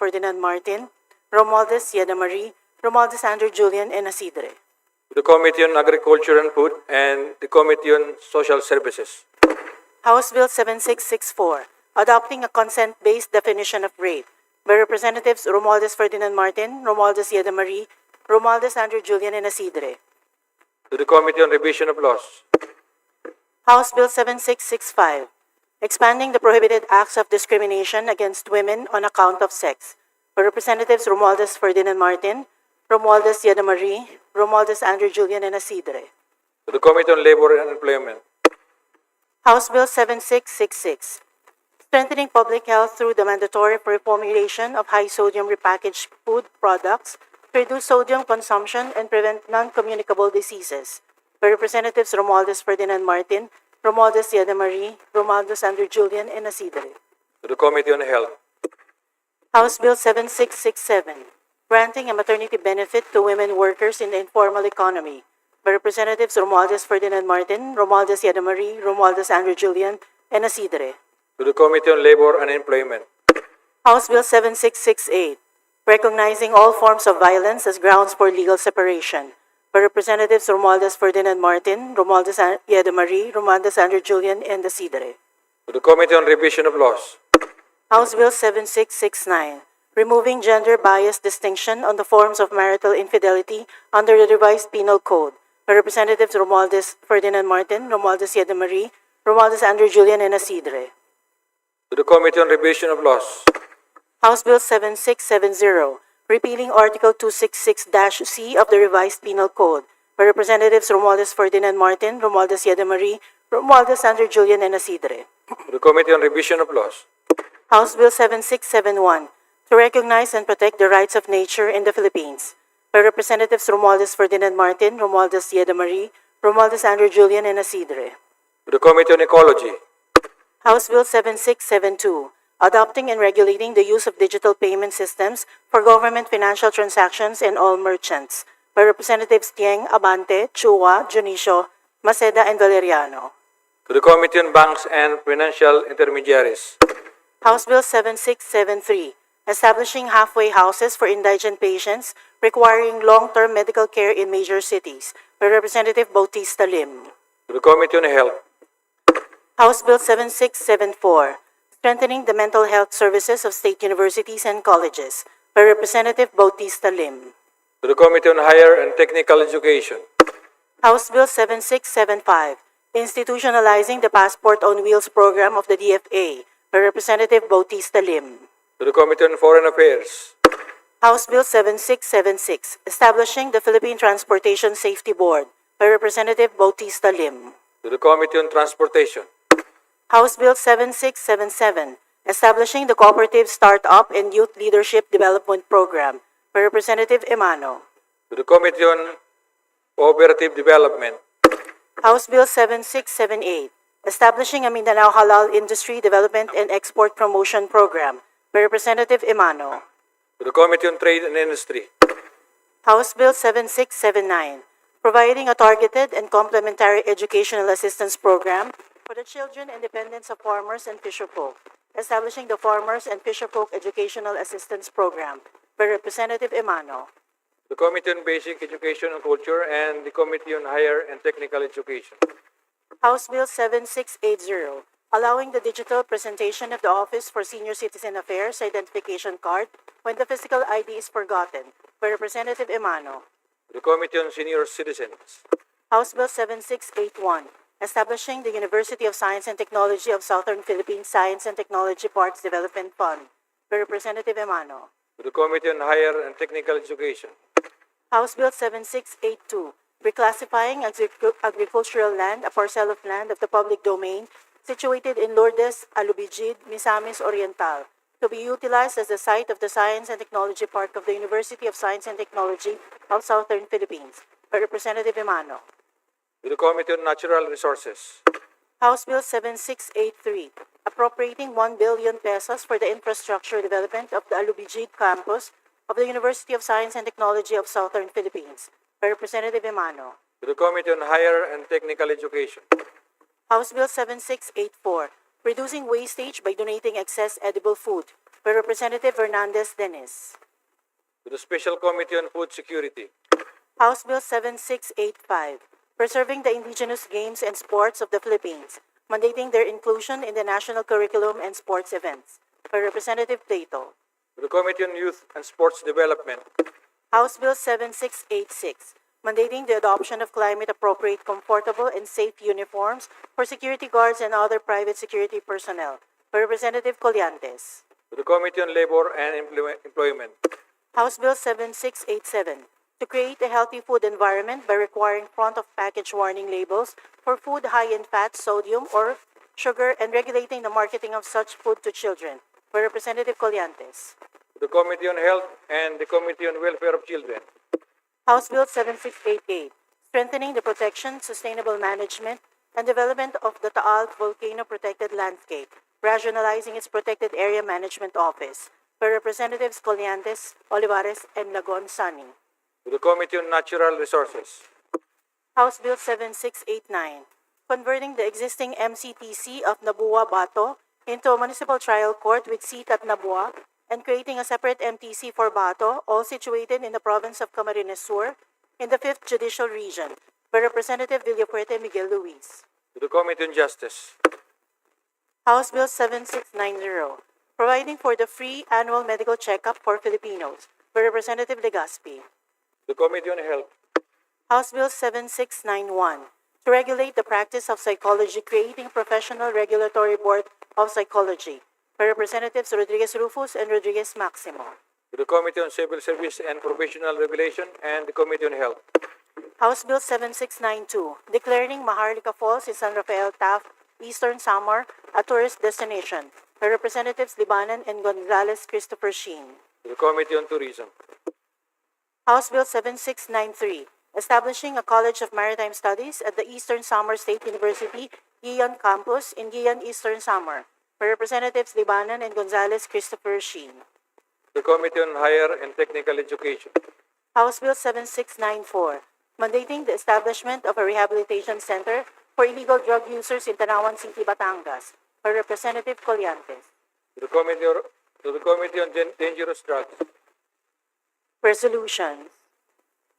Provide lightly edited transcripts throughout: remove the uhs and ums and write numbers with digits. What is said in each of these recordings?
Ferdinand Martin, Romualdez Yeda Marie, Romualdez Andrew Julian, and Isidre. To the Committee on Agriculture and Food and the Committee on Social Services. House Bill 7664, adopting a consent-based definition of rape, by Representatives Romualdez Ferdinand Martin, Romualdez Yeda Marie, Romualdez Andrew Julian, and Isidre. To the Committee on Revision of Laws. House Bill 7665, expanding the prohibited acts of discrimination against women on account of sex, by Representatives Romualdez Ferdinand Martin, Romualdez Yeda Marie, Romualdez Andrew Julian, and Isidre. To the Committee on Labor and Employment. House Bill 7666, strengthening public health through the mandatory reformulation of high-sodium repackaged food products to reduce sodium consumption and prevent non-communicable diseases, by Representatives Romualdez Ferdinand Martin, Romualdez Yeda Marie, Romualdez Andrew Julian, and Isidre. To the Committee on Health. House Bill 7667, granting a maternity benefit to women workers in the informal economy, by Representatives Romualdez Ferdinand Martin, Romualdez Yeda Marie, Romualdez Andrew Julian, and Isidre. To the Committee on Labor and Employment. House Bill 7668, recognizing all forms of violence as grounds for legal separation, by Representatives Romualdez Ferdinand Martin, Romualdez Yeda Marie, Romualdez Andrew Julian, and Isidre. To the Committee on Revision of Laws. House Bill 7669, removing gender-biased distinction on the forms of marital infidelity under the revised Penal Code, by Representatives Romualdez Ferdinand Martin, Romualdez Yeda Marie, Romualdez Andrew Julian, and Isidre. To the Committee on Revision of Laws. House Bill 7670, repealing Article 266-C of the revised Penal Code, by Representatives Romualdez Ferdinand Martin, Romualdez Yeda Marie, Romualdez Andrew Julian, and Isidre. To the Committee on Revision of Laws. House Bill 7671, to recognize and protect the rights of nature in the Philippines, by Representatives Romualdez Ferdinand Martin, Romualdez Yeda Marie, Romualdez Andrew Julian, and Isidre. To the Committee on Ecology. House Bill 7672, adopting and regulating the use of digital payment systems for government financial transactions and all merchants, by Representatives Tieng, Abante, Chua, Junicio, Maceda, and Valeriano. To the Committee on Banks and Financial Intermediaries. House Bill 7673, establishing halfway houses for indigent patients requiring long-term medical care in major cities, by Representative Bautista Lim. To the Committee on Health. House Bill 7674, strengthening the mental health services of state universities and colleges, by Representative Bautista Lim. To the Committee on Higher and Technical Education. House Bill 7675, institutionalizing the Passport on Wheels program of the DFA, by Representative Bautista Lim. To the Committee on Foreign Affairs. House Bill 7676, establishing the Philippine Transportation Safety Board, by Representative Bautista Lim. To the Committee on Transportation. House Bill 7677, establishing the Cooperative Startup and Youth Leadership Development Program, by Representative Emano. To the Committee on Cooperative Development. House Bill 7678, establishing a Mindanao Halal Industry Development and Export Promotion Program, by Representative Emano. To the Committee on Trade and Industry. House Bill 7679, providing a targeted and complementary educational assistance program for the children and dependents of farmers and fisherfolk, establishing the Farmers and Fisherfolk Educational Assistance Program, by Representative Emano. The Committee on Basic Education and Culture and the Committee on Higher and Technical Education. House Bill 7680, allowing the digital presentation of the Office for Senior Citizen Affairs identification card when the physical ID is forgotten, by Representative Emano. The Committee on Senior Citizens. House Bill 7681, establishing the University of Science and Technology of Southern Philippines Science and Technology Parks Development Fund, by Representative Emano. To the Committee on Higher and Technical Education. House Bill 7682, reclassifying agricultural land, a parcel of land of the public domain situated in Lourdes, Alubijid, Misamis Oriental, to be utilized as the site of the Science and Technology Park of the University of Science and Technology of Southern Philippines, by Representative Emano. To the Committee on Natural Resources. House Bill 7683, appropriating 1 billion pesos for the infrastructure development of the Alubijid campus of the University of Science and Technology of Southern Philippines, by Representative Emano. To the Committee on Higher and Technical Education. House Bill 7684, reducing wastage by donating excess edible food, by Representative Hernandez Dennis. To the Special Committee on Food Security. House Bill 7685, preserving the indigenous games and sports of the Philippines, mandating their inclusion in the national curriculum and sports events, by Representative Plato. To the Committee on Youth and Sports Development. House Bill 7686, mandating the adoption of climate-appropriate, comfortable, and safe uniforms for security guards and other private security personnel, by Representative Colliantes. To the Committee on Labor and Employment. House Bill 7687, to create a healthy food environment by requiring front-of-package warning labels for food high in fat, sodium, or sugar, and regulating the marketing of such food to children, by Representative Colliantes. To the Committee on Health and the Committee on Welfare of Children. House Bill 7688, strengthening the protection, sustainable management, and development of the Taal Volcano Protected Landscape, rationalizing its Protected Area Management Office, by Representatives Colliantes, Olivares, and Lagon Sani. To the Committee on Natural Resources. House Bill 7689, converting the existing MCTC of Nabua Bato into a municipal trial court with seat at Nabua, and creating a separate MTC for Bato, all situated in the province of Camarines Sur, in the 5th Judicial Region, by Representative Villafuerte Miguel Luis. To the Committee on Justice. House Bill 7690, providing for the free annual medical checkup for Filipinos, by Representative Legazpi. The Committee on Health. House Bill 7691, to regulate the practice of psychology, creating a professional regulatory board of psychology, by Representatives Rodriguez Rufus and Rodriguez Maximo. To the Committee on Civil Service and Professional Regulation and the Committee on Health. House Bill 7692, declaring Maharlika Falls in San Rafael Taft, Eastern Samar, a tourist destination, by Representatives Libanan and Gonzales Christopher Sheen. To the Committee on Tourism. House Bill 7693, establishing a College of Maritime Studies at the Eastern Samar State University, Guian Campus in Guian, Eastern Samar, by Representatives Libanan and Gonzales Christopher Sheen. The Committee on Higher and Technical Education. House Bill 7694, mandating the establishment of a rehabilitation center for illegal drug users in Tanawan City, Batangas, by Representative Colliantes. To the Committee on Dangerous Drugs. Resolutions.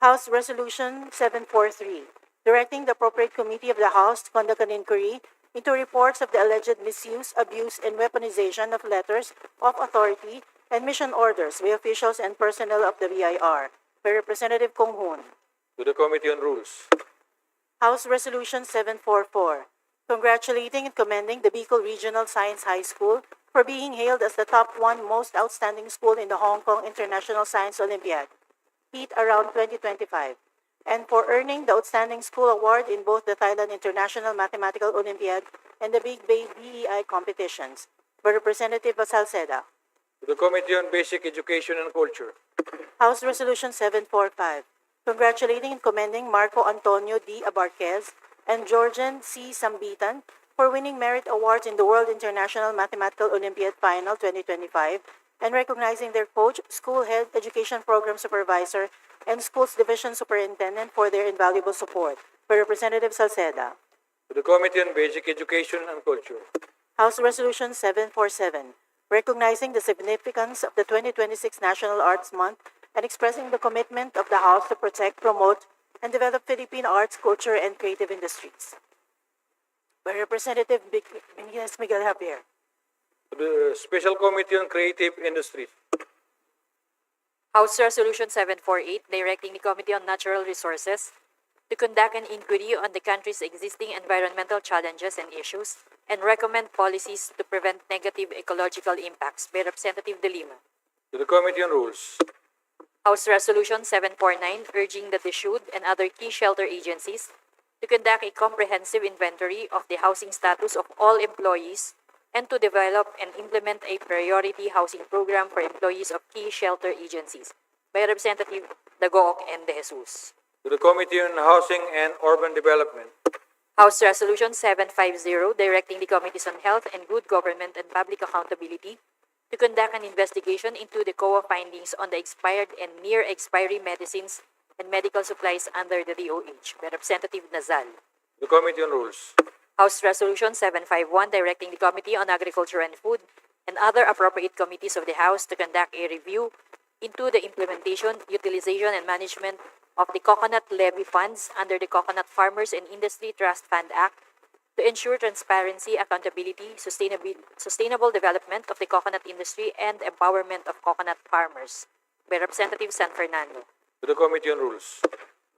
House Resolution 743, directing the appropriate committee of the House to conduct an inquiry into reports of the alleged misuse, abuse, and weaponization of letters of authority and mission orders by officials and personnel of the BIR, by Representative Kong Hoon. To the Committee on Rules. House Resolution 744, congratulating and commending the Bicol Regional Science High School for being hailed as the top one most outstanding school in the Hong Kong International Science Olympiad, heat around 2025, and for earning the Outstanding School Award in both the Thailand International Mathematical Olympiad and the Big Bay BEI competitions, by Representative Salceda. To the Committee on Basic Education and Culture. House Resolution 745, congratulating and commending Marco Antonio D. Abarquez and Georgian C. Sambitan for winning merit awards in the World International Mathematical Olympiad Final 2025 and recognizing their coach, school head, education program supervisor, and schools division superintendent for their invaluable support, by Representative Salceda. To the Committee on Basic Education and Culture. House Resolution 747, recognizing the significance of the 2026 National Arts Month and expressing the commitment of the House to protect, promote, and develop Philippine arts, culture, and creative industries, by Representative Benitez Miguel Javier. To the Special Committee on Creative Industries. House Resolution 748, directing the Committee on Natural Resources to conduct an inquiry on the country's existing environmental challenges and issues and recommend policies to prevent negative ecological impacts, by Representative De Lima. To the Committee on Rules. House Resolution 749, urging the DSUD and other key shelter agencies to conduct a comprehensive inventory of the housing status of all employees and to develop and implement a priority housing program for employees of key shelter agencies, by Representative Dagook and De Jesus. To the Committee on Housing and Urban Development. House Resolution 750, directing the Committees on Health and Good Government and Public Accountability to conduct an investigation into the COA findings on the expired and near-expiry medicines and medical supplies under the DOH, by Representative Nazal. The Committee on Rules. House Resolution 751, directing the Committee on Agriculture and Food and other appropriate committees of the House to conduct a review into the implementation, utilization, and management of the coconut levy funds under the Coconut Farmers and Industry Trust Fund Act to ensure transparency, accountability, sustainable development of the coconut industry, and empowerment of coconut farmers by Representative San Fernando. To the Committee on Rules.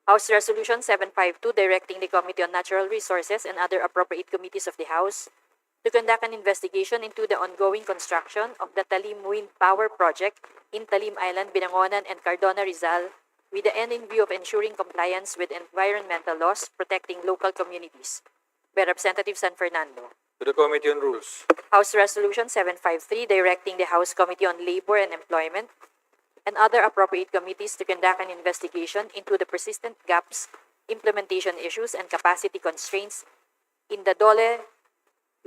House Resolution 752 directing the Committee on Natural Resources and other appropriate committees of the House to conduct an investigation into the ongoing construction of the Talim Wind Power Project in Talim Island, Binangonan, and Cardona, Rizal, with the end in view of ensuring compliance with environmental laws protecting local communities by Representative San Fernando. To the Committee on Rules. House Resolution 753 directing the House Committee on Labor and Employment and other appropriate committees to conduct an investigation into the persistent gaps, implementation issues, and capacity constraints in the DOLE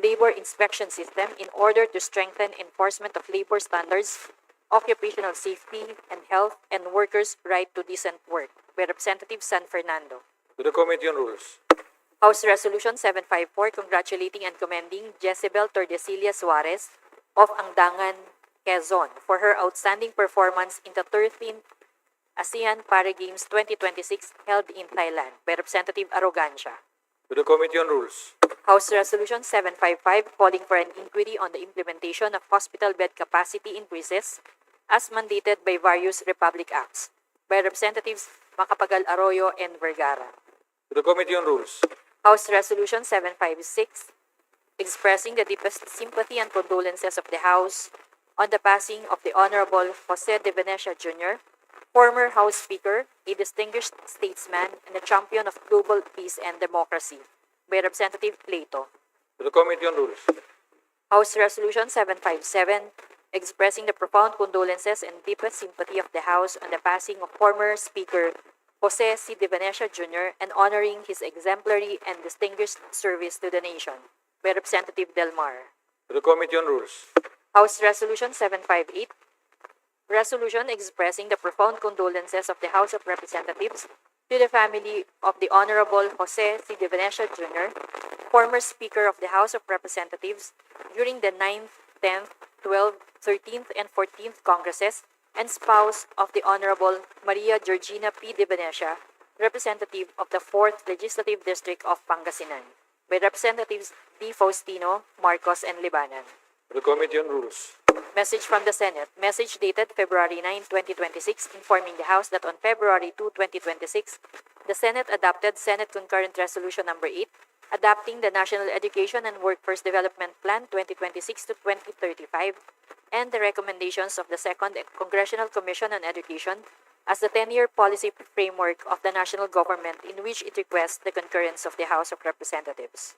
labor inspection system in order to strengthen enforcement of labor standards, occupational safety and health, and workers' right to decent work by Representative San Fernando. To the Committee on Rules. House Resolution 754 congratulating and commending Jezebel Tordesillas Suarez of Angdangan, Quezon for her outstanding performance in the 13th ASEAN Para Games 2026 held in Thailand by Representative Arrogancia. To the Committee on Rules. House Resolution 755 calling for an inquiry on the implementation of hospital bed capacity increases as mandated by various Republic Acts by Representatives Macapagal Arroyo and Vergara. To the Committee on Rules. House Resolution 756 expressing the deepest sympathy and condolences of the House on the passing of the Honorable Jose de Venecia Jr., former House Speaker, a distinguished statesman, and a champion of global peace and democracy by Representative Plato. To the Committee on Rules. House Resolution 757 expressing the profound condolences and deepest sympathy of the House on the passing of former Speaker Jose C. de Venecia Jr. and honoring his exemplary and distinguished service to the nation by Representative Del Mar. To the Committee on Rules. House Resolution 758 resolution expressing the profound condolences of the House of Representatives to the family of the Honorable Jose C. de Venecia Jr., former Speaker of the House of Representatives during the 9th, 10th, 12th, 13th, and 14th Congresses, and spouse of the Honorable Maria Georgina P. de Venecia, representative of the 4th Legislative District of Pangasinan, by Representatives D. Faustino, Marcos, and Libanan. To the Committee on Rules. Message from the Senate. Message dated February 9, 2026, informing the House that on February 2, 2026, the Senate adopted Senate Concurrent Resolution Number 8, adopting the National Education and Workforce Development Plan 2026 to 2035, and the recommendations of the Second Congressional Commission on Education as the 10-year policy framework of the national government, in which it requests the concurrence of the House of Representatives.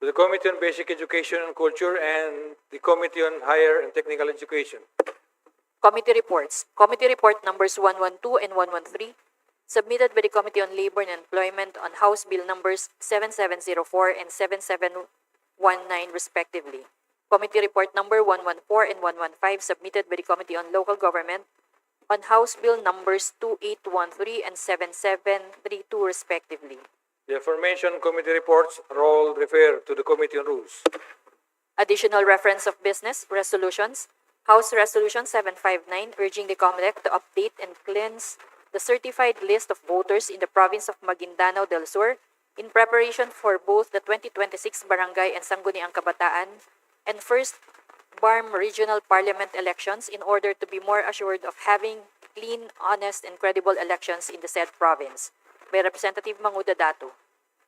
To the Committee on Basic Education and Culture and the Committee on Higher and Technical Education. Committee reports. Committee report numbers 112 and 113, submitted by the Committee on Labor and Employment on House Bill numbers 7704 and 7719 respectively. Committee report number 114 and 115, submitted by the Committee on Local Government on House Bill numbers 2813 and 7732 respectively. The aforementioned committee reports are all referred to the Committee on Rules. Additional reference of business resolutions. House Resolution 759 urging the COMELEC to update and cleanse the certified list of voters in the province of Maguindanao del Sur in preparation for both the 2026 Barangay and Sangguniang Kabataan and first BARM Regional Parliament elections in order to be more assured of having clean, honest, and credible elections in the said province by Representative Manguda Datu.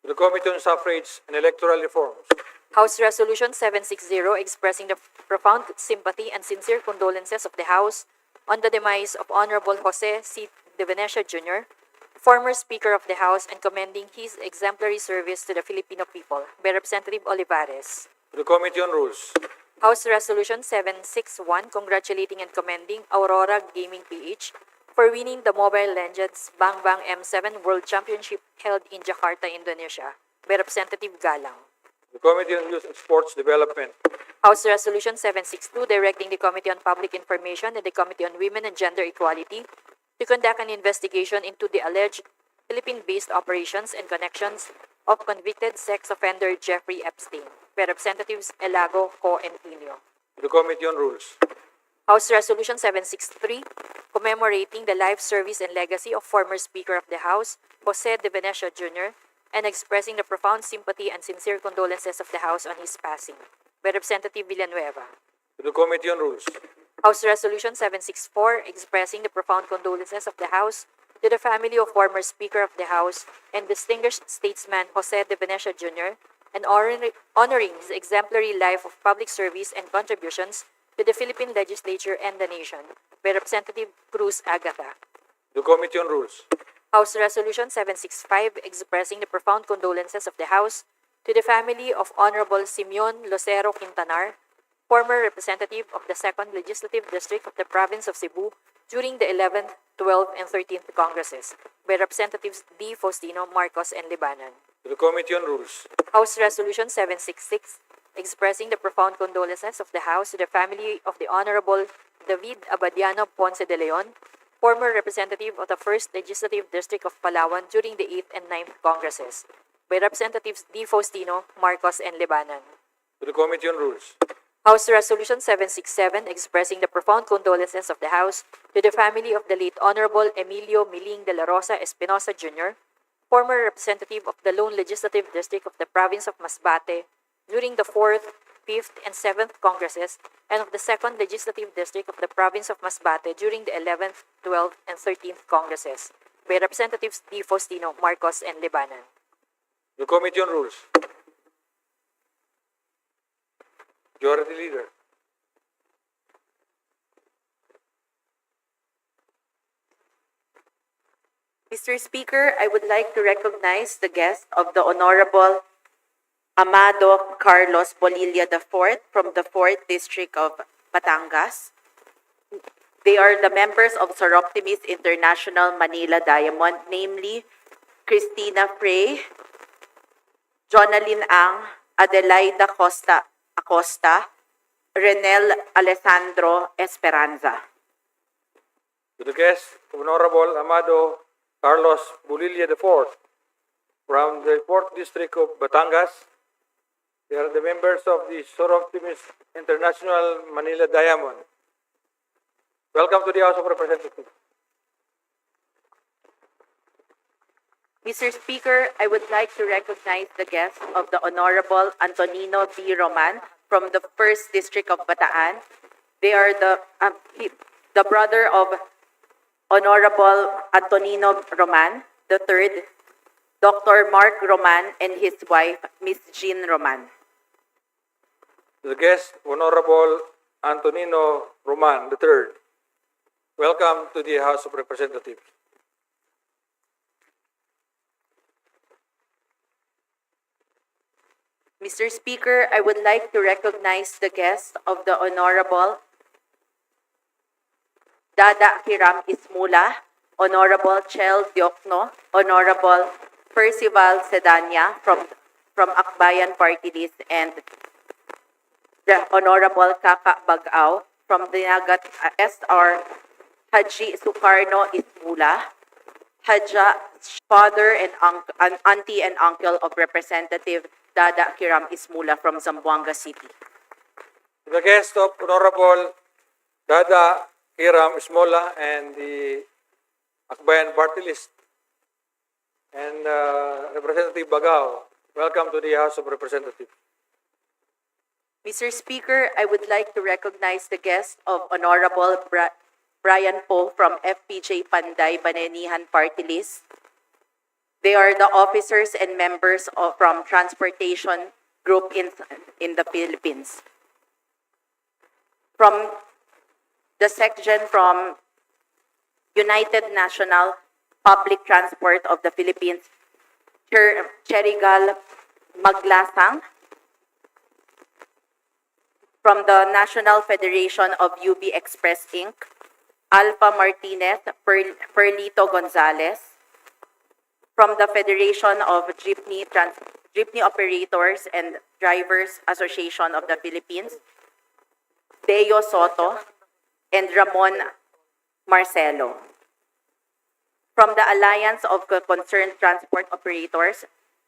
To the Committee on Suffrage and Electoral Reforms. House Resolution 760 expressing the profound sympathy and sincere condolences of the House on the demise of Honorable Jose C. de Venecia Jr., former Speaker of the House, and commending his exemplary service to the Filipino people by Representative Olivares. To the Committee on Rules. House Resolution 761 congratulating and commending Aurora Gaming PH for winning the Mobile Legends Bang Bang M7 World Championship held in Jakarta, Indonesia by Representative Galang. The Committee on Youth and Sports Development. House Resolution 762 directing the Committee on Public Information and the Committee on Women and Gender Equality to conduct an investigation into the alleged Philippine-based operations and connections of convicted sex offender Jeffrey Epstein by Representatives Elago, Co. and Quino. To the Committee on Rules. House Resolution 763, commemorating the life, service, and legacy of former Speaker of the House, Jose De Venecia Jr., and expressing the profound sympathy and sincere condolences of the House on his passing, by Representative Villanueva. To the Committee on Rules. House Resolution 764, expressing the profound condolences of the House to the family of former Speaker of the House and distinguished statesman Jose De Venecia Jr., and honoring his exemplary life of public service and contributions to the Philippine legislature and the nation, by Representative Cruz Agatha. To the Committee on Rules. House Resolution 765, expressing the profound condolences of the House to the family of Honorable Simeon Lucero Quintanar, former representative of the 2nd Legislative District of the Province of Cebu during the 11th, 12th, and 13th Congresses, by Representatives D. Faustino, Marcos, and Libanan. To the Committee on Rules. House Resolution 766, expressing the profound condolences of the House to the family of the Honorable David Abadiano Ponce de Leon, former representative of the 1st Legislative District of Palawan during the 8th and 9th Congresses, by Representatives D. Faustino, Marcos, and Libanan. To the Committee on Rules. House Resolution 767, expressing the profound condolences of the House to the family of the late Honorable Emilio Miling de la Rosa Espinosa Jr., former representative of the Lone Legislative District of the Province of Masbate during the 4th, 5th, and 7th Congresses, and of the 2nd Legislative District of the Province of Masbate during the 11th, 12th, and 13th Congresses, by Representatives D. Faustino, Marcos, and Libanan. To the Committee on Rules. Majority Leader. Mr. Speaker, I would like to recognize the guest of the Honorable Amado Carlos Bolilla IV from the 4th District of Batangas. They are the members of Soroptimis International Manila Diamond, namely Christina Frey, Jonalyn Ang, Adelaida Acosta, Renel Alessandro Esperanza. To the guest, Honorable Amado Carlos Bolilla IV from the 4th District of Batangas. They are the members of the Soroptimis International Manila Diamond. Welcome to the House of Representatives. Mr. Speaker, I would like to recognize the guest of the Honorable Antonino V. Roman from the 1st District of Bataan. They are the brother of Honorable Antonino Roman, the 3rd, Dr. Mark Roman, and his wife, Miss Jean Roman. The guest, Honorable Antonino Roman III. Welcome to the House of Representatives. Mr. Speaker, I would like to recognize the guest of the Honorable Dada Hiram Ismula, Honorable Chel Diokno, Honorable Percival Sedania from Akbayan Party List, and the Honorable Kaka Bagao from the Nagat SR Haji Sukarno Ismula, Haja father and auntie and uncle of Representative Dada Hiram Ismula from Zamboanga City. The guest of Honorable Dada Hiram Ismola and the Akbayan Party List and Representative Bagao. Welcome to the House of Representatives. Mr. Speaker, I would like to recognize the guest of Honorable Brian Poe from FPJ Panday Bananihan Party List. They are the officers and members from Transportation Group in the Philippines. From the section from United National Public Transport of the Philippines, Cherigal Maglasang. From the National Federation of UB Express Inc., Alpha Martinez Perlito Gonzalez. From the Federation of Jeepney Operators and Drivers Association of the Philippines, Deo Soto and Ramon Marcelo. From the Alliance of Concerned Transport Operators,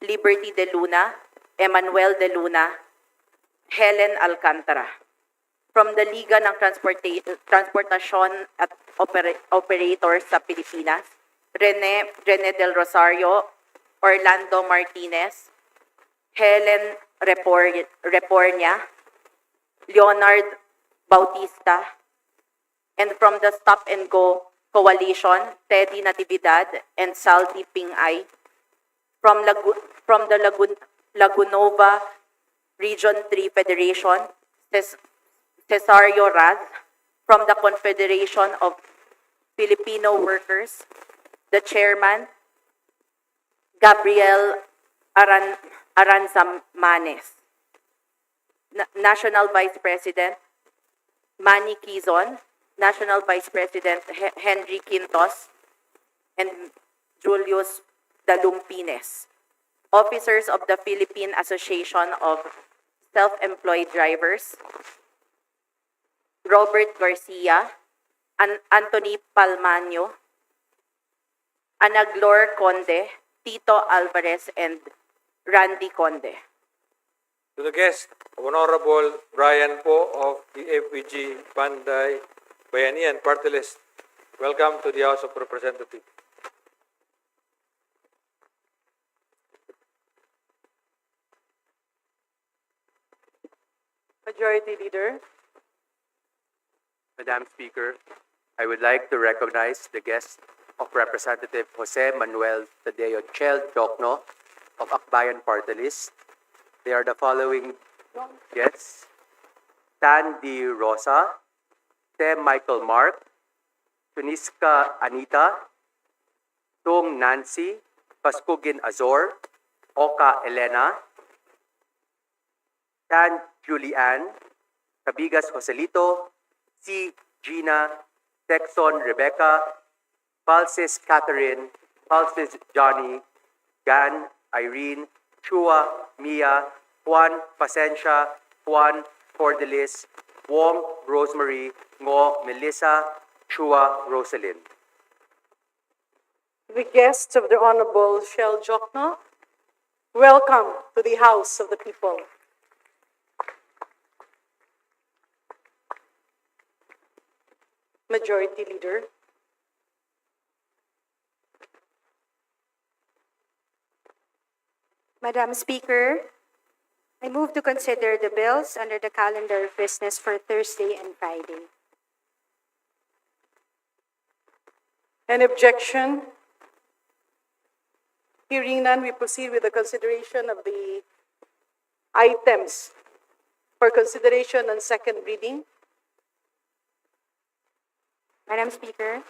Liberty De Luna, Emmanuel De Luna, Helen Alcantara. From the Liga ng Transportasyon at Operators sa Pilipinas, Rene del Rosario, Orlando Martinez, Helen Repornia, Leonard Bautista, and from the Stop and Go Coalition, Teddy Natividad and Salty Pingay, from the Lagunova Region 3 Federation, Cesario Raz, from the Confederation of Filipino Workers, the chairman, Gabriel Aranzamanes, National Vice President, Manny Quizon, National Vice President Henry Quintos, and Julius Dalumpines, officers of the Philippine Association of Self-Employed Drivers, Robert Garcia, Anthony Palmaño, Anaglor Conde, Tito Alvarez, and Randy Conde. To the guest, Honorable Brian Po of the FPG Panday Bayanihan Party List, welcome to the House of Representatives. Majority Leader. Madam Speaker, I would like to recognize the guest of Representative Jose Manuel Tadeo Chel Jokno of Akbayan Party List. They are the following guests: Tan D. Rosa, Tem Michael Mark, Tuniska Anita, Tung Nancy, Paskugin Azor, Oka Elena, Tan Julian, Cabigas Joselito, C. Gina, Texon Rebecca, Falsis Catherine, Falsis Johnny, Gan Irene, Chua Mia, Juan Pasencia, Juan Cordelis, Wong Rosemary, Ngo Melissa, Chua Rosalind. The guests of the Honorable Shell Jokno, welcome to the House of the People. Majority Leader. Madam Speaker, I move to consider the bills under the calendar of business for Thursday and Friday. Any objection? Hearing none, we proceed with the consideration of the items for consideration on second reading. Madam Speaker,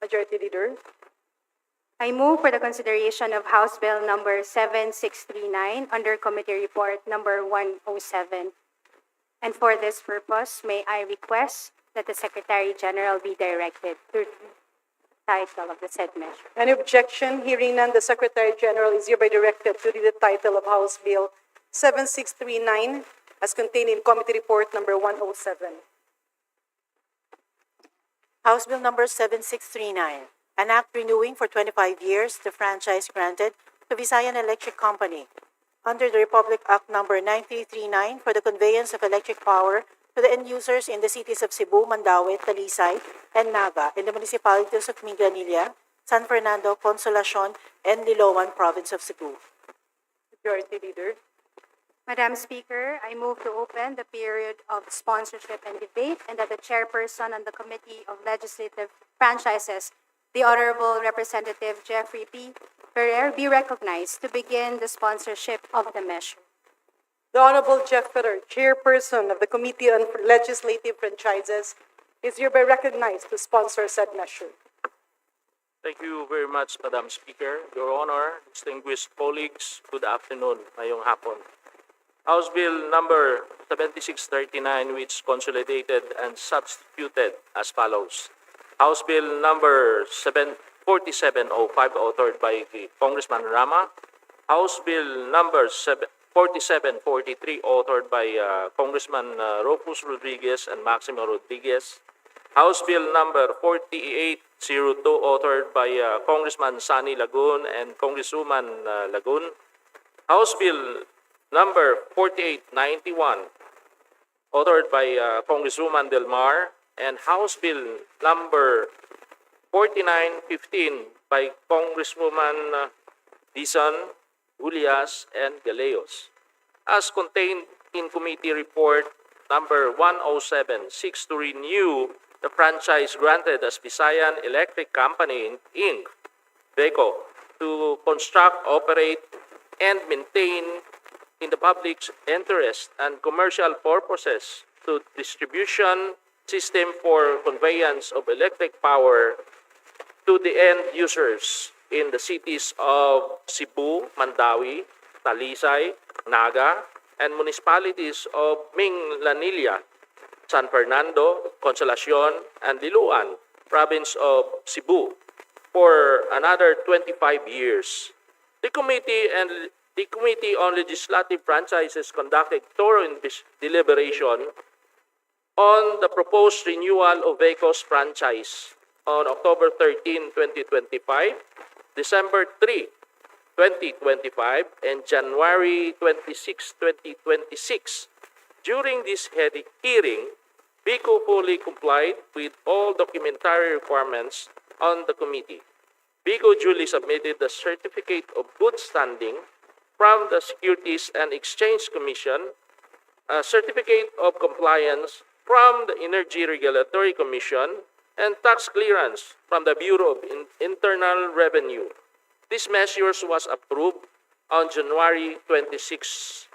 Majority Leader. I move for the consideration of House Bill number 7639 under Committee Report number 107. And for this purpose, may I request that the Secretary General be directed to the title of the said measure. Any objection? Hearing none, the Secretary General is hereby directed to read the title of House Bill 7639 as contained in Committee Report number 107. House Bill number 7639, an act renewing for 25 years the franchise granted to Visayan Electric Company under the Republic Act number 9339 for the conveyance of electric power to the end users in the cities of Cebu, Mandaue, Talisay, and Naga in the municipalities of Minglanilla, San Fernando, Consolacion, and Liloan, Province of Cebu. Majority Leader. Madam Speaker, I move to open the period of sponsorship and debate and that the chairperson on the Committee of Legislative Franchises, the Honorable Representative Jeffrey P. Ferrer, be recognized to begin the sponsorship of the measure. The Honorable Jeff Ferrer, Chairperson of the Committee on Legislative Franchises, is hereby recognized to sponsor said measure. Thank you very much, Madam Speaker. Your Honor, distinguished colleagues, good afternoon, ngayong hapon. House Bill number 7639, which consolidated and substituted as follows. House Bill number 4705, authored by Congressman Rama. House Bill number 4743, authored by Congressman Rufus Rodriguez and Maximo Rodriguez. House Bill number 4802, authored by Congressman Sani Lagun and Congresswoman Lagun. House Bill number 4891, authored by Congresswoman Del Mar, and House Bill number 4915 by Congresswoman Dizon, Julias, and Galeos, as contained in Committee Report number 107, seeks to renew the franchise granted as Visayan Electric Company, Inc., BECO, to construct, operate, and maintain in the public's interest and commercial purposes to distribution system for conveyance of electric power to the end users in the cities of Cebu, Mandawi, Talisay, Naga, and municipalities of Minglanilla, San Fernando, Consolacion, and Liloan, province of Cebu, for another 25 years. The Committee on Legislative Franchises conducted thorough deliberation on the proposed renewal of VECO's franchise on October 13, 2025, December 3, 2025, and January 26, 2026. During this hearing, BICO fully complied with all documentary requirements on the committee. BICO duly submitted the Certificate of Good Standing from the Securities and Exchange Commission, a Certificate of Compliance from the Energy Regulatory Commission, and tax clearance from the Bureau of Internal Revenue. This measures was approved on January 26,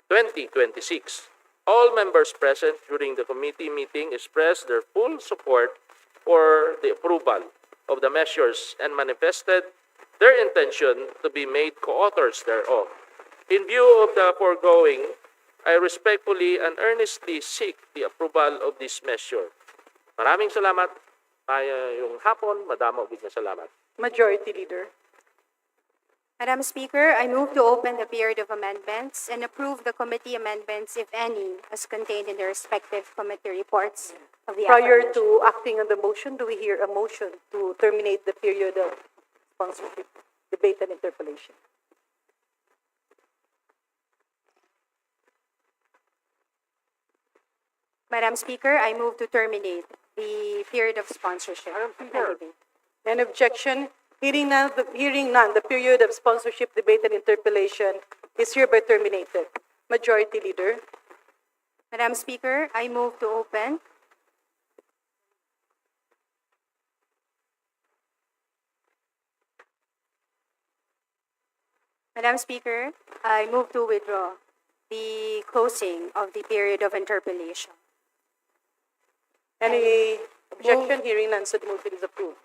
2026. All members present during the committee meeting expressed their full support for the approval of the measures and manifested their intention to be made co-authors thereof. In view of the foregoing, I respectfully and earnestly seek the approval of this measure. Maraming salamat. Yung hapon, madamo big na salamat. Majority Leader. Madam Speaker, I move to open the period of amendments and approve the committee amendments, if any, as contained in the respective committee reports of the Prior aforementioned. to acting on the motion, do we hear a motion to terminate the period of sponsorship, debate, and interpellation? Madam Speaker, I move to terminate the period of sponsorship. Madam and Speaker. debate. An objection? Hearing none, the period of sponsorship, debate, and interpellation is hereby terminated. Majority Leader. Madam Speaker, I move to open. Madam Speaker, I move to withdraw the closing of the period of interpellation. Any objection? Hearing none, said motion is approved.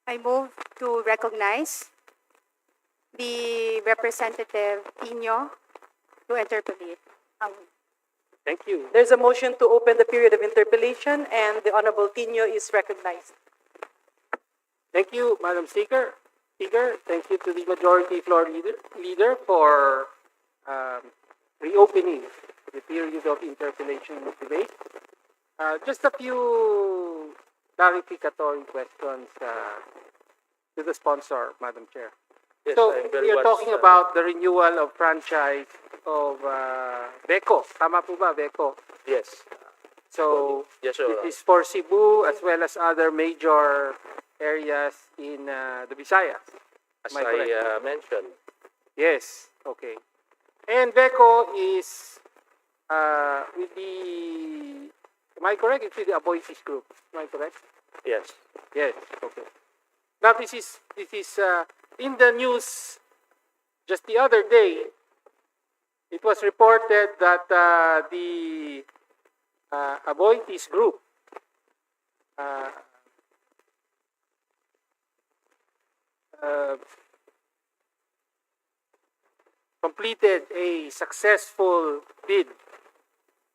I move to recognize the Representative Pino to interpellate. Thank you. There's a motion to open the period of interpellation, and the Honorable Tino is recognized. Thank you, Madam Speaker. Thank you to the Majority Floor Leader for reopening the period of interpellation and debate. Just a few clarificatory questions to the sponsor, Madam Chair. Yes, So I'm very we are much, talking about the renewal of franchise of BECO. Tama po ba, BECO? Yes. So Yes, Your it is for Cebu as well as other major areas in the Visayas. As Am I correct? I mentioned, Yes, okay. And BECO is with the, am I correct? It's with the Aboitiz Group. Am I correct? yes. Yes, okay. Now this is in the news just the other day. It was reported that the Aboitiz Group completed a successful bid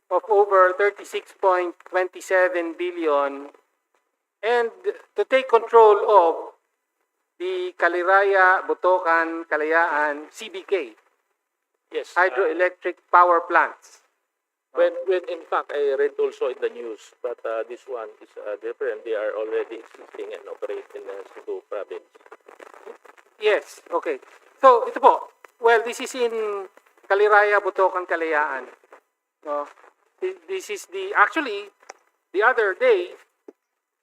of over 36.27 billion and to take control of the Caliraya, Botocan, Kalayaan, CBK, Yes. hydroelectric power plants. When in fact I read also in the news, but this one is different. They are already existing and operate in the Cebu province. Yes, okay. So ito po, well, this is in Kaliraya, Botocan, Kalayaan. No? This is actually, the other day,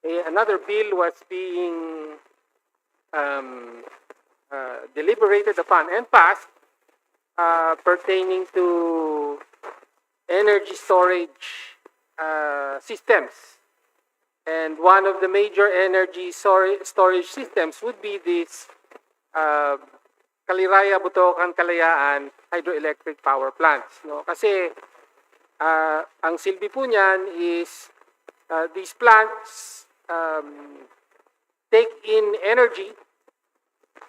another bill was being deliberated upon and passed pertaining to energy storage systems. And one of the major energy storage systems would be this Kaliraya, Botocan, Kalayaan hydroelectric power plants. No? Kasi ang silbi po niyan is these plants take in energy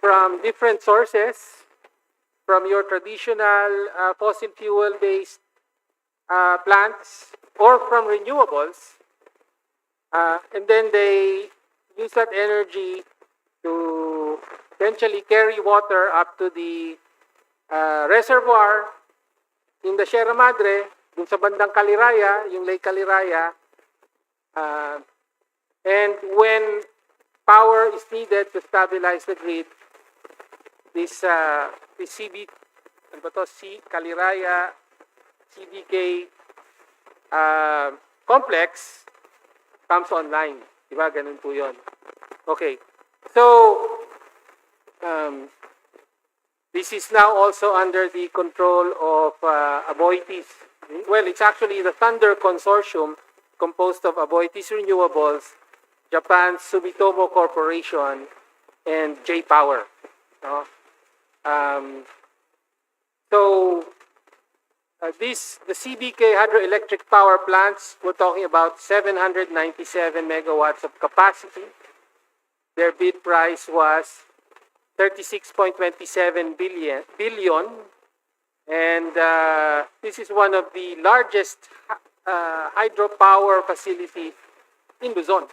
from different sources, from your traditional fossil fuel-based plants or from renewables, and then they use that energy to essentially carry water up to the reservoir in the Sierra Madre, dun sa bandang Kaliraya, yung Lake Kaliraya, and when power is needed to stabilize the grid, this Kaliraya CBK complex comes online. Diba? Ganun po yun. Okay. So, this is now also under the control of Aboitiz. Well, it's actually the Thunder Consortium composed of Aboitiz Renewables, Japan's Sumitomo Corporation, and J-Power. No? The CBK hydroelectric power plants, we're talking about 797 megawatts of capacity. Their bid price was 36.27 billion. And this is one of the largest hydropower facilities in Luzon.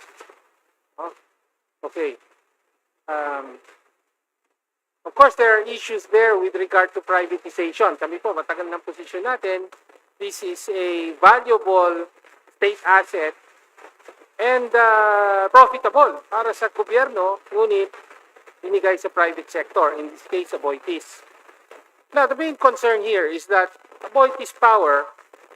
Okay. Of course, there are issues there with regard to privatization. Kami po, matagal ng posisyon natin. This is a valuable state asset and profitable para sa gobyerno, ngunit binigay sa private sector, in this case, Aboitiz. Now, the main concern here is that Aboitiz Power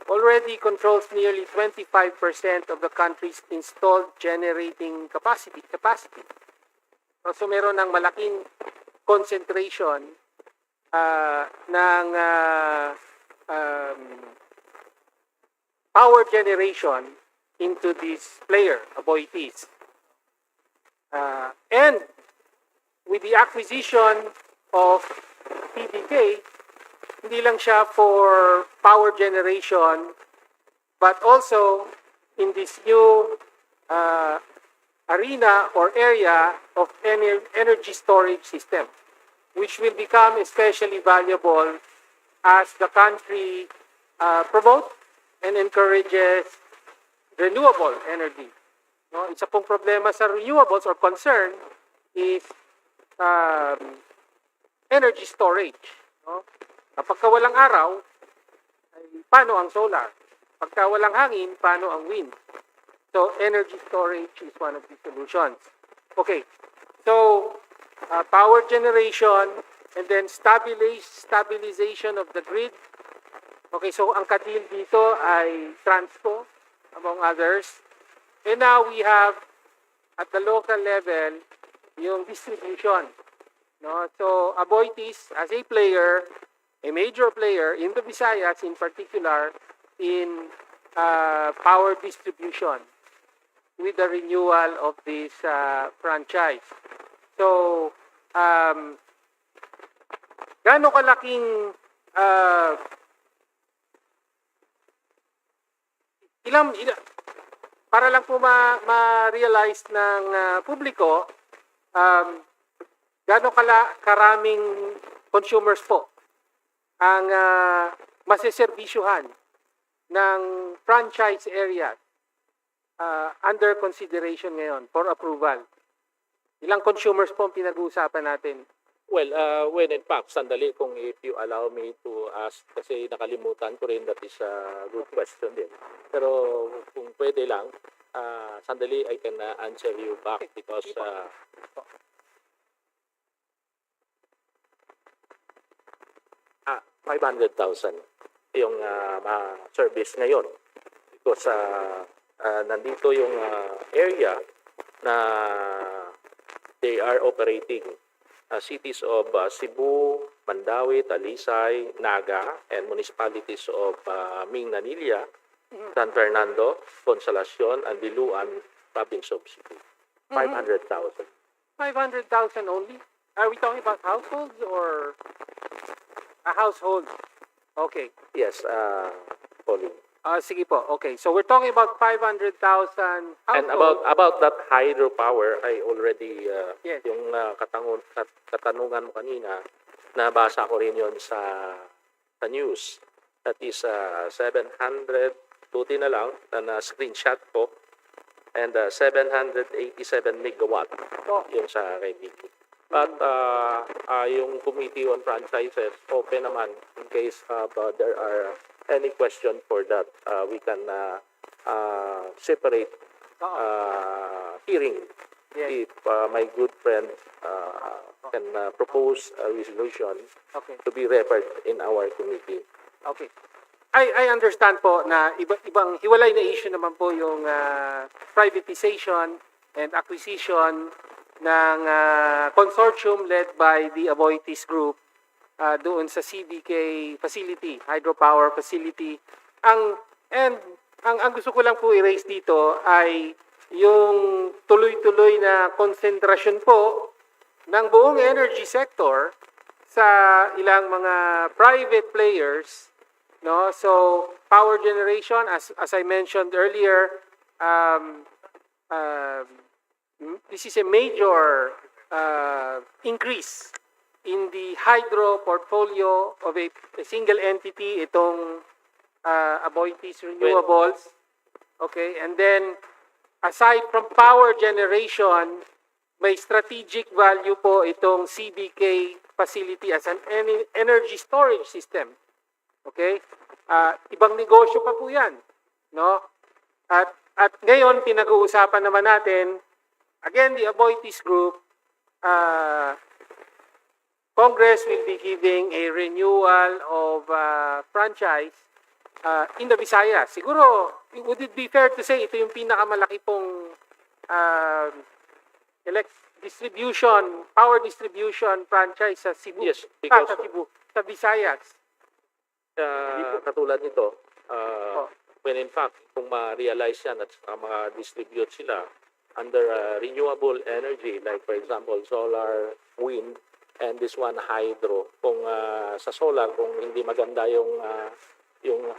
already controls nearly 25% of the country's installed generating capacity. So, meron ng malaking concentration ng power generation into this player, Aboitiz. And with the acquisition of PDK, hindi lang siya for power generation, but also in this new arena or area of energy storage system, which will become especially valuable as the country promotes and encourages renewable energy. No? Isa pong problema sa renewables or concern is energy storage. No? Kapag walang araw, ay paano ang solar? Pagka walang hangin, paano ang wind? So, energy storage is one of the solutions. Okay, so power generation and then stabilization of the grid. Okay, so ang kadil dito ay Transco, among others. And now we have, at the local level, yung distribution. No? So, Aboitiz, as a player, a major player in the Visayas in particular, in power distribution with the renewal of this franchise. So, gaano kalaking para lang po ma-realize ng publiko, gaano karaming consumers po ang masiservisyohan ng franchise area under consideration ngayon for approval. Ilang consumers po ang pinag-uusapan natin? Well, when in fact, sandali kung if you allow me to ask, kasi nakalimutan ko rin, that is a good question din. Pero kung pwede lang, sandali I can answer you back because 500,000 yung service ngayon. Because nandito yung area na they are operating cities of Cebu, Mandawi, Talisay, Naga, and municipalities of Mindanilla, San Fernando, Consolacion, and Diluan, province of Cebu. 500,000. 500,000 only? Are we talking about households or a household? Okay. Yes, Pauline. Sige po. Okay. So we're talking about 500,000 households. And about that hydropower, I already, Yes. yung katanungan mo kanina, nabasa ko rin yon sa news. That is 700, tuti na lang, na screenshot ko, and 787 megawatt Oh. yung sa kay Vicky. But yung Committee on Franchises, open naman in case there are any question for that. We can separate hearing Yes. if my good friend can propose a resolution Okay. to be referred in our committee. Okay. I understand po na ibang hiwalay na issue naman po yung privatization and acquisition ng consortium led by the Aboitiz Group doon sa CBK facility, hydropower facility. Ang gusto ko lang po i-raise dito ay yung tuloy-tuloy na konsentrasyon po ng buong energy sector sa ilang mga private players, no? So power generation, as I mentioned earlier, this is a major increase in the hydro portfolio of a single entity, itong Aboitiz Renewables. Okay, and then aside from power generation, may strategic value po itong CBK facility as an energy storage system. Okay? Ibang negosyo pa po yan. No? At ngayon, pinag-uusapan naman natin, again, the Aboitiz Group, Congress will be giving a renewal of franchise in the Visayas. Siguro, would it be fair to say ito yung pinakamalaki pong power distribution franchise sa Cebu? Yes, because sa Cebu, sa Visayas. katulad nito, when in fact, kung ma-realize yan at ma-distribute sila under renewable energy, like for example, solar, wind, and this one, hydro. Kung sa solar, kung hindi maganda yung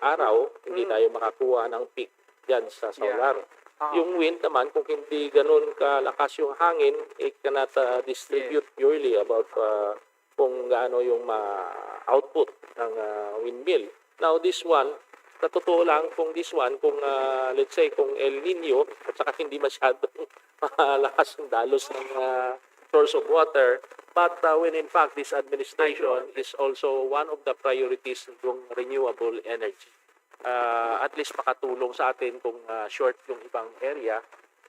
araw, hindi tayo makakuha ng peak yan sa solar. Yung wind naman, kung hindi ganun kalakas yung hangin, it cannot distribute purely about kung gaano yung output ng windmill. Now, this one, sa totoo lang, kung this one, kung let's say, kung El Nino, at saka hindi masyadong malakas yung dalos ng source of water, but when in fact, this administration is also one of the priorities ng renewable energy. At least makatulong sa atin kung short yung ibang area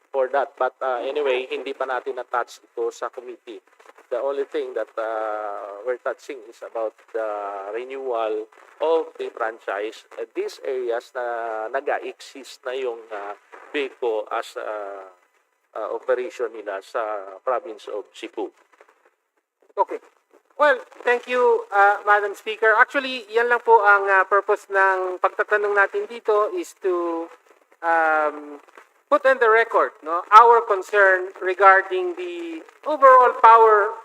for that. But anyway, hindi pa natin na-touch ito sa committee. The only thing that we're touching is about the renewal of the franchise. These areas na nag-exist na yung BECO as operation nila sa province of Cebu. Okay. Well, thank you, Madam Speaker. Actually, yan lang po ang purpose ng pagtatanong natin dito is to put on the record, no, our concern regarding the overall power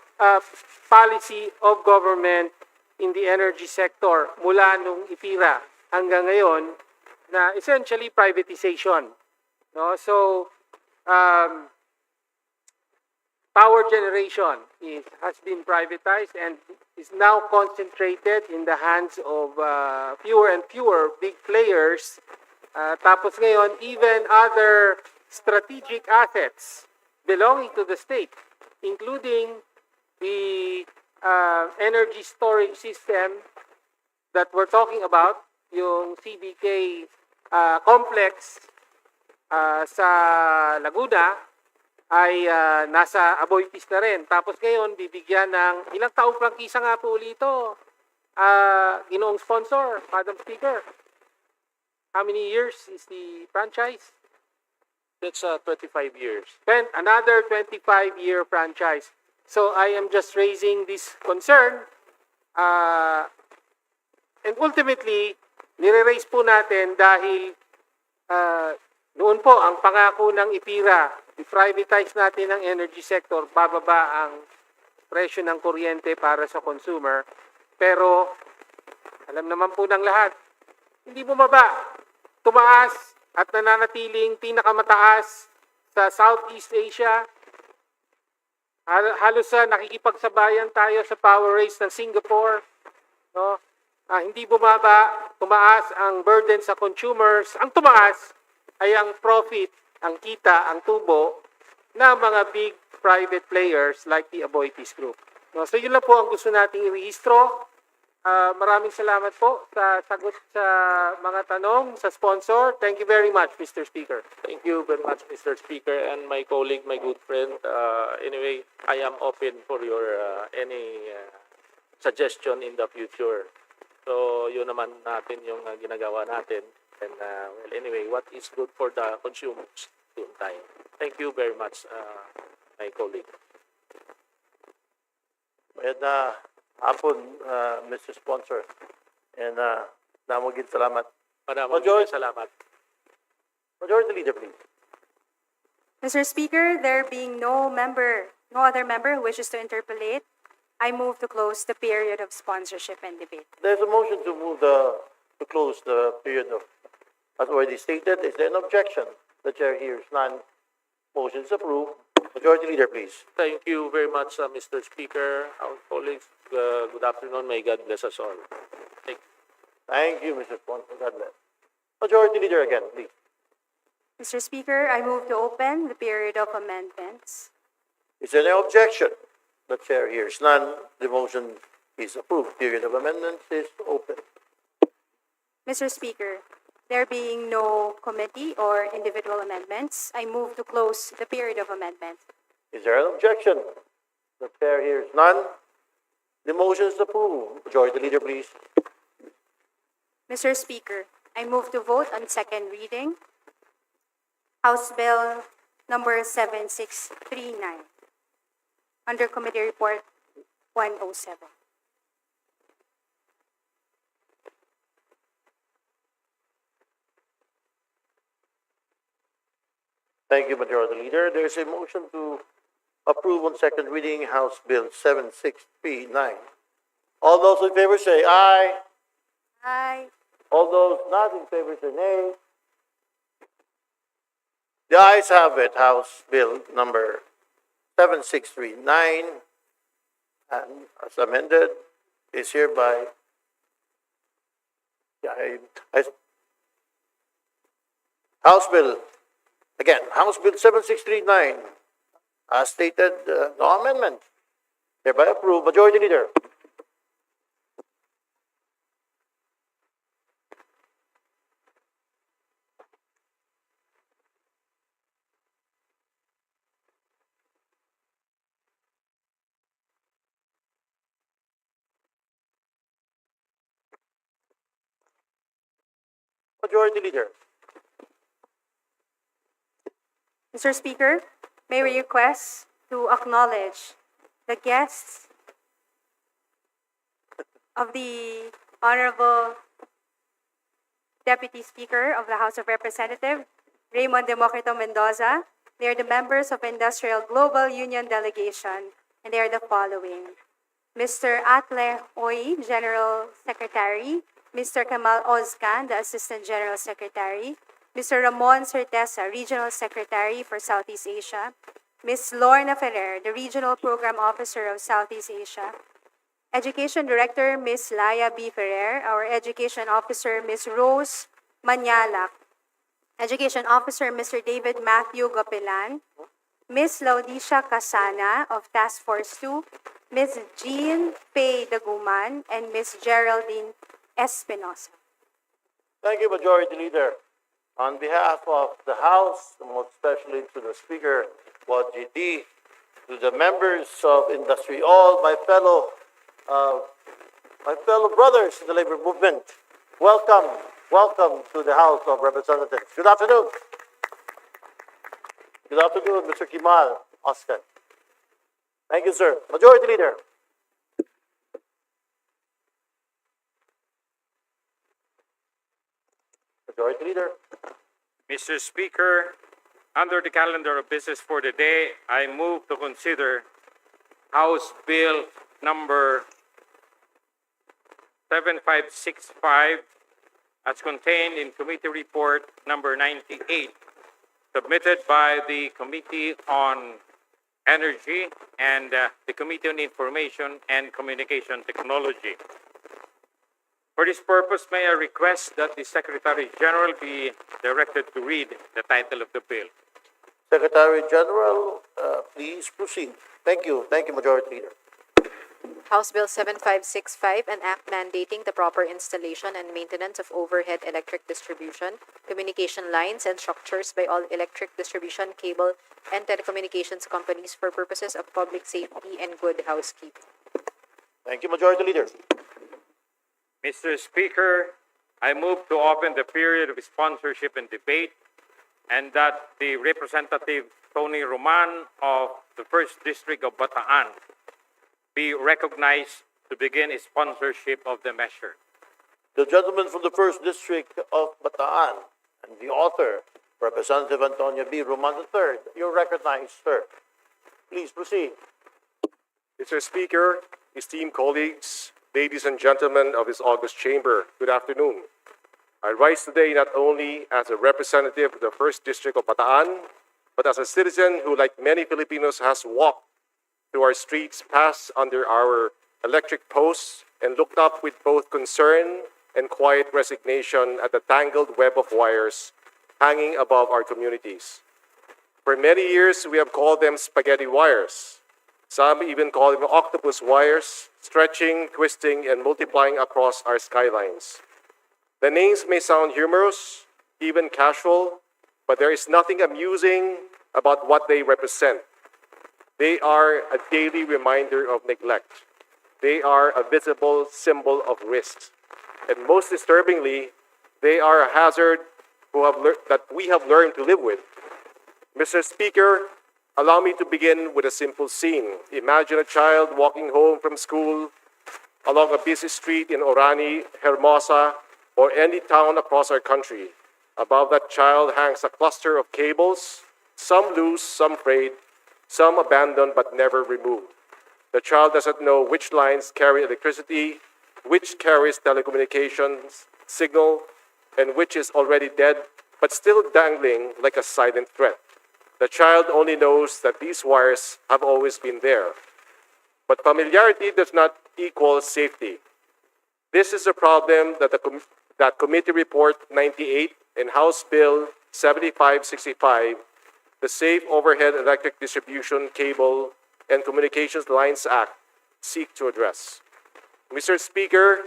policy of government in the energy sector mula nung IPIRA hanggang ngayon na essentially privatization. No? So, power generation has been privatized and is now concentrated in the hands of fewer and fewer big players. Tapos ngayon, even other strategic assets belonging to the state, including the energy storage system that we're talking about, yung CBK complex sa Laguna, ay nasa Aboitiz na rin. Tapos ngayon, bibigyan ng ilang taong prangkisa nga po ulit ito. Ginoong sponsor, Madam Speaker, how many years is the franchise? That's 25 years. Another 25-year franchise. So I am just raising this concern. And ultimately, nire-raise po natin dahil noon po ang pangako ng IPIRA, i-privatize natin ang energy sector, bababa ang presyo ng kuryente para sa consumer. Pero alam naman po ng lahat, hindi bumaba. Tumaas at nananatiling pinakamataas sa Southeast Asia. Halos nakikipagsabayan tayo sa power race ng Singapore. No? Hindi bumaba, tumaas ang burden sa consumers. Ang tumaas ay ang profit, ang kita, ang tubo ng mga big private players like the Aboitiz Group. No? So yun lang po ang gusto nating i-rehistro. Maraming salamat po sa sagot sa mga tanong sa sponsor. Thank you very much, Mr. Speaker. Thank you very much, Mr. Speaker, and my colleague, my good friend. Anyway, I am open for your any suggestion in the future. So, yun naman natin yung ginagawa natin. And well, anyway, what is good for the consumers in time. Thank you very much, my colleague. Magandang hapon, Mr. Sponsor. And namagin salamat. Maraming salamat. Majority Leader, please. Mr. Speaker, there being no other member who wishes to interpolate, I move to close the period of sponsorship and debate. There's a motion to move to close the period of, as already stated. Is there an objection? The chair hears none. Motion is approved. Majority Leader, please. Thank you very much, Mr. Speaker. Our colleagues, good afternoon. May God bless us all. Thank you, Mr. Sponsor. God bless. Majority Leader again, please. Mr. Speaker, I move to open the period of amendments. Is there any objection? The chair hears none. The motion is approved. Period of amendments is open. Mr. Speaker, there being no committee or individual amendments, I move to close the period of amendment. Is there an objection? The chair hears none. The motion is approved. Majority Leader, please. Mr. Speaker, I move to vote on second reading, House Bill number 7639, under Committee Report 107. Thank you, Majority Leader. There is a motion to approve on second reading House Bill 7639. All those in favor say aye. Aye. All those not in favor say nay. The ayes have it. House Bill number 7639, and as amended, is hereby. House Bill, again, House Bill 7639, as stated, no amendment. Hereby approved. Majority Leader. Majority Leader. Mr. Speaker, may we request to acknowledge the guests of the Honorable Deputy Speaker of the House of Representatives, Raymond Democrito Mendoza. They are the members of Industrial Global Union Delegation, and they are the following: Mr. Atle Oy, General Secretary; Mr. Kamal Ozkan, the Assistant General Secretary; Mr. Ramon Certeza, Regional Secretary for Southeast Asia; Ms. Lorna Ferrer, the Regional Program Officer of Southeast Asia; Education Director, Ms. Laya B. Ferrer; our Education Officer, Ms. Rose Manyalak; Education Officer, Mr. David Matthew Gopelan; Ms. Laudicia Casana of Task Force 2, Ms. Jean Pay Daguman, and Ms. Geraldine Espinosa. Thank you, Majority Leader. On behalf of the House, most especially to the Speaker, Wad GD, to the members of Industry All, my fellow My fellow brothers in the labor movement, welcome, welcome to the House of Representatives. Good afternoon. Good afternoon, Mr. Kimal Oscar. Thank you, sir. Majority Leader. Majority Leader. Mr. Speaker, under the calendar of business for the day, I move to consider House Bill number 7565 as contained in Committee Report number 98, submitted by the Committee on Energy and the Committee on Information and Communication Technology. For this purpose, may I request that the Secretary General be directed to read the title of the bill. Secretary General, please proceed. Thank you. Thank you, Majority Leader. House Bill 7565, an act mandating the proper installation and maintenance of overhead electric distribution, communication lines, and structures by all electric distribution, cable, and telecommunications companies for purposes of public safety and good housekeeping. Thank you, Majority Leader. Mr. Speaker, I move to open the period of sponsorship and debate and that the Representative Tony Roman of the 1st District of Bataan be recognized to begin his sponsorship of the measure. The gentleman from the 1st District of Bataan and the author, Representative Antonio B. Roman III, you're recognized, sir. Please proceed. Mr. Speaker, esteemed colleagues, ladies and gentlemen of this august chamber, good afternoon. I rise today not only as a representative of the 1st District of Bataan, but as a citizen who, like many Filipinos, has walked through our streets, passed under our electric posts, and looked up with both concern and quiet resignation at the tangled web of wires hanging above our communities. For many years, we have called them spaghetti wires. Some even call them octopus wires, stretching, twisting, and multiplying across our skylines. The names may sound humorous, even casual, but there is nothing amusing about what they represent. They are a daily reminder of neglect. They are a visible symbol of risk. And most disturbingly, they are a hazard that we have learned to live with. Mr. Speaker, allow me to begin with a simple scene. Imagine a child walking home from school along a busy street in Orani, Hermosa, or any town across our country. Above that child hangs a cluster of cables, some loose, some frayed, some abandoned but never removed. The child doesn't know which lines carry electricity, which carries telecommunications signal, and which is already dead but still dangling like a silent threat. The child only knows that these wires have always been there. But familiarity does not equal safety. This is a problem that Committee Report 98 and House Bill 7565, the Safe Overhead Electric Distribution, Cable, and Communications Lines Act, seek to address. Mr. Speaker,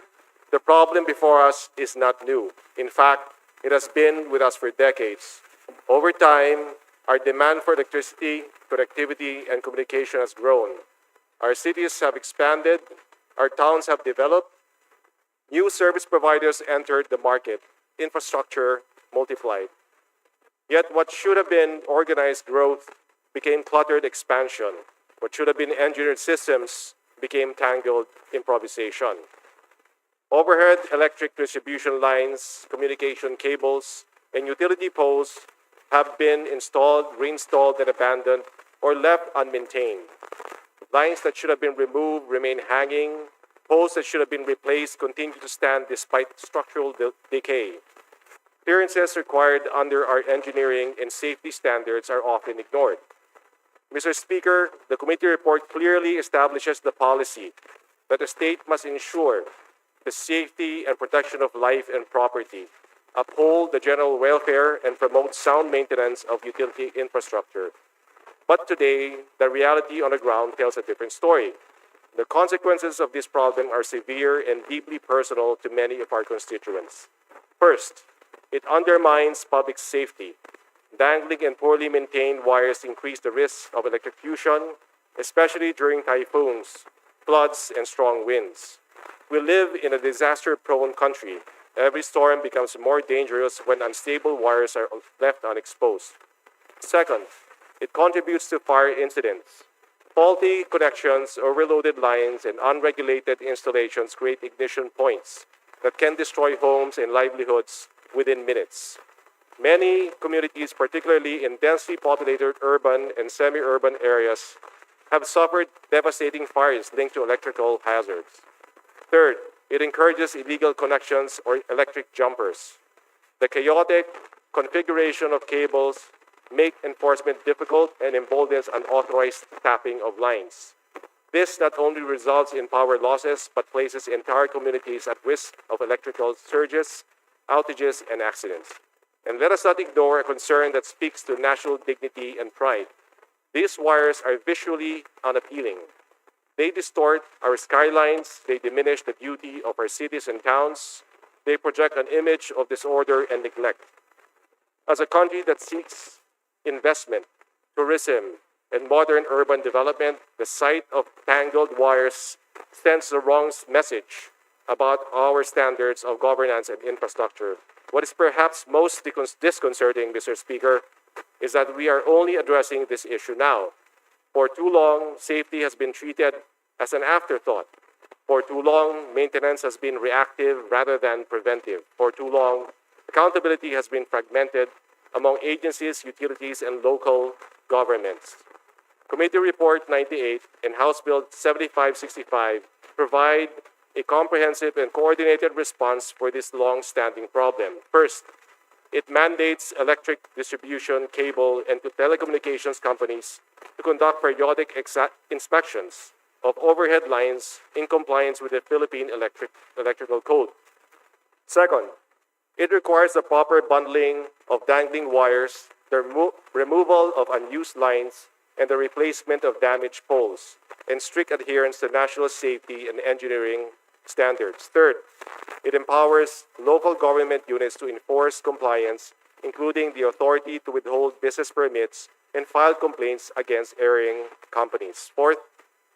the problem before us is not new. In fact, it has been with us for decades. Over time, our demand for electricity, connectivity, and communication has grown. Our cities have expanded, our towns have developed, new service providers entered the market, infrastructure multiplied. Yet what should have been organized growth became cluttered expansion. What should have been engineered systems became tangled improvisation. Overhead electric distribution lines, communication cables, and utility poles have been installed, reinstalled, and abandoned, or left unmaintained. Lines that should have been removed remain hanging. Poles that should have been replaced continue to stand despite structural decay. Clearances required under our engineering and safety standards are often ignored. Mr. Speaker, the committee report clearly establishes the policy that the state must ensure the safety and protection of life and property, uphold the general welfare, and promote sound maintenance of utility infrastructure. But today, the reality on the ground tells a different story. The consequences of this problem are severe and deeply personal to many of our constituents. First, it undermines public safety. Dangling and poorly maintained wires increase the risk of electrocution, especially during typhoons, floods, and strong winds. We live in a disaster-prone country. Every storm becomes more dangerous when unstable wires are left unexposed. Second, it contributes to fire incidents. Faulty connections, overloaded lines, and unregulated installations create ignition points that can destroy homes and livelihoods within minutes. Many communities, particularly in densely populated urban and semi-urban areas, have suffered devastating fires linked to electrical hazards. Third, it encourages illegal connections or electric jumpers. The chaotic configuration of cables make enforcement difficult and emboldens unauthorized tapping of lines. This not only results in power losses, but places entire communities at risk of electrical surges, outages, and accidents. And let us not ignore a concern that speaks to national dignity and pride. These wires are visually unappealing. They distort our skylines, they diminish the beauty of our cities and towns, they project an image of disorder and neglect. As a country that seeks investment, tourism, and modern urban development, the sight of tangled wires sends the wrong message about our standards of governance and infrastructure. What is perhaps most disconcerting, Mr. Speaker, is that we are only addressing this issue now. For too long, safety has been treated as an afterthought. For too long, maintenance has been reactive rather than preventive. For too long, accountability has been fragmented among agencies, utilities, and local governments. Committee Report 98 and House Bill 7565 provide a comprehensive and coordinated response for this long-standing problem. First, it mandates electric distribution, cable, and telecommunications companies to conduct periodic inspections of overhead lines in compliance with the Philippine Electrical Code. Second, it requires the proper bundling of dangling wires, the removal of unused lines, and the replacement of damaged poles, and strict adherence to national safety and engineering standards. Third, it empowers local government units to enforce compliance, including the authority to withhold business permits and file complaints against erring companies. Fourth,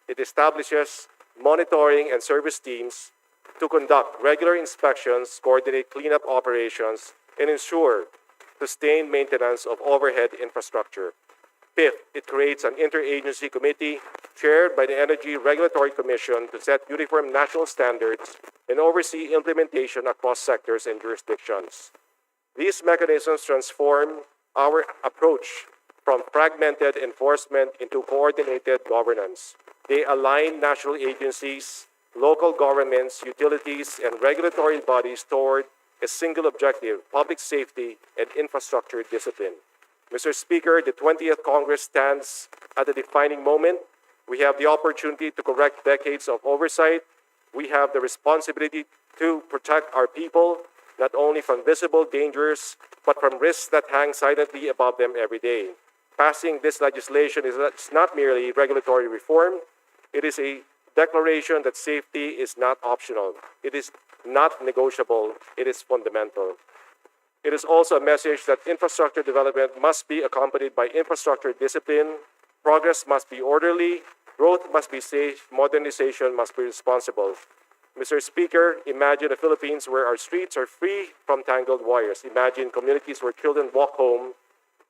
it establishes monitoring and service teams to conduct regular inspections, coordinate cleanup operations, and ensure sustained maintenance of overhead infrastructure. Fifth, it creates an interagency committee chaired by the Energy Regulatory Commission to set uniform national standards and oversee implementation across sectors and jurisdictions. These mechanisms transform our approach from fragmented enforcement into coordinated governance. They align national agencies, local governments, utilities, and regulatory bodies toward a single objective: public safety and infrastructure discipline. Mr. Speaker, the 20th Congress stands at a defining moment. We have the opportunity to correct decades of oversight. We have the responsibility to protect our people, not only from visible dangers, but from risks that hang silently above them every day. Passing this legislation is not merely regulatory reform, it is a declaration that safety is not optional. It is not negotiable. It is fundamental. It is also a message that infrastructure development must be accompanied by infrastructure discipline. Progress must be orderly. Growth must be safe. Modernization must be responsible. Mr. Speaker, imagine a Philippines where our streets are free from tangled wires. Imagine communities where children walk home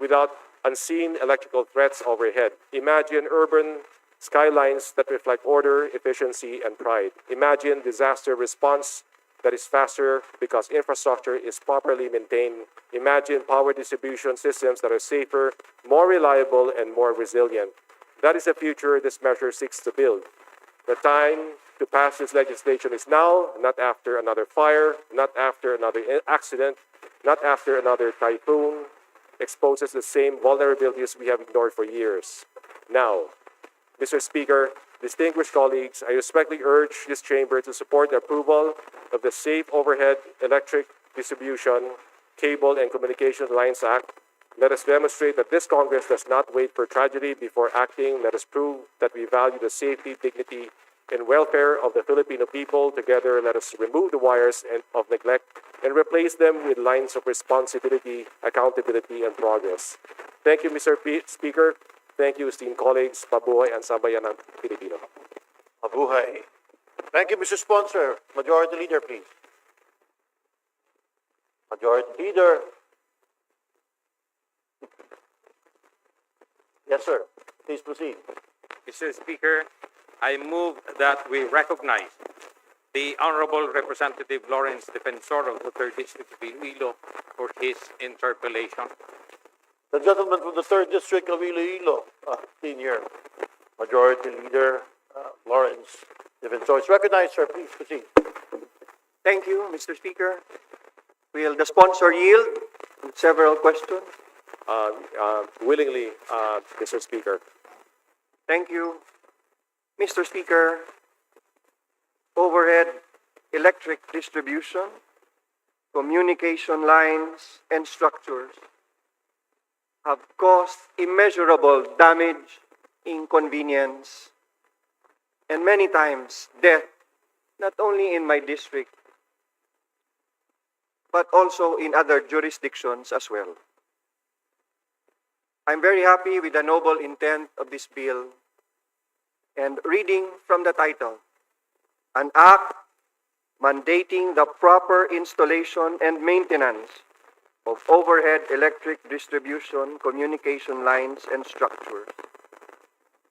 without unseen electrical threats overhead. Imagine urban skylines that reflect order, efficiency, and pride. Imagine disaster response that is faster because infrastructure is properly maintained. Imagine power distribution systems that are safer, more reliable, and more resilient. That is the future this measure seeks to build. The time to pass this legislation is now, not after another fire, not after another accident, not after another typhoon exposes the same vulnerabilities we have ignored for years. Now, Mr. Speaker, distinguished colleagues, I respectfully urge this chamber to support the approval of the Safe Overhead Electric Distribution, Cable, and Communications Lines Act. Let us demonstrate that this Congress does not wait for tragedy before acting. Let us prove that we value the safety, dignity, and welfare of the Filipino people. Together, let us remove the wires of neglect and replace them with lines of responsibility, accountability, and progress. Thank you, Mr. Speaker. Thank you, esteemed colleagues. Mabuhay ang sambayanang Pilipino. Mabuhay. Thank you, Mr. Sponsor. Majority Leader, please. Majority Leader. Yes, sir. Please proceed. Mr. Speaker, I move that we recognize the Honorable Representative Lawrence Defensor of the 3rd District of Iloilo for his interpellation. The gentleman from the 3rd District of Iloilo, Senior Majority Leader Lawrence Defensor is recognized, sir. Please proceed. Thank you, Mr. Speaker. Will the sponsor yield to several questions? Willingly, Mr. Speaker. Thank you. Mr. Speaker, overhead electric distribution, communication lines, and structures have caused immeasurable damage, inconvenience, and many times death, not only in my district, but also in other jurisdictions as well. I'm very happy with the noble intent of this bill, and reading from the title, an act mandating the proper installation and maintenance of overhead electric distribution, communication lines, and structures.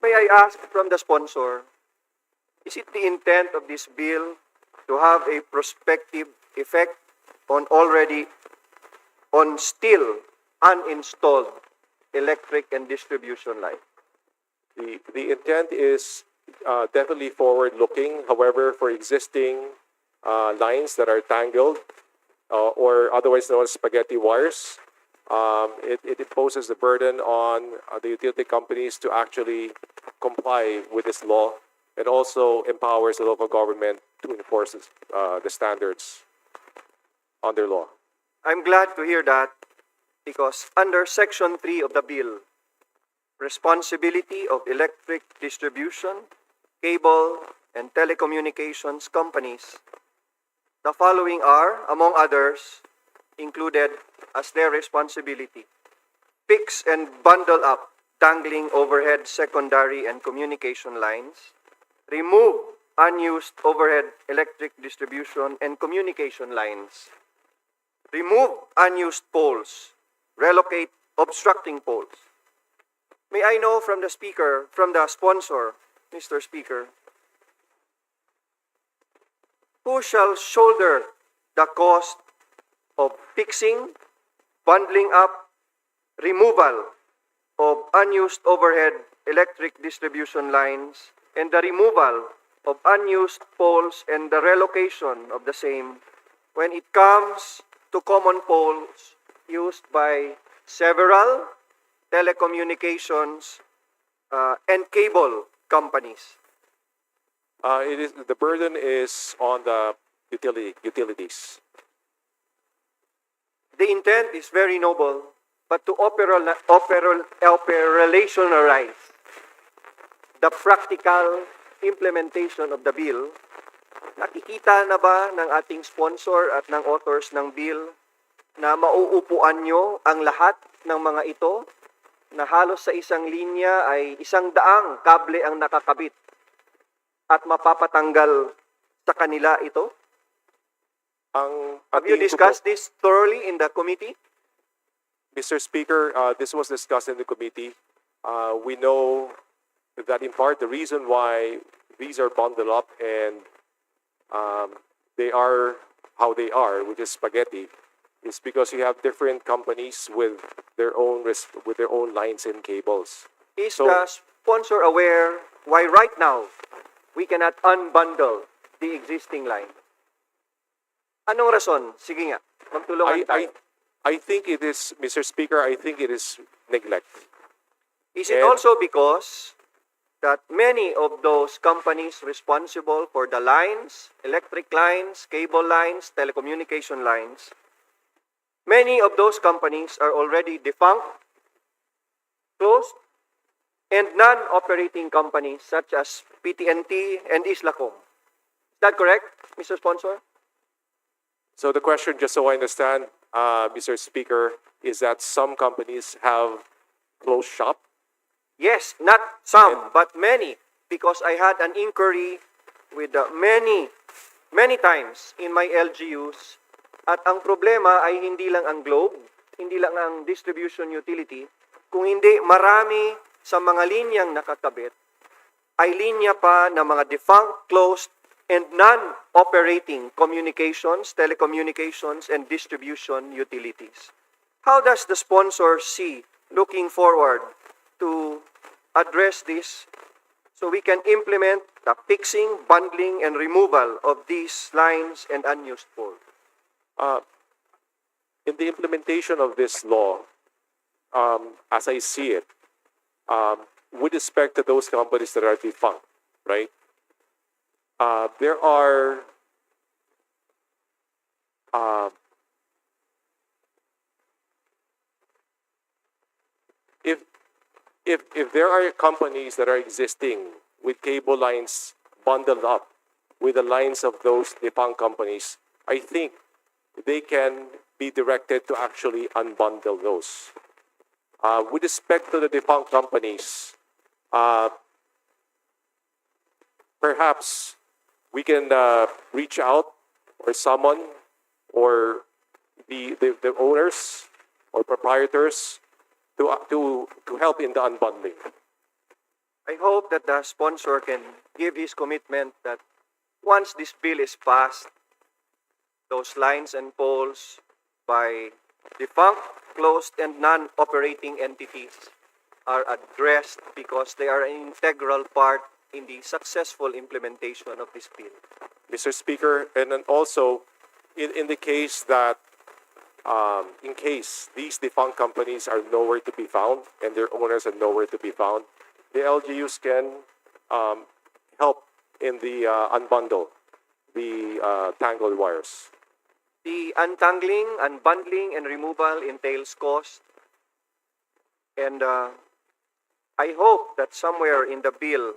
May I ask from the sponsor, is it the intent of this bill to have a prospective effect on still uninstalled electric and distribution lines? The intent is definitely forward-looking. However, for existing lines that are tangled or otherwise known as spaghetti wires, it imposes the burden on the utility companies to actually comply with this law, and also empowers the local government to enforce the standards under law. I'm glad to hear that because under Section 3 of the bill, responsibility of electric distribution, cable, and telecommunications companies, the following are, among others, included as their responsibility: fix and bundle up dangling overhead secondary and communication lines, remove unused overhead electric distribution and communication lines, remove unused poles, relocate obstructing poles. May I know from the speaker, from the sponsor, Mr. Speaker, who shall shoulder the cost of fixing, bundling up, removal of unused overhead electric distribution lines, and the removal of unused poles and the relocation of the same when it comes to common poles used by several telecommunications and cable companies? The burden is on the utilities. The intent is very noble, but to operationalize the practical implementation of the bill, nakikita na ba ng ating sponsor at ng authors ng bill na mauupuan nyo ang lahat ng mga ito, na halos sa isang linya ay 100 kable ang nakakabit at mapapatanggal sa kanila ito? Have you discussed this thoroughly in the committee? Mr. Speaker, this was discussed in the committee. We know that in part the reason why these are bundled up and they are how they are, which is spaghetti, is because you have different companies with their own lines and cables. Is the sponsor aware why right now we cannot unbundle the existing line? Anong rason? Sige nga, magtulungan tayo. I think it is, Mr. Speaker, I think it is neglect. Is it also because that many of those companies responsible for the lines, electric lines, cable lines, telecommunication lines, many of those companies are already defunct, closed, and non-operating companies such as PTNT and Islacom? Is that correct, Mr. Sponsor? So the question, just so I understand, Mr. Speaker, is that some companies have closed shop? Yes, not some, but many, because I had an inquiry with many times in my LGUs. At ang problema ay hindi lang ang Globe, hindi lang ang distribution utility, kung hindi marami sa mga linyang nakakabit ay linya pa ng mga defunct, closed, and non-operating communications, telecommunications, and distribution utilities. How does the sponsor see looking forward to address this so we can implement the fixing, bundling, and removal of these lines and unused poles? In the implementation of this law, as I see it, with respect to those companies that are defunct, right? There are if there are companies that are existing with cable lines bundled up with the lines of those defunct companies, I think they can be directed to actually unbundle those. With respect to the defunct companies, perhaps we can reach out or someone or the owners or proprietors to help in the unbundling. I hope that the sponsor can give his commitment that once this bill is passed, those lines and poles by defunct, closed, and non-operating entities are addressed because they are an integral part in the successful implementation of this bill. Mr. Speaker, and then also in the case that in case these defunct companies are nowhere to be found and their owners are nowhere to be found, the LGUs can help in the unbundle the tangled wires. The untangling, unbundling, and removal entails cost. And I hope that somewhere in the bill,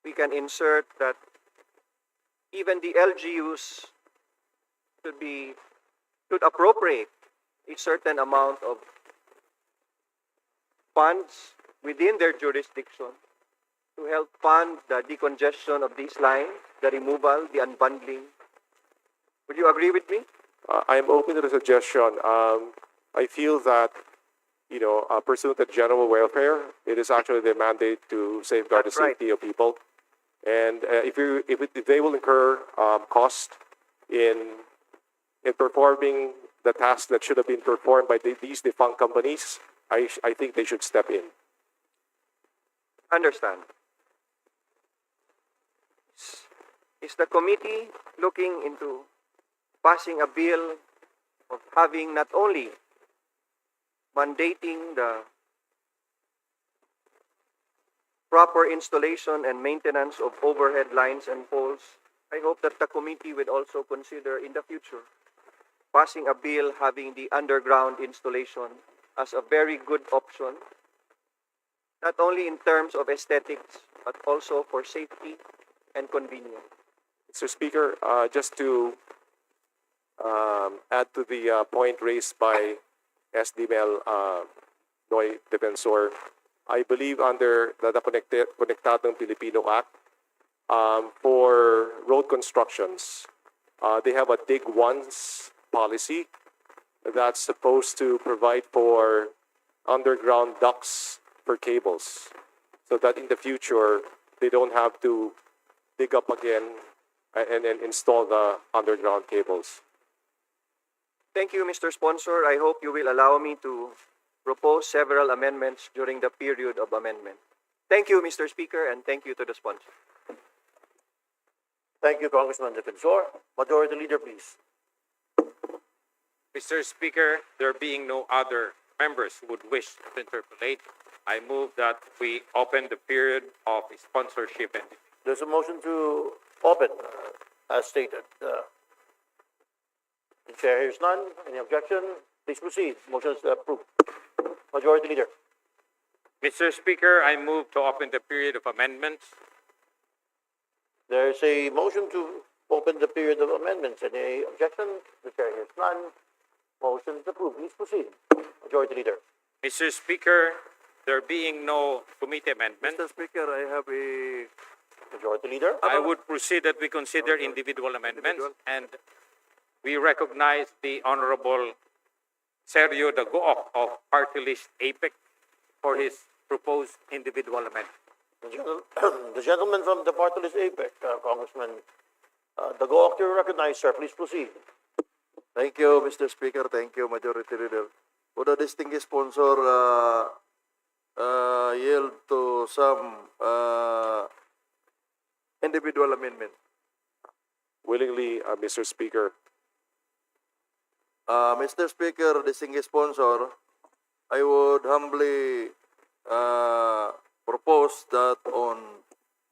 we can insert that even the LGUs should appropriate a certain amount of funds within their jurisdiction to help fund the decongestion of these lines, the removal, the unbundling. Would you agree with me? I am open to the suggestion. I feel that, pursuant to general welfare, it is actually their mandate to safeguard That's the right. safety of people. And if they will incur cost in performing the task that should have been performed by these defunct companies, I think they should step in. Understand. Is the committee looking into passing a bill of having not only mandating the proper installation and maintenance of overhead lines and poles? I hope that the committee would also consider in the future passing a bill having the underground installation as a very good option, not only in terms of aesthetics, but also for safety and convenience. Mr. Speaker, just to add to the point raised by SD Mel Noy Defensor, I believe under the Konektadong Pilipino Act, for road constructions, they have a dig once policy that's supposed to provide for underground ducts for cables so that in the future they don't have to dig up again and install the underground cables. Thank you, Mr. Sponsor. I hope you will allow me to propose several amendments during the period of amendment. Thank you, Mr. Speaker, and thank you to the sponsor. Thank you, Congressman Defensor. Majority Leader, please. Mr. Speaker, there being no other members who would wish to interpolate, I move that we open the period of sponsorship and There's a motion to open, as stated. The chair hears none. Any objection? Please proceed. Motion is approved. Majority Leader. Mr. Speaker, I move to open the period of amendments. There is a motion to open the period of amendments. Any objection? The chair hears none. Motion is approved. Please proceed. Majority Leader. Mr. Speaker, there being no committee amendments, Mr. Speaker, I have a Majority Leader? I would proceed that we consider individual amendments, and we recognize the Honorable Sergio Dagoc of Party List APEC for his proposed individual amendment. The gentleman from the party list APEC, Congressman Dagoc, you're recognized, sir. Please proceed. Thank you, Mr. Speaker. Thank you, Majority Leader. Would the distinguished sponsor yield to some individual amendment? Willingly, Mr. Speaker. Mr. Speaker, distinguished sponsor, I would humbly propose that on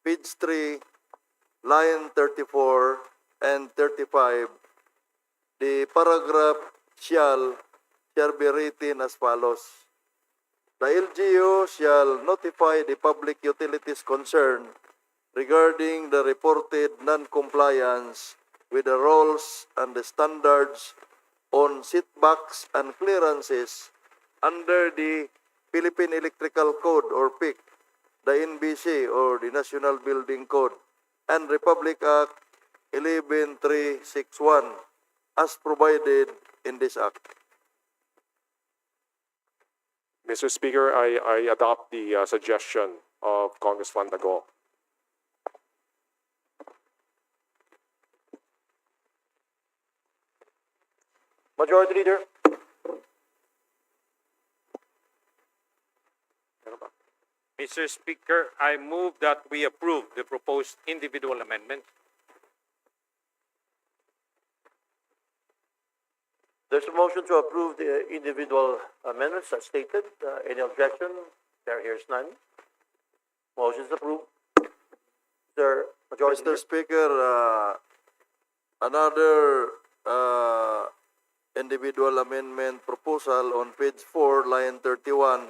page 3, line 34 and 35, the paragraph shall be written as follows. The LGU shall notify the public utilities concerned regarding the reported non-compliance with the rules and the standards on setbacks and clearances under the Philippine Electrical Code or PIC, the NBC or the National Building Code, and Republic Act 11361 as provided in this act. Mr. Speaker, I adopt the suggestion of Congressman Dago. Majority Leader? Mr. Speaker, I move that we approve the proposed individual amendment. There's a motion to approve the individual amendments as stated. Any objection? There hears none. Motion is approved. Sir, Majority Mr. Leader? Speaker, another individual amendment proposal on page 4, line 31,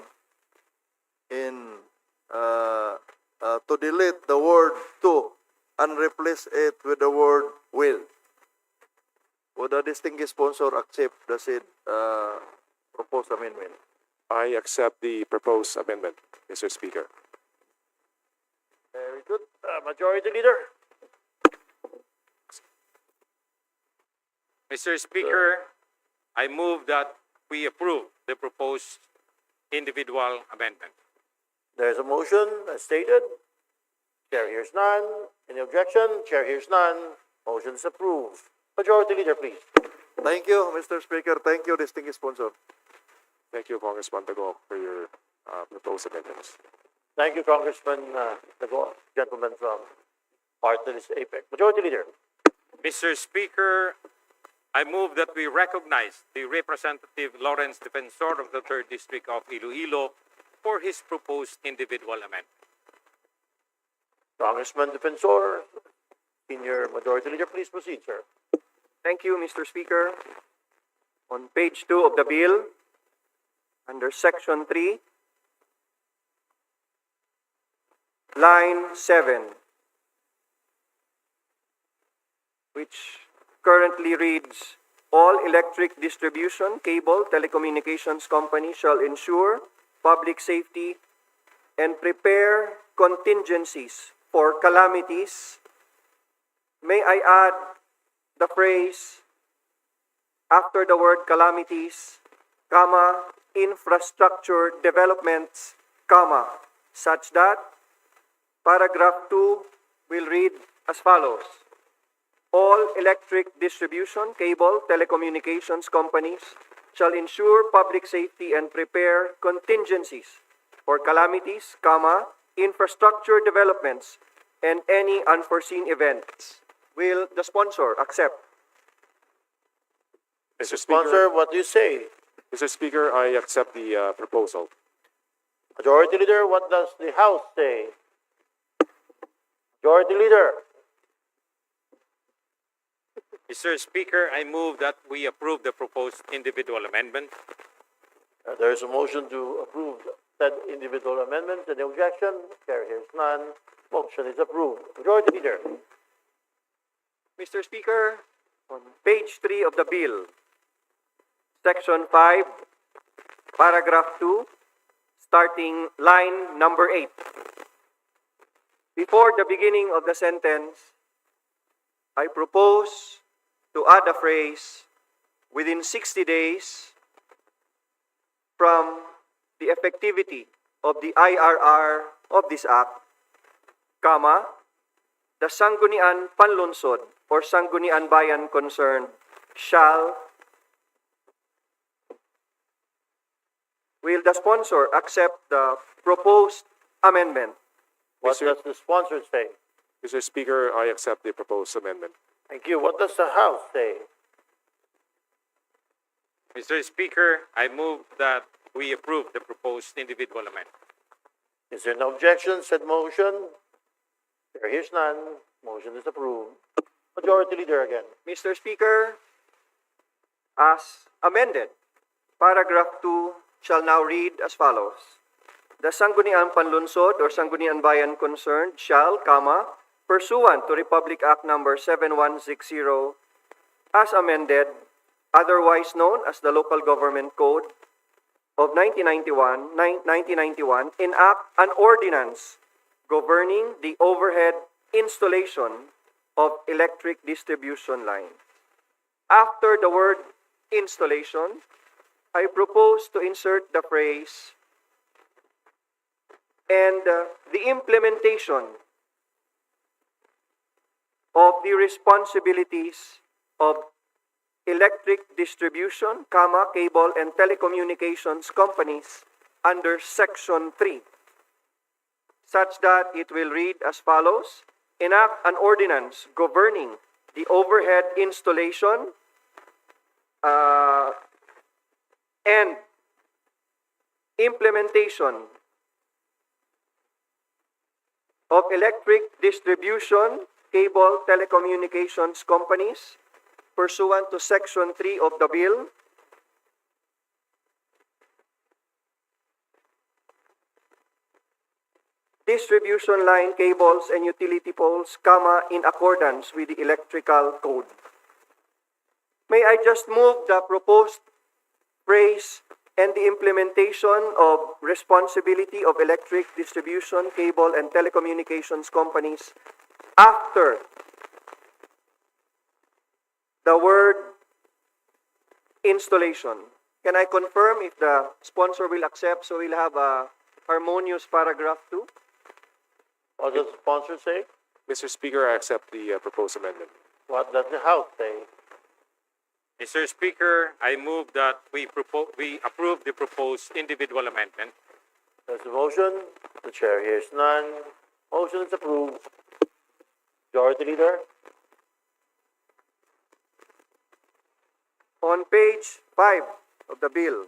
in to delete the word to and replace it with the word will. Would the distinguished sponsor accept the said proposed amendment? I accept the proposed amendment, Mr. Speaker. Very good. Majority Leader? Mr. Speaker, I move that we approve the proposed individual amendment. There's a motion as stated. Chair hears none. Any objection? Chair hears none. Motion is approved. Majority Leader, please. Thank you, Mr. Speaker. Thank you, distinguished sponsor. Thank you, Congressman Dago, for your proposed amendments. Thank you, Congressman Dago, gentleman from Party List APEC. Majority Leader. Mr. Speaker, I move that we recognize the Representative Lawrence Defensor of the 3rd District of Iloilo for his proposed individual amendment. Congressman Defensor, Senior Majority Leader, please proceed, sir. Thank you, Mr. Speaker. On page 2 of the bill, under section 3, line 7, which currently reads, all electric distribution, cable, telecommunications companies shall ensure public safety and prepare contingencies for calamities. May I add the phrase after the word calamities, comma, infrastructure developments, comma, such that paragraph 2 will read as follows. All electric distribution, cable, telecommunications companies shall ensure public safety and prepare contingencies for calamities, comma, infrastructure developments, and any unforeseen events. Will the sponsor accept? Mr. Sponsor, what do you say? Mr. Speaker, I accept the proposal. Majority Leader, what does the House say? Majority Leader. Mr. Speaker, I move that we approve the proposed individual amendment. There is a motion to approve that individual amendment. Any objection? Chair hears none. Motion is approved. Majority Leader. Mr. Speaker, on page 3 of the bill, section 5, paragraph 2, starting line number 8. Before the beginning of the sentence, I propose to add a phrase within 60 days from the effectivity of the IRR of this act, comma, the Sangguniang Panlunsod or Sangguniang Bayan concerned shall. Will the sponsor accept the proposed amendment? What does the sponsor say? Mr. Speaker, I accept the proposed amendment. Thank you. What does the House say? Mr. Speaker, I move that we approve the proposed individual amendment. Is there no objection? Said motion. There hears none. Motion is approved. Majority Leader again. Mr. Speaker, as amended, paragraph 2 shall now read as follows. The Sangguniang Panlunsod or Sangguniang Bayan concerned shall, comma, pursuant to Republic Act Number 7160 as amended, otherwise known as the Local Government Code of 1991, enact an ordinance governing the overhead installation of electric distribution lines. After the word installation, I propose to insert the phrase and the implementation of the responsibilities of electric distribution, comma, cable and telecommunications companies under Section 3, such that it will read as follows: enact an ordinance governing the overhead installation and implementation of electric distribution, cable, telecommunications companies pursuant to Section 3 of the bill, distribution line, cables, and utility poles, comma, in accordance with the electrical code. May I just move the proposed phrase and the implementation of responsibility of electric distribution, cable, and telecommunications companies after the word installation. Can I confirm if the sponsor will accept, so we'll have a harmonious paragraph 2? What does the sponsor say? Mr. Speaker, I accept the proposed amendment. What does the House say? Mr. Speaker, I move that we approve the proposed individual amendment. There's a motion. The chair hears none. Motion is approved. Majority Leader. On page 5 of the bill,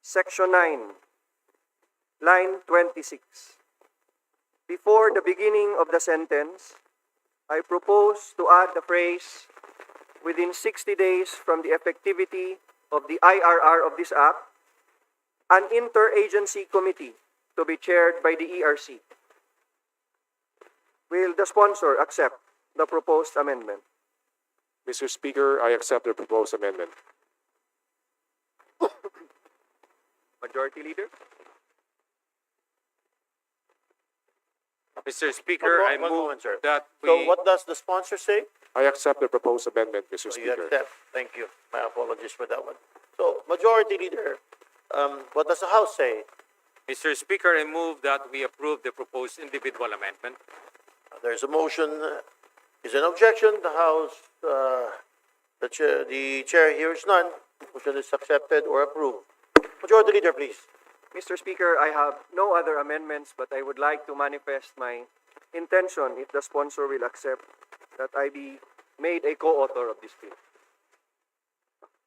Section 9, line 26. Before the beginning of the sentence, I propose to add the phrase, within 60 days from the effectivity of the IRR of this act, an interagency committee to be chaired by the ERC. Will the sponsor accept the proposed amendment? Mr. Speaker, I accept the proposed amendment. Majority Leader? Mr. Speaker, I One move moment, sir. that we... So what does the sponsor say? I accept the proposed amendment, Mr. So you Speaker. accept. Thank you. My apologies for that one. So, Majority Leader, what does the House say? Mr. Speaker, I move that we approve the proposed individual amendment. There's a motion. Is there an objection? The House, the chair hears none. Motion is accepted or approved. Majority Leader, please. Mr. Speaker, I have no other amendments, but I would like to manifest my intention, if the sponsor will accept, that I be made a co-author of this bill.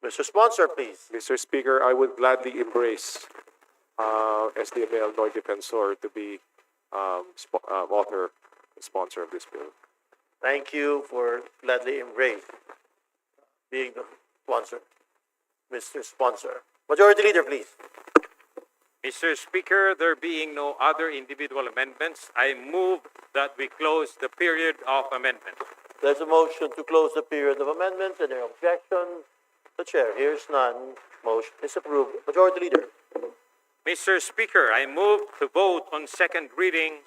Mr. Sponsor, please. Mr. Speaker, I would gladly embrace SDML Noy Defensor to be author and sponsor of this bill. Thank you for gladly embrace being the sponsor. Mr. Sponsor. Majority Leader, please. Mr. Speaker, there being no other individual amendments, I move that we close the period of amendment. There's a motion to close the period of amendments. Any objection? The chair hears none. Motion is approved. Majority Leader. Mr. Speaker, I move to vote on second reading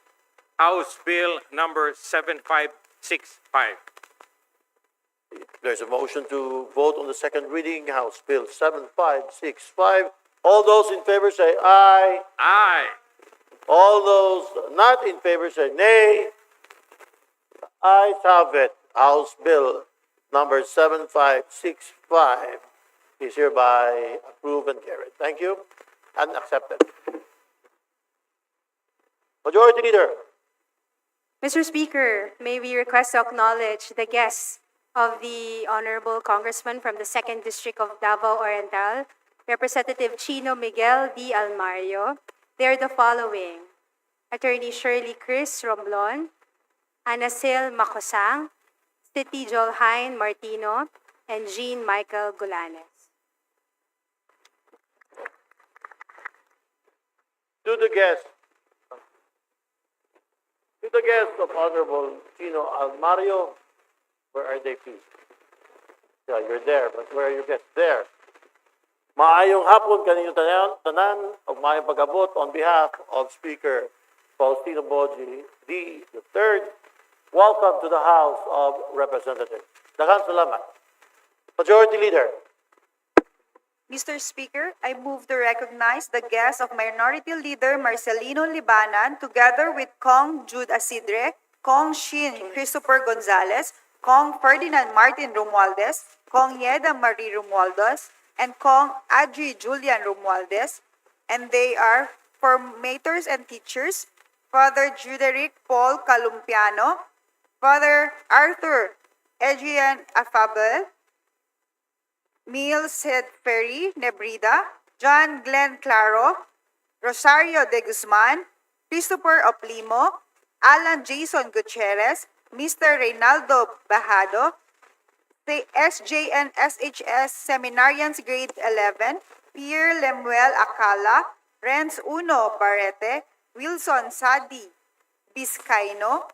House Bill number 7565. There's a motion to vote on the second reading, House Bill 7565. All those in favor say aye. Aye. All those not in favor say nay. Ayes have it. House Bill number 7565 is hereby approved and carried. Thank you and accepted. Majority Leader. Mr. Speaker, may we request to acknowledge the guests of the Honorable Congressman from the 2nd District of Davao Oriental, Representative Chino Miguel D. Almario. They are the following: Attorney Shirley Chris Romblon, Anasil Macosang, City Jolhain Martino, and Jean Michael Gulanes. To the guests of Honorable Chino Almario, where are they, please? Yeah, you're there, but where are your guests? There. Maayong hapon kaninyo tanan of mayong pag-abot on behalf of Speaker Faustino Boji D. III. Welcome to the House of Representatives. Daghang salamat. Majority Leader. Mr. Speaker, I move to recognize the guests of Minority Leader Marcelino Libanan together with Kong Jude Asidre, Kong Shin Christopher Gonzalez, Kong Ferdinand Martin Romualdez, Kong Yeda Marie Romualdez, and Kong Adri Julian Romualdez, and they are formators and teachers, Father Juderic Paul Calumpiano, Father Arthur Adrian Afabel, Neil Sid Ferry Nebrida, John Glenn Claro, Rosario de Guzman, Christopher Oplimo, Alan Jason Gutierrez, Mr. Reynaldo Bajado, the SJN SHS Seminarians Grade 11, Pierre Lemuel Acala, Renz Uno Barrete, Wilson Sadi Biscaino,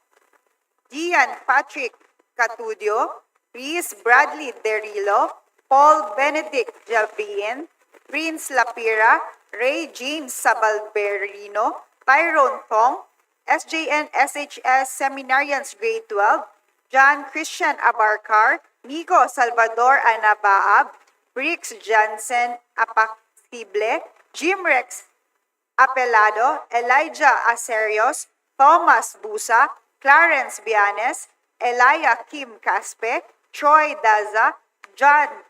Gian Patrick Catudio, Reese Bradley Derillo, Paul Benedict Jalbian, Prince Lapira, Ray James Sabalberino, Tyrone Thong, SJN SHS Seminarians Grade 12, John Christian Abarcar, Nico Salvador Anabaab, Briggs Johnson Apacible, Jim Rex Apelado, Elijah Acerios, Thomas Busa, Clarence Bianes, Elia Kim Caspe, Troy Daza, John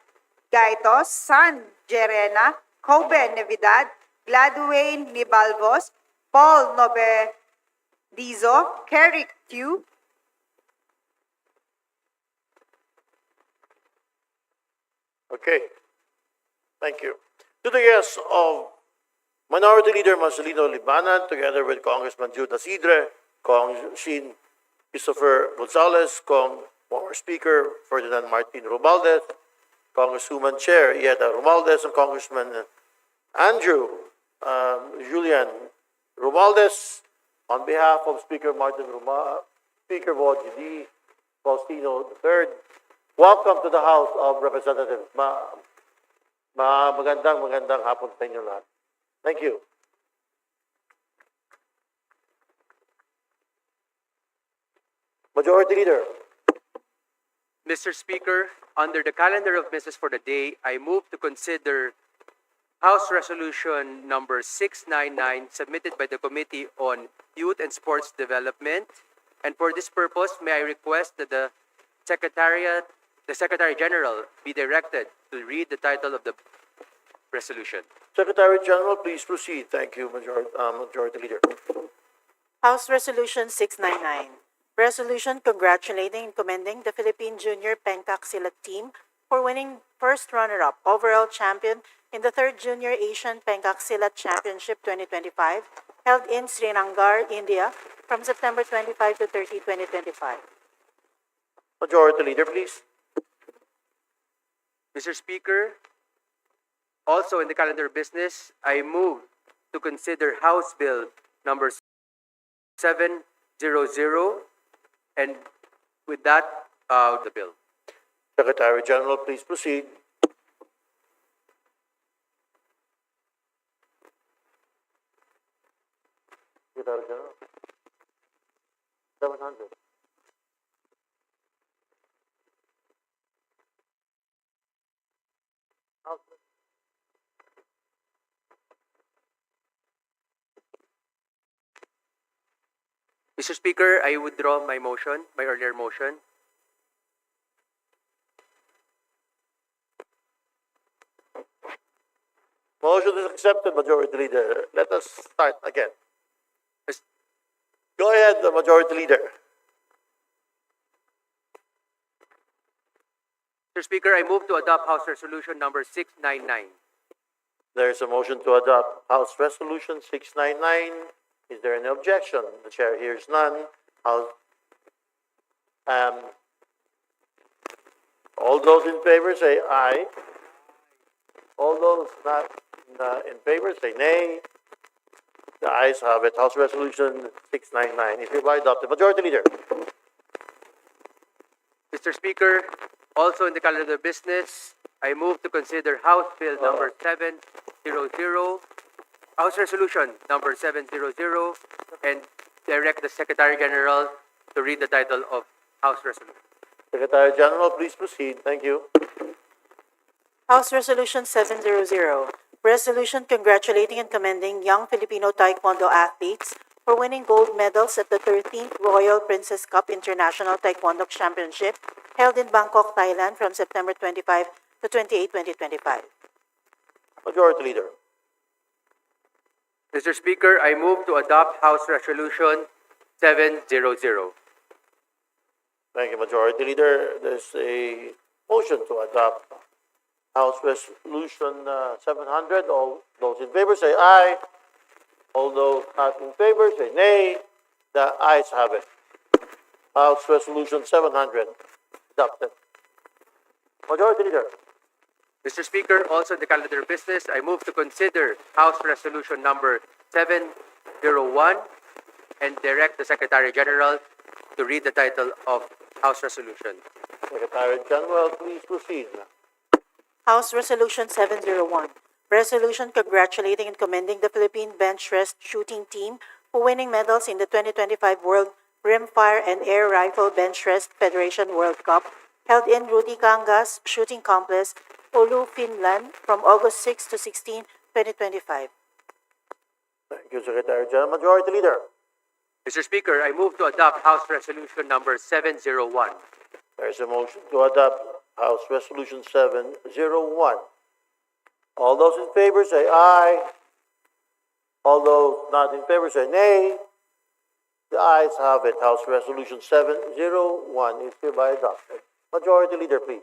Gaitos, San Jerena, Kobe Navidad, Gladwayne Nibalvos, Paul Nobedizo, Kerrick Tew, Okay. Thank you. To the guests of Minority Leader Marcelino Libanan, together with Congressman Jude Asidre, Kong Shin Christopher Gonzalez, Kong former Speaker Ferdinand Martin Romualdez, Congresswoman Chair Yeda Romualdez, and Congressman Andrew Julian Romualdez, on behalf of Speaker Speaker Boji D. Faustino III, welcome to the House of Representatives. Magandang hapon sa inyo lahat. Thank you. Majority Leader. Mr. Speaker, under the calendar of business for the day, I move to consider House Resolution number 699 submitted by the Committee on Youth and Sports Development. And for this purpose, may I request that the Secretary General be directed to read the title of the resolution. Secretary General, please proceed. Thank you, Majority Leader. House Resolution 699. Resolution congratulating and commending the Philippine Junior Pencak Silat team for winning first runner-up overall champion in the 3rd Junior Asian Pencak Silat Championship 2025 held in Srinagar, India from September 25 to 30, 2025. Majority Leader, please. Mr. Speaker, also in the calendar of business, I move to consider House Bill number 700, and with that, the bill. Secretary General, please proceed. Secretary General. 700. Mr. Speaker, I withdraw my motion, my earlier motion. Motion is accepted, Majority Leader. Let us start again. Mis- Go ahead, Majority Leader. Mr. Speaker, I move to adopt House Resolution number 699. There is a motion to adopt House Resolution 699. Is there any objection? The chair hears none. House, all those in favor say aye. All those not in favor say nay. The ayes have it. House Resolution 699 is hereby adopted. Majority Leader. Mr. Speaker, also in the calendar of business, I move to consider House Bill number 700, House Resolution number 700, and direct the Secretary General to read the title of House Resolution. Secretary General, please proceed. Thank you. House Resolution 700, resolution congratulating and commending young Filipino Taekwondo athletes for winning gold medals at the 13th Royal Princess Cup International Taekwondo Championship held in Bangkok, Thailand from September 25 to 28, 2025. Majority Leader. Mr. Speaker, I move to adopt House Resolution 700. Thank you, Majority Leader. There's a motion to adopt House Resolution 700. All those in favor say aye. All those not in favor say nay. The ayes have it. House Resolution 700 adopted. Majority Leader. Mr. Speaker, also in the calendar of business, I move to consider House Resolution number 701 and direct the Secretary General to read the title of House Resolution. Secretary General, please proceed. House Resolution 701, resolution congratulating and commending the Philippine bench rest shooting team for winning medals in the 2025 World Rimfire and Air Rifle Bench Rest Federation World Cup held in Rutikangas Shooting Complex, Oulu, Finland from August 6 to 16, 2025. Thank you, Secretary General. Majority Leader. Mr. Speaker, I move to adopt House Resolution number 701. There is a motion to adopt House Resolution 701. All those in favor say aye. All those not in favor say nay. The ayes have it. House Resolution 701 is hereby adopted. Majority Leader, please.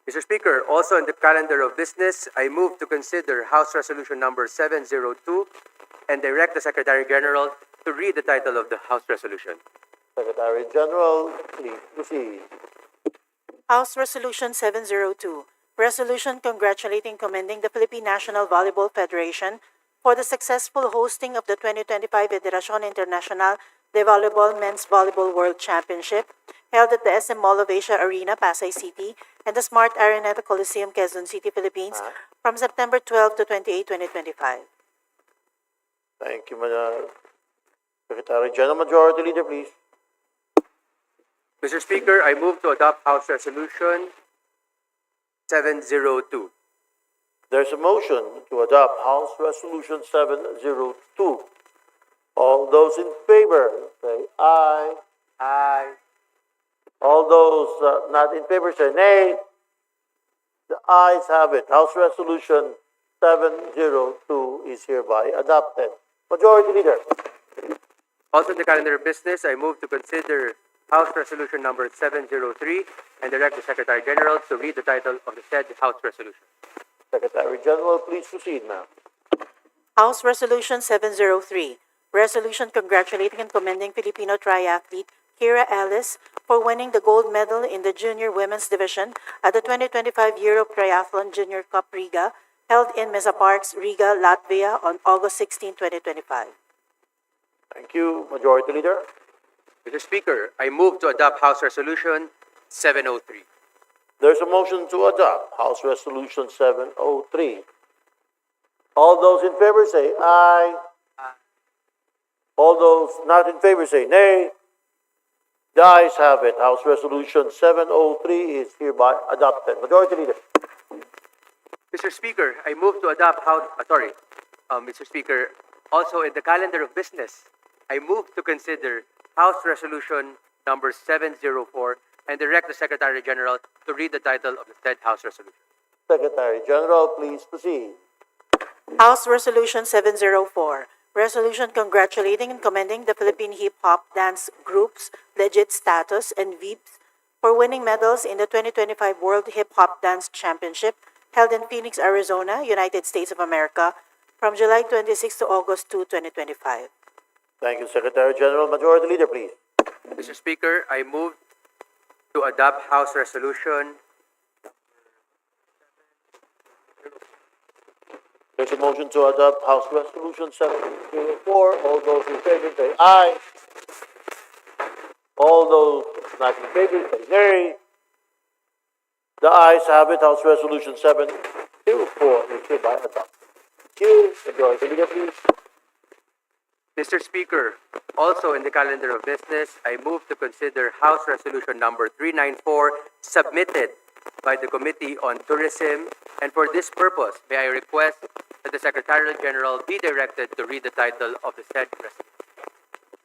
Mr. Speaker, also in the calendar of business, I move to consider House Resolution number 702 and direct the Secretary General to read the title of the House Resolution. Secretary General, please proceed. House Resolution 702, resolution congratulating and commending the Philippine National Volleyball Federation for the successful hosting of the 2025 Federación Internacional de Volleyball Men's Volleyball World Championship held at the SM Mall of Asia Arena, Pasay City, and the Smart Araneta Coliseum, Quezon City, Philippines, from September 12 to 28, 2025. Thank you, Secretary General. Majority Leader, please. Mr. Speaker, I move to adopt House Resolution 702. There's a motion to adopt House Resolution 702. All those in favor say aye. Aye. All those not in favor say nay. The ayes have it. House Resolution 702 is hereby adopted. Majority Leader. Also in the calendar of business, I move to consider House Resolution number 703 and direct the Secretary General to read the title of the said House Resolution. Secretary General, please proceed, ma'am. House Resolution 703, resolution congratulating and commending Filipino triathlete Kira Ellis for winning the gold medal in the Junior Women's Division at the 2025 Europe Triathlon Junior Cup Riga, held in Mesa Parks, Riga, Latvia on August 16, 2025. Thank you, Majority Leader. Mr. Speaker, I move to adopt House Resolution 703. There's a motion to adopt House Resolution 703. All those in favor say aye. All those not in favor say nay. The ayes have it. House Resolution 703 is hereby adopted. Majority Leader. Mr. Speaker, I move to adopt Mr. Speaker, also in the calendar of business, I move to consider House Resolution number 704 and direct the Secretary General to read the title of the said House Resolution. Secretary General, please proceed. House Resolution 704, resolution congratulating and commending the Philippine Hip Hop Dance Group's legit status and VIPs for winning medals in the 2025 World Hip Hop Dance Championship held in Phoenix, Arizona, United States of America, from July 26 to August 2, 2025. Thank you, Secretary General. Majority Leader, please. Mr. Speaker, I move to adopt House Resolution. There's a motion to adopt House Resolution 704. All those in favor say aye. All those not in favor say nay. The ayes have it. House Resolution 704 is hereby adopted. Thank you. Majority Leader, please. Mr. Speaker, also in the calendar of business, I move to consider House Resolution number 394 submitted by the Committee on Tourism, and for this purpose, may I request that the Secretary General be directed to read the title of the said resolution.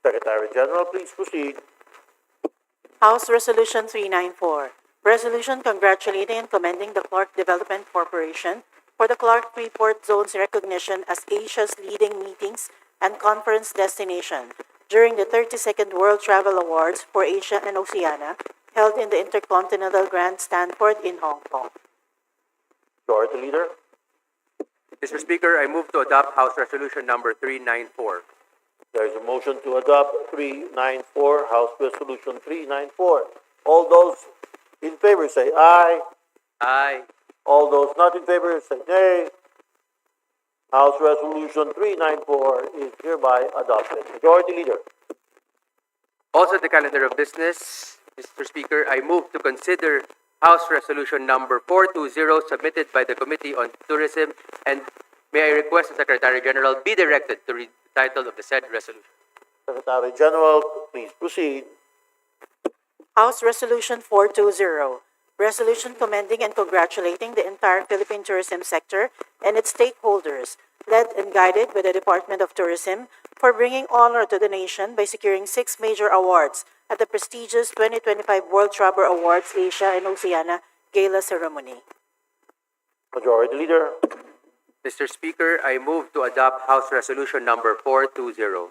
Secretary General, please proceed. House Resolution 394, resolution congratulating and commending the Clark Development Corporation for the Clark Freeport Zone's recognition as Asia's leading meetings and conference destination during the 32nd World Travel Awards for Asia and Oceania, held in the Intercontinental Grand Stanford in Hong Kong. Majority Leader. Mr. Speaker, I move to adopt House Resolution number 394. There is a motion to adopt 394, House Resolution 394. All those in favor say aye. Aye. All those not in favor say nay. House Resolution 394 is hereby adopted. Majority Leader. Also the calendar of business, Mr. Speaker, I move to consider House Resolution number 420 submitted by the Committee on Tourism, and may I request the Secretary General be directed to read the title of the said resolution. Secretary General, please proceed. House Resolution 420, resolution commending and congratulating the entire Philippine tourism sector and its stakeholders, led and guided by the Department of Tourism, for bringing honor to the nation by securing 6 major awards at the prestigious 2025 World Travel Awards Asia and Oceania Gala Ceremony. Majority Leader. Mr. Speaker, I move to adopt House Resolution number 420.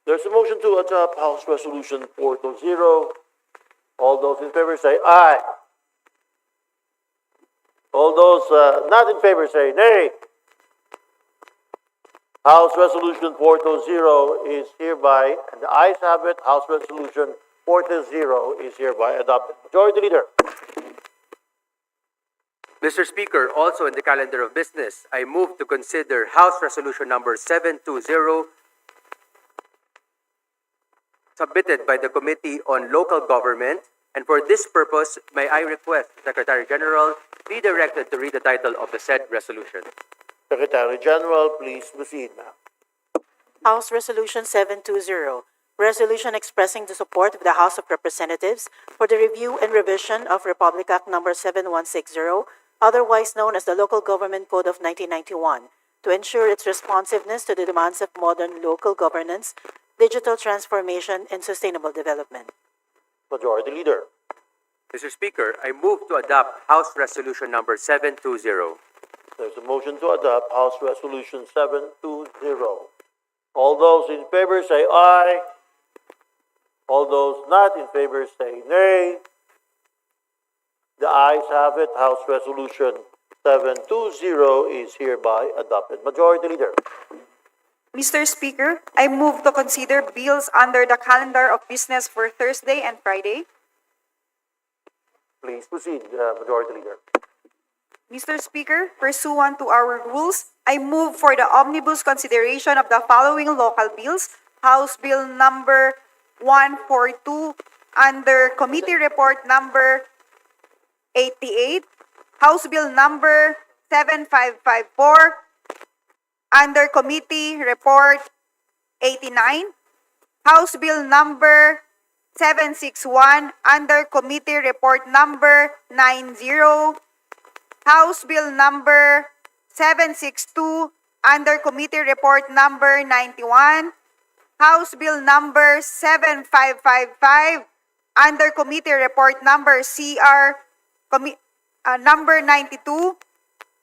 There's a motion to adopt House Resolution 420. All those in favor say aye. All those not in favor say nay. House Resolution 420 is hereby, and the ayes have it, House Resolution 420 is hereby adopted. Majority Leader. Mr. Speaker, also in the calendar of business, I move to consider House Resolution number 720 submitted by the Committee on Local Government, and for this purpose, may I request the Secretary General be directed to read the title of the said resolution. Secretary General, please proceed, ma'am. House Resolution 720, resolution expressing the support of the House of Representatives for the review and revision of Republic Act Number 7160, otherwise known as the Local Government Code of 1991, to ensure its responsiveness to the demands of modern local governance, digital transformation, and sustainable development. Majority Leader. Mr. Speaker, I move to adopt House Resolution number 720. There's a motion to adopt House Resolution 720. All those in favor say aye. All those not in favor say nay. The ayes have it. House Resolution 720 is hereby adopted. Majority Leader. Mr. Speaker, I move to consider bills under the calendar of business for Thursday and Friday. Please proceed, Majority Leader. Mr. Speaker, pursuant to our rules, I move for the omnibus consideration of the following local bills. House Bill number 142 under Committee Report number 88. House Bill number 7554 under Committee Report 89. House Bill number 761 under Committee Report Number 90, House Bill Number 762 under Committee Report Number 91, House Bill Number 7555 under Committee Report Number Number 92,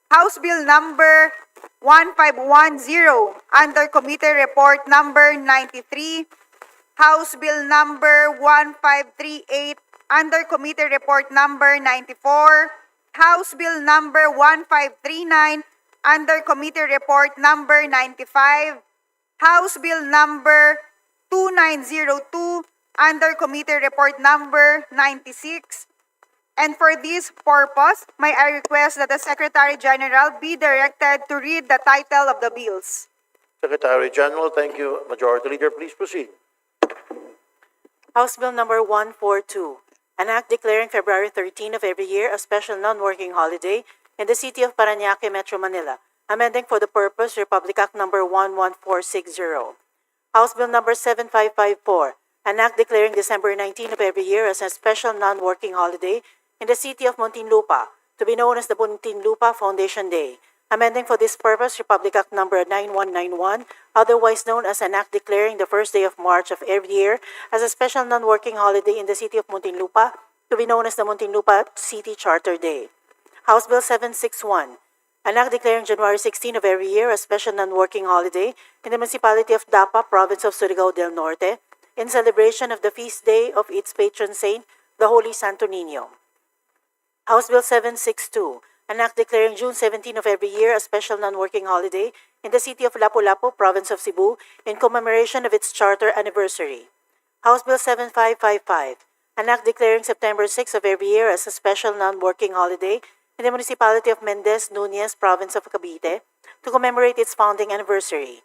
House Bill Number 1510 under Committee Report Number 93, House Bill Number 1538 under Committee Report Number 94, House Bill Number 1539 under Committee Report Number 95, House Bill Number 2902 under Committee Report Number 96. And for this purpose, may I request that the Secretary General be directed to read the title of the bills. Secretary General, thank you. Majority Leader, please proceed. House Bill number 142, an act declaring February 13 of every year a special non-working holiday in the city of Parañaque, Metro Manila, amending for the purpose Republic Act number 11460. House Bill number 7554, an act declaring December 19 of every year as a special non-working holiday in the city of Muntinlupa, to be known as the Muntinlupa Foundation Day, amending for this purpose Republic Act number 9191, otherwise known as an act declaring the first day of March of every year as a special non-working holiday in the city of Muntinlupa, to be known as the Muntinlupa City Charter Day. House Bill 761, an act declaring January 16 of every year a special non-working holiday in the municipality of Dapa, province of Surigao del Norte, in celebration of the feast day of its patron saint, the Holy Santo Niño. House Bill 762, an act declaring June 17 of every year a special non-working holiday in the city of Lapu-Lapu, province of Cebu, in commemoration of its charter anniversary. House Bill 7555, an act declaring September 6 of every year as a special non-working holiday in the municipality of Mendez Nunez, province of Cavite, to commemorate its founding anniversary.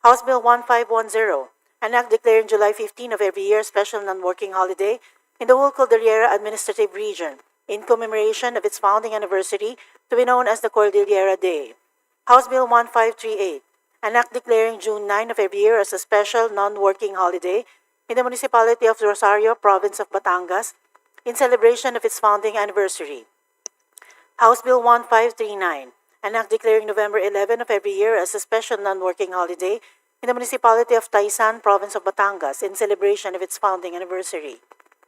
House Bill 1510, an act declaring July 15 of every year a special non-working holiday in the whole Cordillera Administrative Region, in commemoration of its founding anniversary, to be known as the Cordillera Day. House Bill 1538, an act declaring June 9 of every year as a special non-working holiday in the municipality of Rosario, province of Batangas, in celebration of its founding anniversary. House Bill 1539, an act declaring November 11 of every year as a special non-working holiday in the municipality of Taisan, province of Batangas, in celebration of its founding anniversary.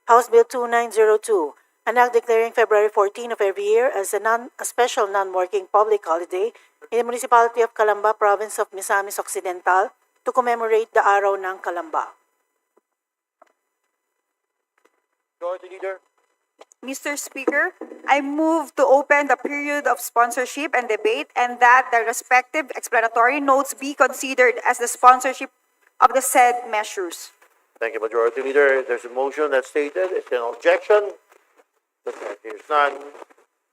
House Bill 2902, an act declaring February 14 of every year as a special non-working public holiday in the municipality of Calamba, province of Misamis Occidental, to commemorate the Araw ng Calamba. Majority Leader. Mr. Speaker, I move to open the period of sponsorship and debate and that the respective explanatory notes be considered as the sponsorship of the said measures. Thank you, Majority Leader. There's a motion that's stated. Is there an objection? Here's none.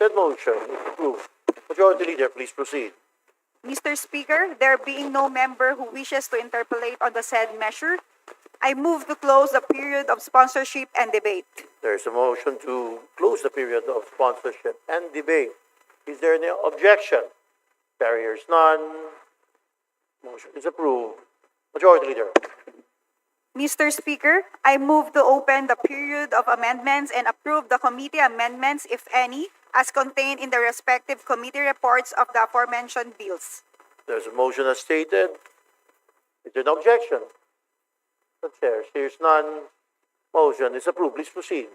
That motion is approved. Majority Leader, please proceed. Mr. Speaker, there being no member who wishes to interpolate on the said measure, I move to close the period of sponsorship and debate. There's a motion to close the period of sponsorship and debate. Is there any objection? Barriers none. Motion is approved. Majority Leader. Mr. Speaker, I move to open the period of amendments and approve the committee amendments, if any, as contained in the respective committee reports of the aforementioned bills. There's a motion as stated. Is there an objection? The chair hears none. Motion is approved. Please proceed.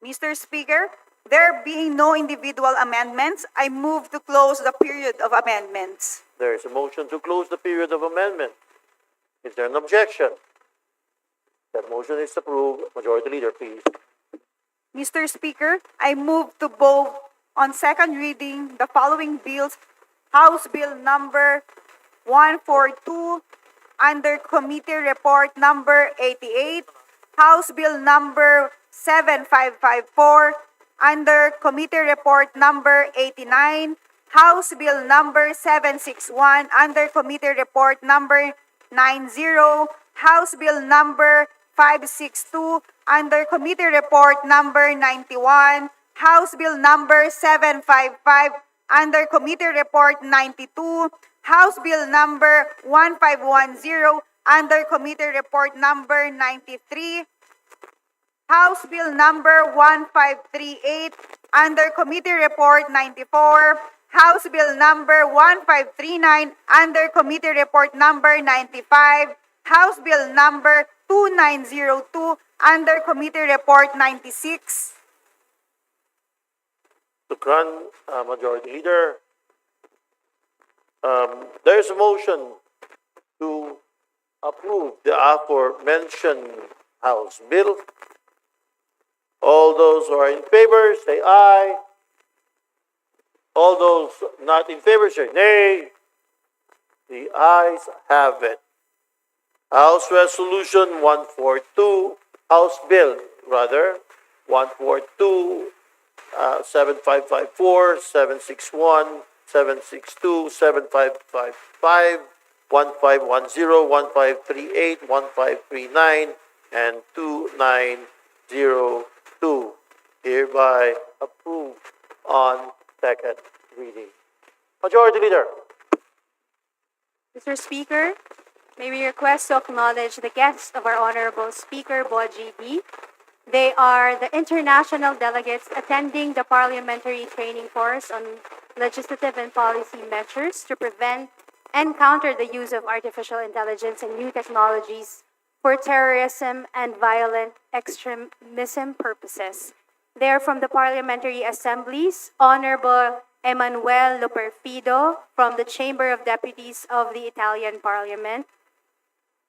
Mr. Speaker, there being no individual amendments, I move to close the period of amendments. There is a motion to close the period of amendment. Is there an objection? That motion is approved. Majority Leader, please. Mr. Speaker, I move to vote on second reading the following bills: House Bill number 142 under Committee Report number 88, House Bill number 7554 under Committee Report number 89, House Bill number 761 under Committee Report number 90, House Bill number 562 under Committee Report number 91, House Bill number 755 under Committee Report 92, House Bill number 1510 under Committee Report number 93, House Bill number 1538 under Committee Report 94, House Bill number 1539 under Committee Report number 95, House Bill number 2902 under Committee Report 96. Shukran, Majority Leader. There is a motion to approve the aforementioned House Bill. All those who are in favor, say aye. All those not in favor, say nay. The ayes have it. House Resolution 142, House Bill, rather, 142, 7554, 761, 762, 7555, 1510, 1538, 1539, and 2902. Hereby approved on second reading. Majority Leader. Mr. Speaker, may we request to acknowledge the guests of our Honorable Speaker, Boji D. They are the international delegates attending the Parliamentary Training Course on Legislative and Policy Measures to prevent and counter the use of artificial intelligence and new technologies for terrorism and violent extremism purposes. They are from the Parliamentary Assemblies, Honorable Emanuel Loperfido from the Chamber of Deputies of the Italian Parliament,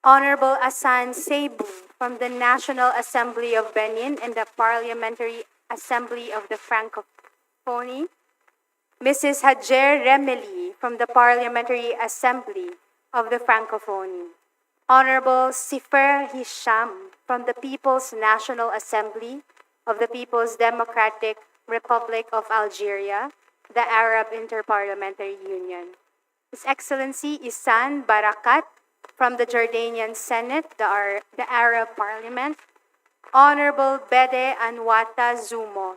Honorable Asan Seibu from the National Assembly of Benin and the Parliamentary Assembly of the Francophonie, Mrs. Hajer Remeli from the Parliamentary Assembly of the Francophonie, Honorable Sifer Hisham from the People's National Assembly of the People's Democratic Republic of Algeria, the Arab Interparliamentary Union, His Excellency Isan Barakat from the Jordanian Senate, the Arab Parliament, Honorable Bede Anwata Zumo,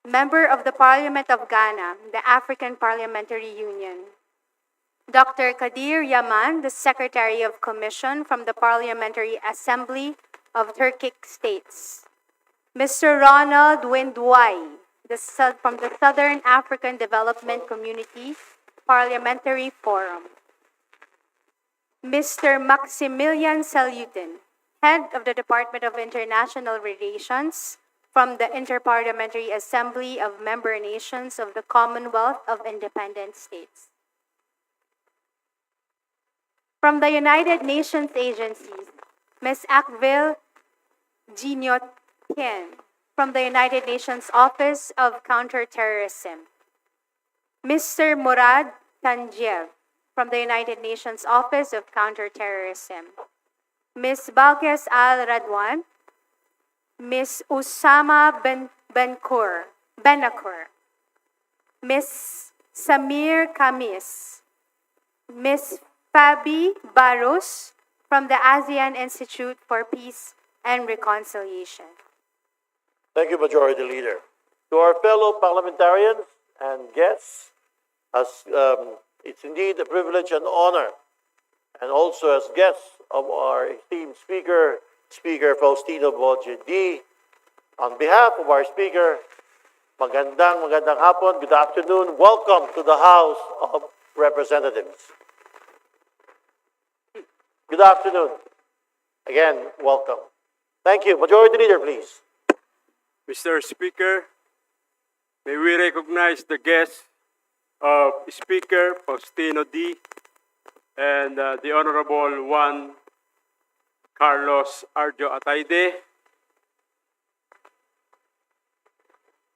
Member of the Parliament of Ghana, the African Parliamentary Union, Dr. Kadir Yaman, the Secretary of Commission from the Parliamentary Assembly of Turkic States, Mr. Ronald Windwai, from the Southern African Development Community Parliamentary Forum, Mr. Maximilian Salutin, Head of the Department of International Relations from the Interparliamentary Assembly of Member Nations of the Commonwealth of Independent States. From the United Nations agencies, Ms. Akvil Ginotien from the United Nations Office of Counterterrorism, Mr. Murad Tanjiev from the United Nations Office of Counterterrorism, Ms. Balkis Al-Radwan, Ms. Usama Benakur, Ms. Samir Kamis, Ms. Fabi Barros from the ASEAN Institute for Peace and Reconciliation. Thank you, Majority Leader. To our fellow parliamentarians and guests, it's indeed a privilege and honor, and also as guests of our esteemed Speaker, Speaker Faustino Boje D. On behalf of our Speaker, magandang hapon, good afternoon, welcome to the House of Representatives. Good afternoon. Again, welcome. Thank you. Majority Leader, please. Mr. Speaker, may we recognize the guests of Speaker Faustino D. and the Honorable Juan Carlos Arjo Ataide,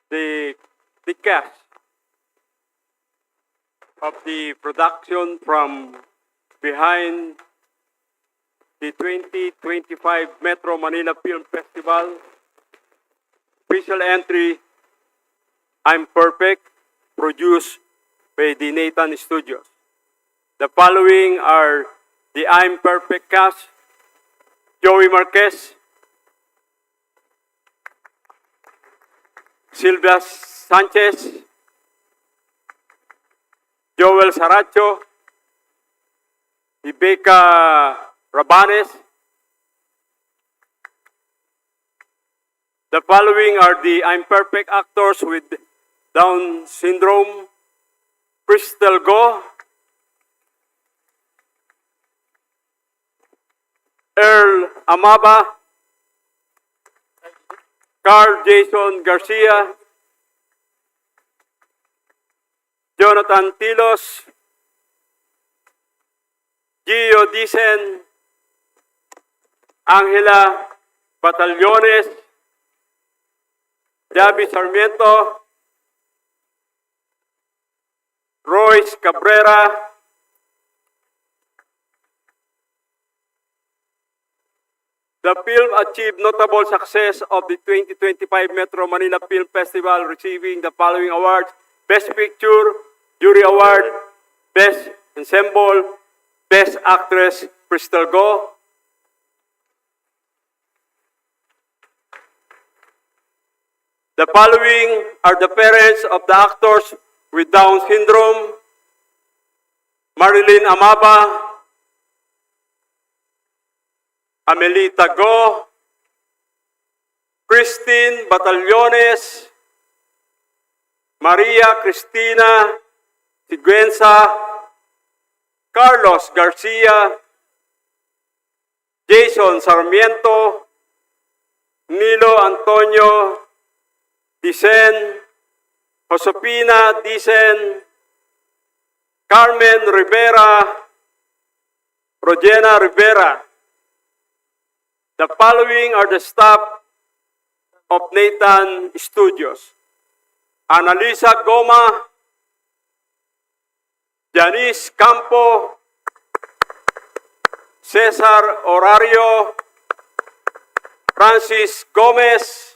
the cast of the production from behind the 2025 Metro Manila Film Festival. Special entry, I'm Perfect, produced by the Nathan Studios. The following are the I'm Perfect cast: Joey Marquez, Silvia Sanchez, Joel Saracho, Rebecca Rabanes, The following are the imperfect actors with Down syndrome: Crystal Go, Earl Amaba, Carl Jason Garcia, Jonathan Tilos, Gio Dicen, Angela Batallones, Javi Sarmiento, Royce Cabrera, the film achieved notable success of the 2025 Metro Manila Film Festival, receiving the following awards: Best Picture, Jury Award, Best Ensemble, Best Actress, Crystal Go. The following are the parents of the actors with Down syndrome: Marilyn Amaba, Amelita Go, Christine Batallones, Maria Cristina Siguenza, Carlos Garcia, Jason Sarmiento, Nilo Antonio Dicen, Josefina Dicen, Carmen Rivera, Rogena Rivera. The following are the staff of Nathan Studios: Analisa Goma, Janice Campo, Cesar Orario, Francis Gomez,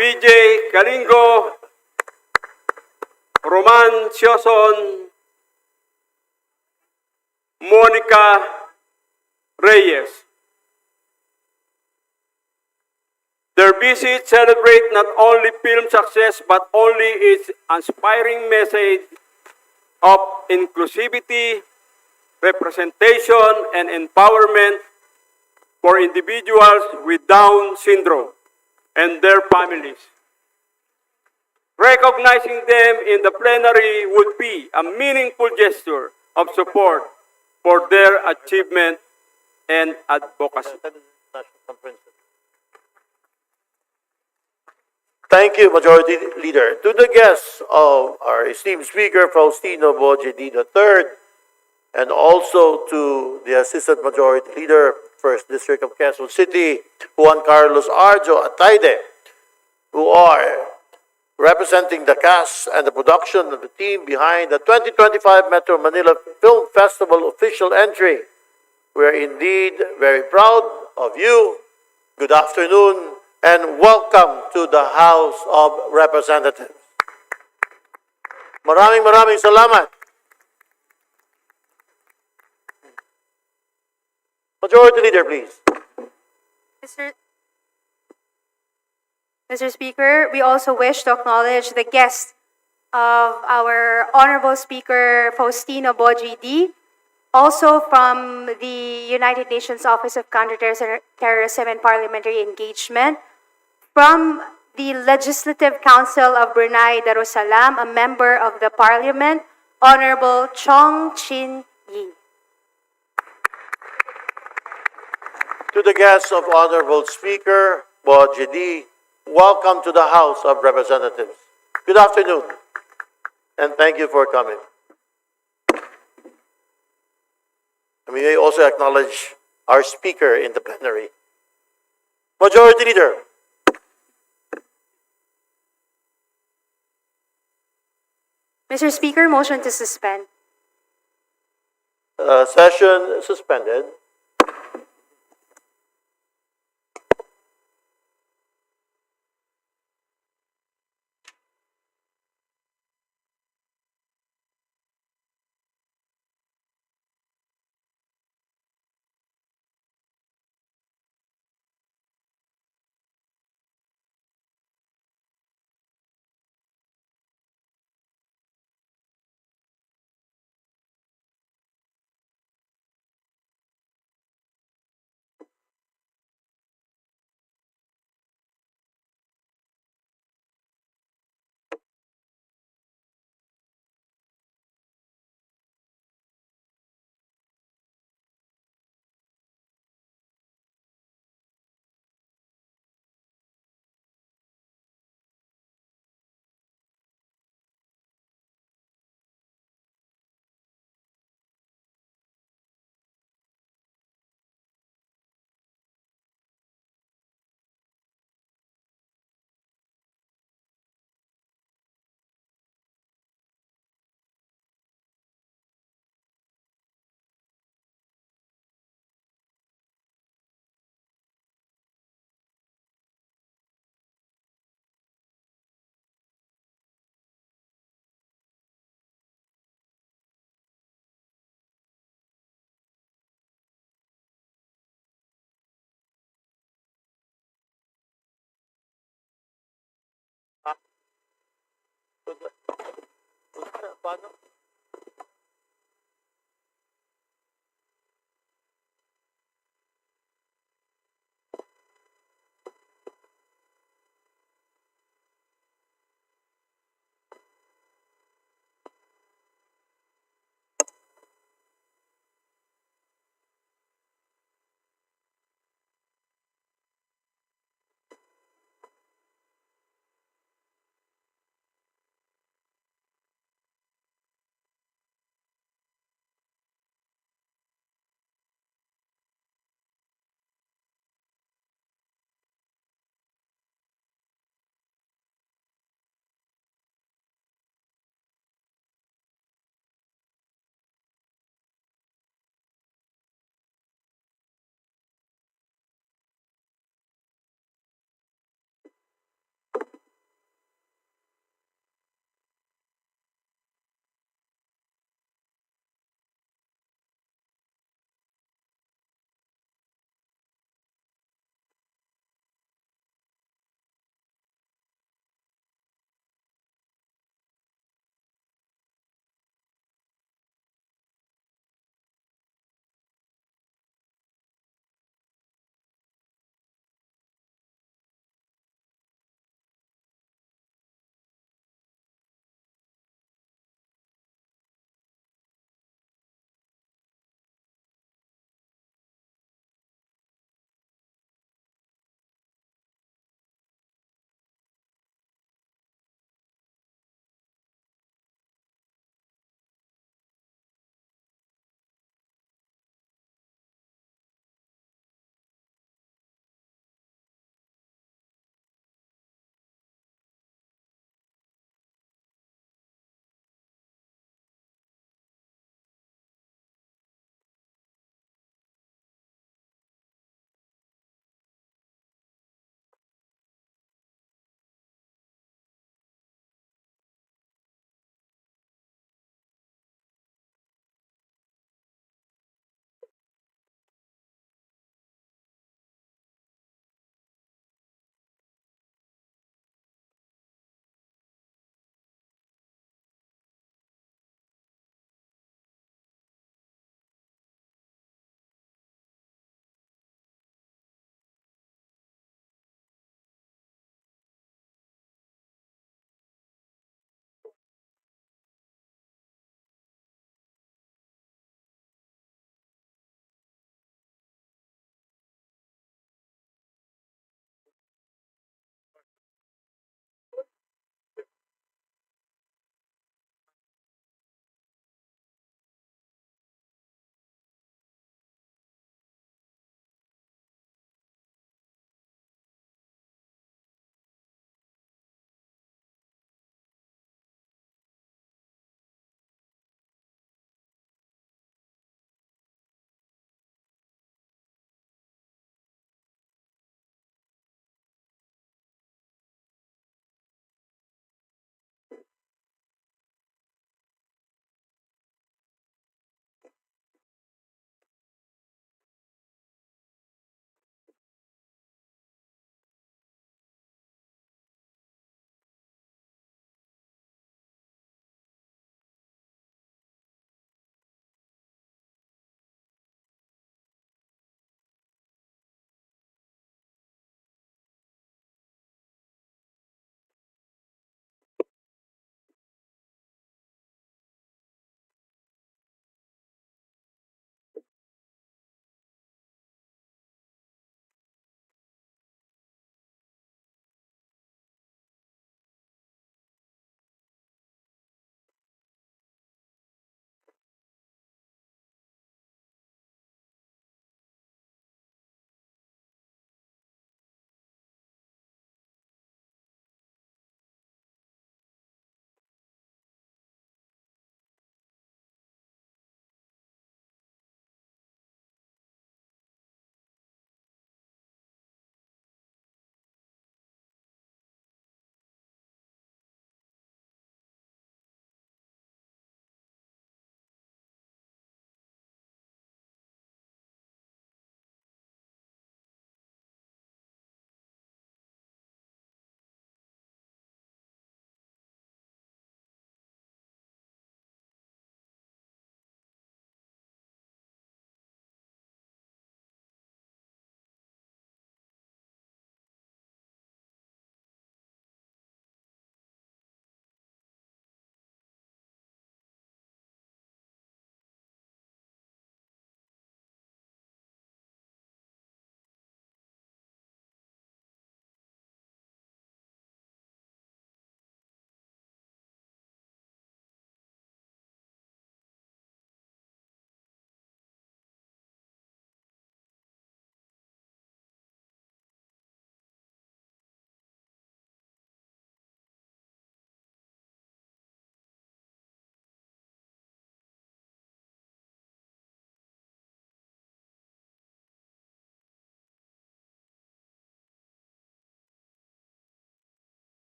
PJ Galingo, Roman Sioson, Monica Reyes. Their visit celebrate not only film success but only its inspiring message of inclusivity, representation, and empowerment for individuals with Down syndrome and their families. Recognizing them in the plenary would be a meaningful gesture of support for their achievement and advocacy. Thank you, Majority Leader. To the guests of our esteemed Speaker, Faustino Bojedi III, and also to the Assistant Majority Leader, 1st District of Quezon City, Juan Carlos Arjo Ataide, who are representing the cast and the production of the team behind the 2025 Metro Manila Film Festival official entry. We are indeed very proud of you. Good afternoon and welcome to the House of Representatives. Maraming salamat. Majority Leader, please. Mr. Speaker, we also wish to acknowledge the guests of our Honorable Speaker Faustino Bojedi, also from the United Nations Office of Counterterrorism and Parliamentary Engagement, from the Legislative Council of Brunei Darussalam, a member of the Parliament, Honorable Chong Chin Yi. To the guests of Honorable Speaker Bojedi, welcome to the House of Representatives. Good afternoon, and thank you for coming. And we may also acknowledge our Speaker in the plenary. Majority Leader. Mr. Speaker, motion to suspend. Session suspended. paano?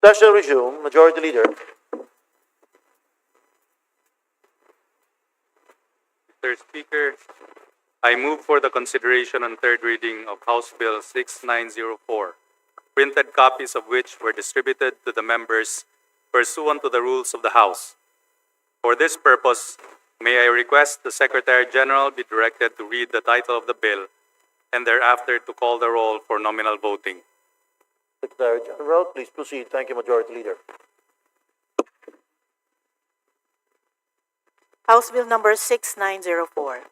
Session resumed. Majority Leader. Mr. Speaker, I move for the consideration on third reading of House Bill 6904, printed copies of which were distributed to the members pursuant to the rules of the House. For this purpose, may I request the Secretary General be directed to read the title of the bill and thereafter to call the roll for nominal voting. Secretary General, please proceed. Thank you, Majority Leader. House Bill number 6904.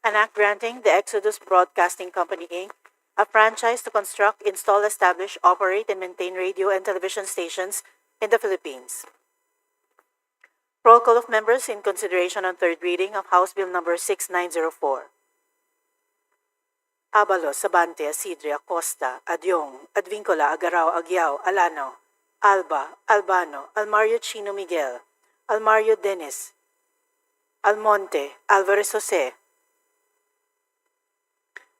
An act granting the Exodus Broadcasting Company, Inc. a franchise to construct, install, establish, operate, and maintain radio and television stations in the Philippines. Roll call of members in consideration on third reading of House Bill number 6904. Abalos, Sabante, Asidre, Acosta, Adyong, Advincola, Agarao, Agyao, Alano, Alba, Albano, Almario Chino Miguel, Almario Dennis, Almonte, Alvarez Jose,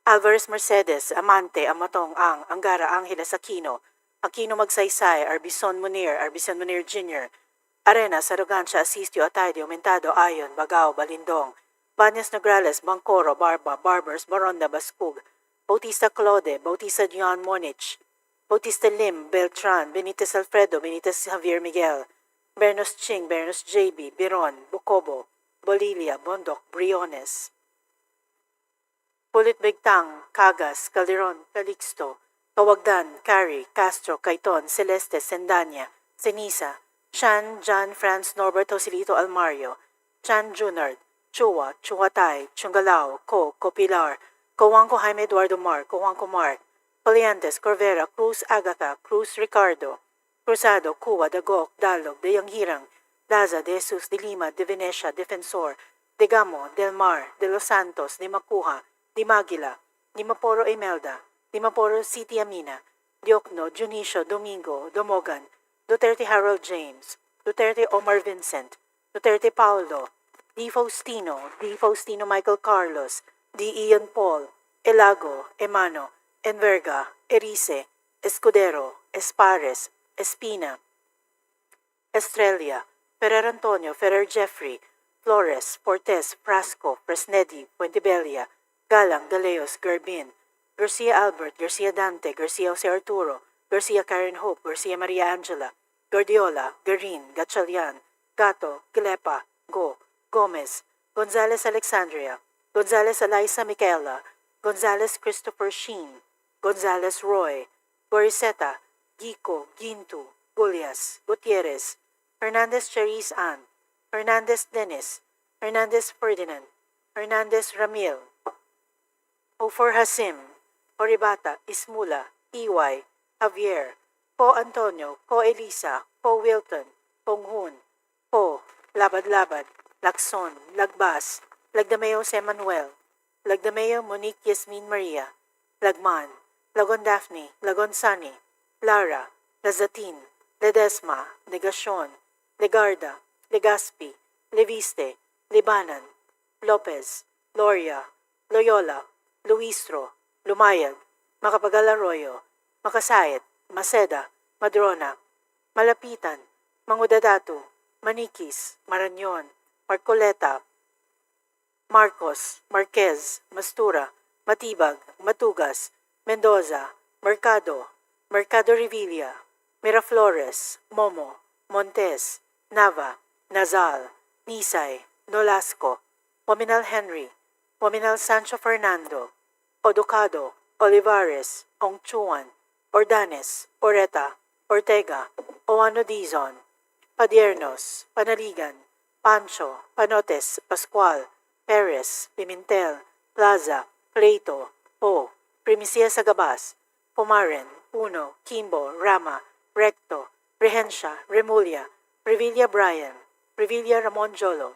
Alvarez Mercedes, Amante, Amatong, Angara, Angeles, Aquino, Aquino Magsaysay, Arbison Munir Jr., Arenas, Arrogancia, Asistio, Atayde, Aumentado, Ayon, Bagao, Balindong, Banyas Nograles, Bangkoro, Barba, Barbers, Baronda, Baskug, Bautista Claude, Bautista Dion Monich, Bautista Lim, Beltran, Benitez Alfredo, Benitez Javier Miguel, Bernos Ching, Bernos JB, Biron, Bucobo, Bolilia, Bondok, Briones, Pulit Bigtang, Cagas, Calderon, Calixto, Kawagdan, Cari, Castro, Caiton, Celeste, Sendanya, Ceniza, Chan, John, Franz, Norbert, Joselito, Almario, Chan, Junard, Chua, Chuatay, Chungalao, Copilar, Coanco, Jaime Eduardo Mark, Coanco Mark, Poliantes, Corvera, Cruz, Agatha, Cruz, Ricardo, Cruzado, Cuba, Dagok, Dalog, De Yanghirang, Daza, De Jesus, De Lima, De Venecia, Defensor, De Gamo, Del Mar, De Los Santos, De Macuja, De Maguila, De Maporo Imelda, De Maporo City Amina, Diokno, Junicio, Domingo, Domogan, Duterte Harold James, Duterte Omar Vincent, Duterte Paulo, D. Faustino Michael Carlos, D. Ian Paul, Elago, Emano, Enverga, Erice, Escudero, Espares, Espina, Estrella, Ferrer Antonio, Ferrer Jeffrey, Flores, Fortes, Frasco, Fresnedi, Puentebella, Galang, Galeos, Garbin, Garcia Albert, Garcia Dante, Garcia Jose Arturo, Garcia Karen Hope, Garcia Maria Angela, Guardiola, Garin, Gatchalian, Gato, Gilepa, Go, Gomez, Gonzalez Alexandria, Gonzalez Eliza Michaela, Gonzalez Christopher Sheen, Gonzalez Roy, Goriseta, Gico, Gintu, Gulias, Gutierrez, Hernandez Cherise Ann, Hernandez Dennis, Hernandez Ferdinand, Hernandez Ramil, Ofor Hasim, Oribata, Ismula, EY, Javier, Po Antonio, Po Elisa, Po Wilton, Ponghun, Po, Labad-Labad, Lacson, Lagbas, Lagdameo Jose Manuel, Lagdameo Monique Yasmin Maria, Lagman, Lagon Daphne, Lagon Sunny, Lara, Lazatin, Ledesma, Negacion, Legarda, Legazpi, Leviste, Libanan, Lopez, Loria, Loyola, Luistro, Lumayag, Macapagal Arroyo, Makasayat, Maceda, Madrona, Malapitan, Mangudadatu, Manikis, Marañon, Marcoleta, Marcos, Marquez, Mastura, Matibag, Matugas, Mendoza, Mercado, Mercado Revilla, Miraflores, Momo, Montes, Nava, Nazal, Nisay, Nolasco, Waminal Henry, Waminal Sancho Fernando, Odocado, Olivares, Ongchuan, Ordanes, Oreta, Ortega, Oano Dizon, Padiernos, Panaligan, Pancho, Panotes, Pascual, Perez, Pimentel, Plaza, Pleito, Po, Primicia Sagabas, Pomaren, Puno, Kimbo, Rama, Recto, Rehencia, Remulla, Revilla Brian, Revilla Ramon Jolo,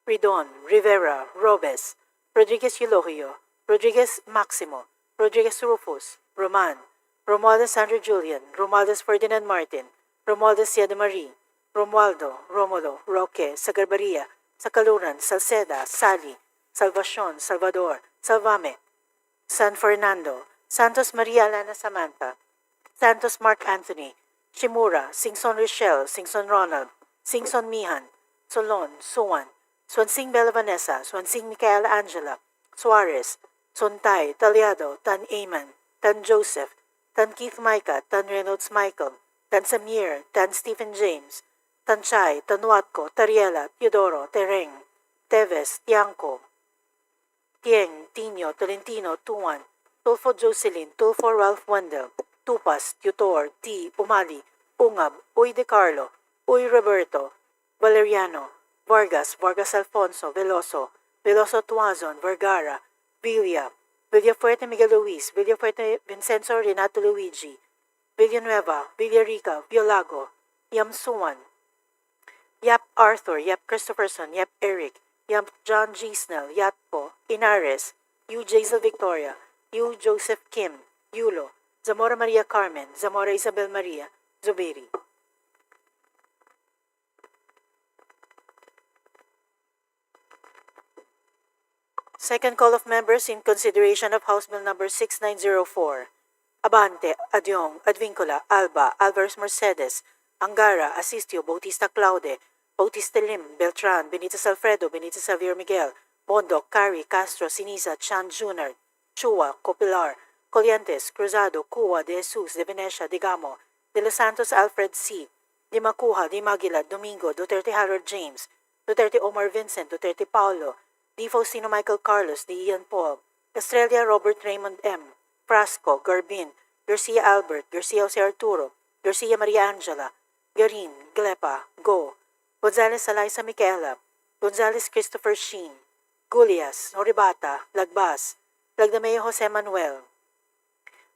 Ridon, Rivera, Robes, Rodriguez Eulogio, Rodriguez Maximo, Rodriguez Rufus, Roman, Romualdez Sandro Julian, Romualdez Ferdinand Martin, Romualdez Siada Marie, Romualdo, Romulo, Roque, Sagarbaria, Sakaluran, Salceda, Sally, Salvacion, Salvador, Salvame, San Fernando, Santos Maria Alana Samantha, Santos Mark Anthony, Shimura, Singson Richelle, Singson Ronald, Singson Mihan, Solon, Suwan, Swansing Bella Vanessa, Swansing Michaela Angela, Suarez, Sontay, Taliado, Tan Aman, Tan Joseph, Tan Keith Micah, Tan Reynolds Michael, Tan Samir, Tan Stephen James, Tan Chay, Tanuatco, Tariela, Teodoro, Tereng, Teves, Tiangco, Tieng, Tino, Tolentino, Tuan, Tulfo Jocelyn, Tulfo Ralph Wendell, Tupas, Tutor, T. Umali, Ungab, Uy De Carlo, Uy Roberto, Valeriano, Vargas, Vargas Alfonso, Veloso, Veloso Tuazon, Vergara, Villa, Villafuerte Miguel Luis, Villafuerte Vincenzo Renato Luigi, Villanueva, Villarica, Violago, Yamsuan, Yap Arthur, Yap Christopherson, Yap Eric, Yap John G. Snell, Yatpo, Inares, U. Jaisel Victoria, U. Joseph Kim, Yulo, Zamora Maria Carmen, Zamora Isabel Maria, Zubiri. Second call of members in consideration of House Bill number 6904. Abante, Adyong, Advincula, Alba, Alvarez Mercedes, Angara, Asistio, Bautista Claude, Bautista Lim, Beltran, Benitez Alfredo, Benitez Xavier Miguel, Bondoc, Cari, Castro, Siniza, Chan Jr., Chua, Copilar, Colientes, Cruzado, Cua, De Jesus, De Venecia, De Gamo, De Los Santos Alfred C., Di Macuja, Di Maguila, Domingo, Duterte Harold James, Duterte Omar Vincent, Duterte Paulo, Di Faustino Michael Carlos, Di Ian Paul, Estrella Robert Raymond M., Frasco, Garbin, Garcia Albert, Garcia Jose Arturo, Garcia Maria Angela, Garin, Glepa, Go, Gonzales Eliza Michaela, Gonzales Christopher Sheen, Gulias, Noribata, Lagbas, Lagdameo Jose Manuel,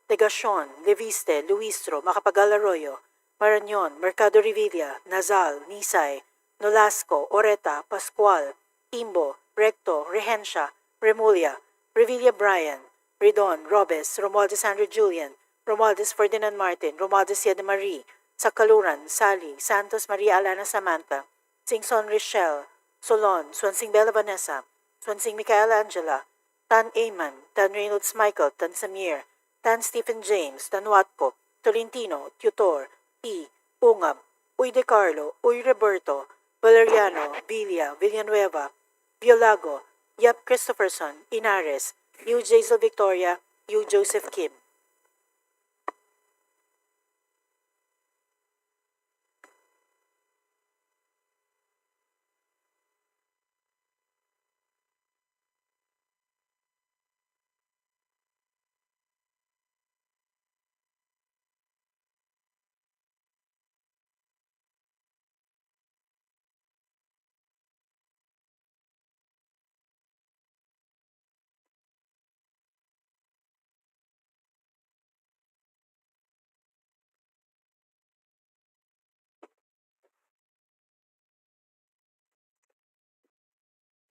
Legacion, Leviste, Luistro, Macapagal Arroyo, Marañon, Mercado Revilla, Nazal, Nisay, Nolasco, Oreta, Pascual, Imbo, Recto, Rehencia, Remulla, Revilla Brian, Ridon, Robes, Romualdez Andrew Julian, Romualdez Ferdinand Martin, Romualdez Siada Marie, Sakaluran, Sally, Santos Maria Alana Samantha, Singson Richelle, Solon, Swansing Bella Vanessa, Swansing Michaela Angela, Tan Ayman, Tan Reynolds Michael, Tan Samir, Tan Stephen James, Tan Watco, Tolentino, Tutor, T. Ungab, Uy De Carlo, Uy Roberto, Valeriano, Villa, Villanueva, Violago, Yap Christopherson, Inares, Yu Jaisal Victoria, Yu Joseph Kim.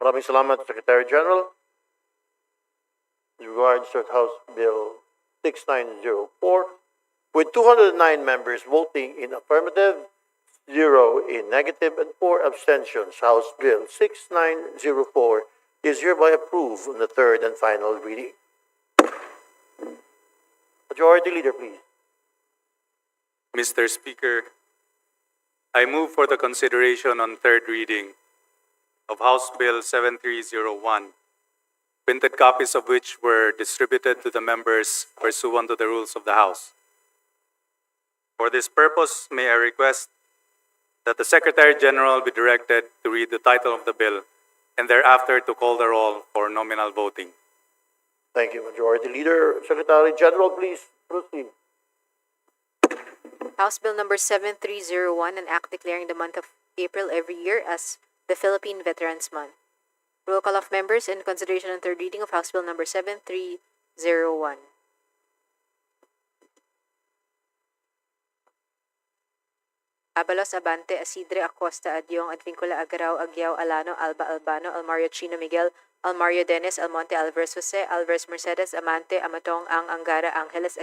Maraming salamat, Secretary General. In regards to House Bill 6904, with 209 members voting in affirmative, 0 in negative, and 4 abstentions, House Bill 6904 is hereby approved on the third and final reading. Majority Leader, please. Mr. Speaker, I move for the consideration on third reading of House Bill 7301, printed copies of which were distributed to the members pursuant to the rules of the House. For this purpose, may I request that the Secretary General be directed to read the title of the bill and thereafter to call the roll for nominal voting. Thank you, Majority Leader. Secretary General, please proceed. House Bill number 7301, an act declaring the month of April every year as the Philippine Veterans Month. Roll call of members in consideration on third reading of House Bill number 7301. Abalos, Abante, Asidre, Acosta, Adyong, Advincula, Agaraw, Agyao, Alano, Alba, Albano, Almario Chino, Miguel, Almario Dennis, Almonte, Alvarez Jose, Alvarez Mercedes, Amante, Amatong, Ang, Angara, Angeles,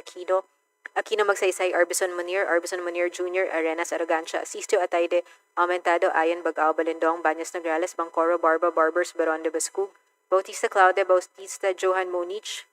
Aquino Magsaysay, Arbison Munir Jr., Arenas Arrogancia, Asisto Atayde, Aumentado, Ayan Bagao, Balindong, Banyas Nograles, Bangcoro, Barba, Barbers, Baron de Bascug, Bautista Claude, Bautista Johan Monich,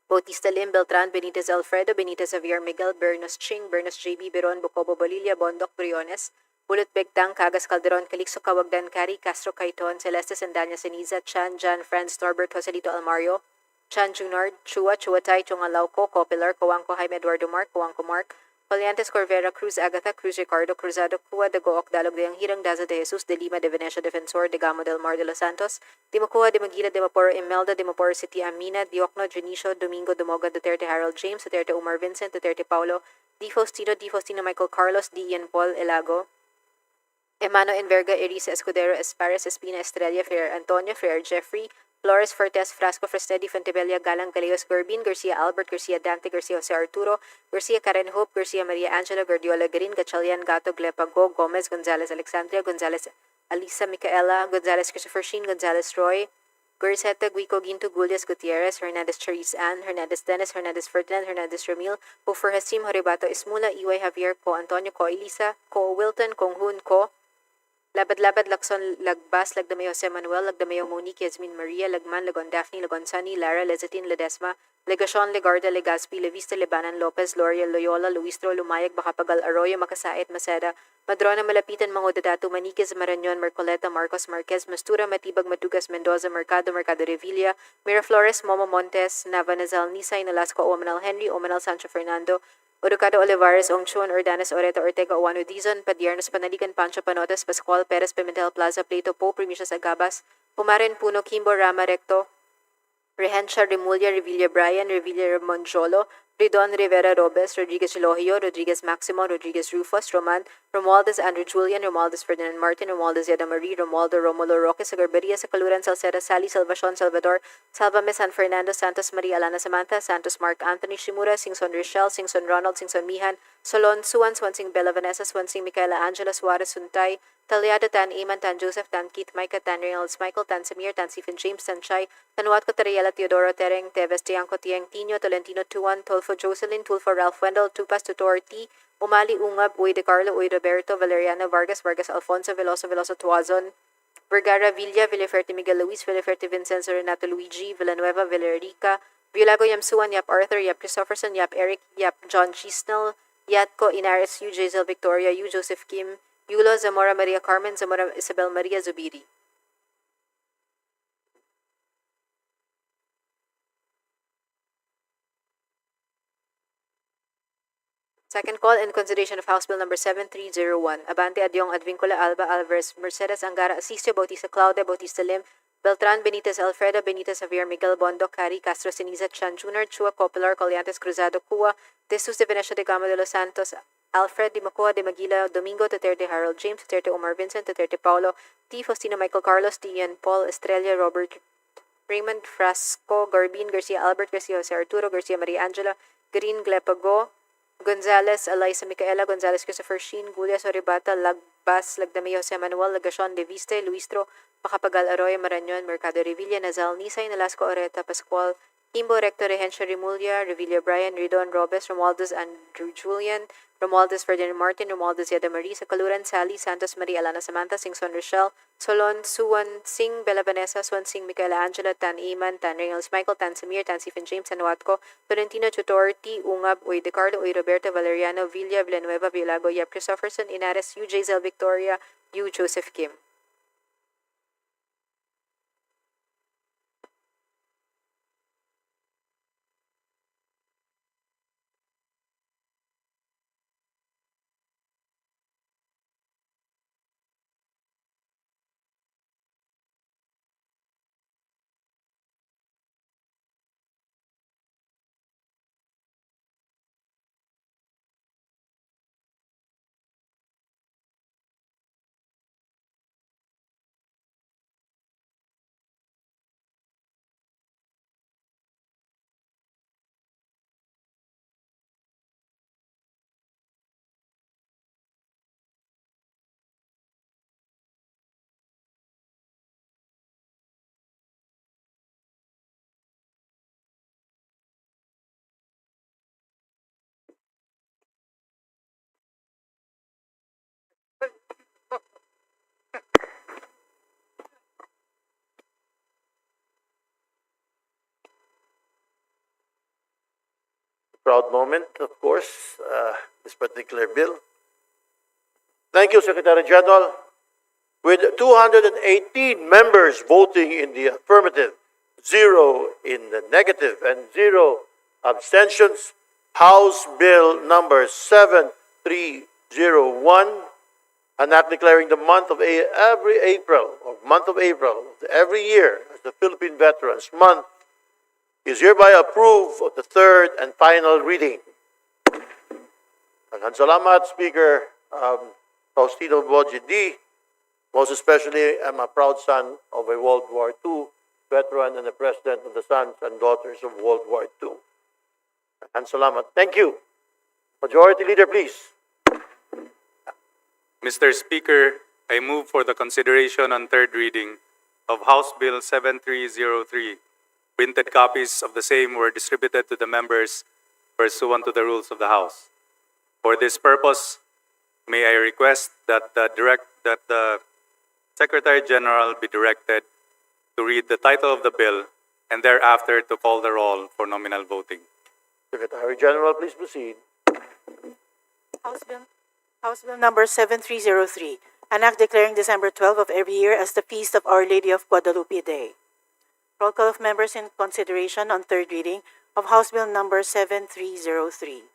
Bautista Lim, Beltran, Benitez Alfredo, Benitez Javier Miguel, Bernos Ching, Bernos JB, Beron, Bocobo Bolilla, Bondoc Briones, Bulot Begtang, Cagas Calderon, Calixto Cawagdan, Cari, Castro Caiton, Celeste Sandanya Ceniza, Chan, Jan, Franz, Norbert, Joselito Almario, Chan Junard, Chua, Chuatay, Chungalauco, Copilar, Coangco, Jaime Eduardo Mark, Coangco Mark, Poliantes Corvera, Cruz Agatha, Cruz Ricardo, Cruzado, Cua, de Gook, Dalog de Hirang, Daza de Jesus, de Lima, de Venecia Defensor, de Gamo del Mar de los Santos, de Macua, de Magira, de Maporo, Imelda, de Maporo City, Amina, Diokno, Junicio, Domingo, Dumoga, Duterte, Harold James, Duterte, Umar Vincent, Duterte, Paulo, Di Faustino, Michael Carlos, D. Ian Paul, Elago, Emano Enverga, Erisa Escudero, Espares, Espina, Estrella, Fer Antonio, Fer Jeffrey, Flores, Fortes, Frasco, Frestedi, Fontebella, Galang, Galeos, Gorbin, Garcia Albert, Garcia Dante, Garcia Jose Arturo, Garcia Karen Hope, Garcia Maria Angela, Gordiola Garin, Gatchalian, Gato, Glepago, Gomez, Gonzalez, Alexandria, Gonzalez, Alisa, Micaela, Gonzalez, Christopher Sheen, Gonzalez, Roy, Guriseta, Guico, Ginto, Gullias, Gutierrez, Hernandez, Charisse Ann, Hernandez, Dennis, Hernandez, Ferdinand, Hernandez, Ramil, Hofer, Hasim, Horibato, Ismula, Iway, Javier, Co, Antonio, Co, Elisa, Co, Wilton, Kong Hun, Co, Labad-labad, Lacson, Lagbas, Lagdamay Jose Manuel, Lagdamay Monique, Yasmin Maria, Lagman, Lagon Daphne, Lagon Sunny, Lara, Lezatin, Ledesma, Legacion, Legarda, Legaspi, Levista, Lebanan, Lopez, L'Oreal, Loyola, Luistro, Lumayag, Bacapagal, Arroyo, Makasait, Maceda, Madrona, Malapitan, Mangodadato, Maniquez, Marañon, Marcoleta, Marcos, Marquez, Mastura, Matibag, Matugas, Mendoza, Mercado Revilla, Miraflores, Momo Montes, Nava, Nazal, Nisay, Nolasco, Omanal Henry, Omanal Sancho Fernando, Oducado Olivares, Ongchuan, Ordanes, Oreta, Ortega, Oano Dizon, Padiernos, Panaligan, Pancho Panotes, Pascual, Perez, Pimentel, Plaza, Plato, Po, Primicias Agabas, Pumaren, Puno, Kimbo, Rama, Recto, Rehencia, Remulla, Revilla, Brian, Revilla, Monjolo, Ridon, Rivera, Robes, Rodriguez Elohio, Rodriguez Maximo, Rodriguez Rufus, Roman, Romualdez, Andrew Julian, Romualdez Ferdinand Martin, Romualdez Yada Marie, Romualdo Romulo Roque, Sagarbaria, Sacaluran, Salceda, Sally, Salvacion, Salvador, Salvame, San Fernando, Santos Maria, Alana Samantha, Santos Mark Anthony, Shimura, Singson Rochelle, Singson Ronald, Singson Mihan, Solon, Suan, Swansing Bella Vanessa, Swansing Michaela Angela, Suarez Suntay, Talyado, Tan Iman, Tan Joseph, Tan Keith, Micah, Tan Reynolds, Michael, Tan Samir, Tan Stephen James, Tan Chai, Tan Watco, Tariela, Teodoro, Tereng, Teves, Tiangco, Tiang, Tino, Tolentino, Tuan, Tolfo, Jocelyn, Tulfo, Ralph Wendell, Tupas, Tutor, T, Umali, Ungab, Uy de Carlo, Uy Roberto, Valeriano, Vargas, Vargas, Alfonso, Veloso, Veloso, Tuazon, Vergara Villa, Villaferte Miguel Luis, Villaferte Vincenzo Renato Luigi, Villanueva Villarica, Villago Yamsuan, Yap Arthur, Yap Christopherson, Yap Eric, Yap John Chisnell, Yatco Inares, U. Jazel Victoria, U. Joseph Kim, Yulo Zamora Maria Carmen, Zamora Isabel Maria Zubiri. Second call in consideration of House Bill number 7301, Abante Adyong Advincula Alba Alvarez, Mercedes Angara Asisio, Bautista Claudia, Bautista Lim, Beltran Benitez Alfredo, Benitez Javier Miguel Bondo, Cari Castro Siniza, Chan Jr., Chua Copilar, Colliantes Cruzado, Cua, De Sus de Venecia de Gama de los Santos, Alfred de Macoa de Maguila, Domingo, Duterte Harold James, Duterte Omar Vincent, Duterte Paulo, T. Faustino Michael Carlos, D. Ian Paul, Estrella, Robert Raymond Frasco, Garbin, Garcia Albert, Garcia Jose Arturo, Garcia Maria Angela, Green Glepago, Gonzales, Eliza Micaela, Gonzales Christopher Sheen, Gulia Soribata, Lagbas, Lagdameo Jose Manuel, Lagacion de Viste, Luistro, Macapagal Arroyo, Marañon, Mercado Revilla, Nazal, Nisay, Nalasco Oreta, Pascual, Imbo, Rector Regencia Remulla, Revilla Brian, Ridon Robes, Romualdez Andrew Julian, Romualdez Ferdinand Martin, Romualdez Yada Marie, Sakaluran, Sally, Santos Maria Alana Samantha, Singson Rochelle, Solon, Suwan Sing, Bella Vanessa, Swan Sing, Micaela Angela, Tan Iman, Tan Reynolds Michael, Tan Samir, Tan Stephen James, Tan Watco, Tolentino Tutor, T. Ungab, Uy De Carlo, Uy Roberto, Valeriano, Villa, Villanueva, Villago, Yap Christopherson, Inares, U. Jazel Victoria, U. Joseph Kim. Proud moment, of course, this particular bill. Thank you, Secretary General. With 218 members voting in the affirmative, 0 in the negative, and 0 abstentions, House Bill number 7301, and not declaring the month of every April, every year as the Philippine Veterans Month, is hereby approved of the third and final reading. Maraming salamat, Speaker Faustino Boji D. Most especially, I'm a proud son of a World War II veteran and the president of the sons and daughters of World War II. Maraming salamat. Thank you. Majority Leader, please. Mr. Speaker, I move for the consideration on third reading of House Bill 7303. Printed copies of the same were distributed to the members pursuant to the rules of the House. For this purpose, may I request that the Secretary General be directed to read the title of the bill and thereafter to call the roll for nominal voting. Secretary General, please proceed. House Bill number 7303, an act declaring December 12 of every year as the Feast of Our Lady of Guadalupe Day. Roll call of members in consideration on third reading of House Bill number 7303.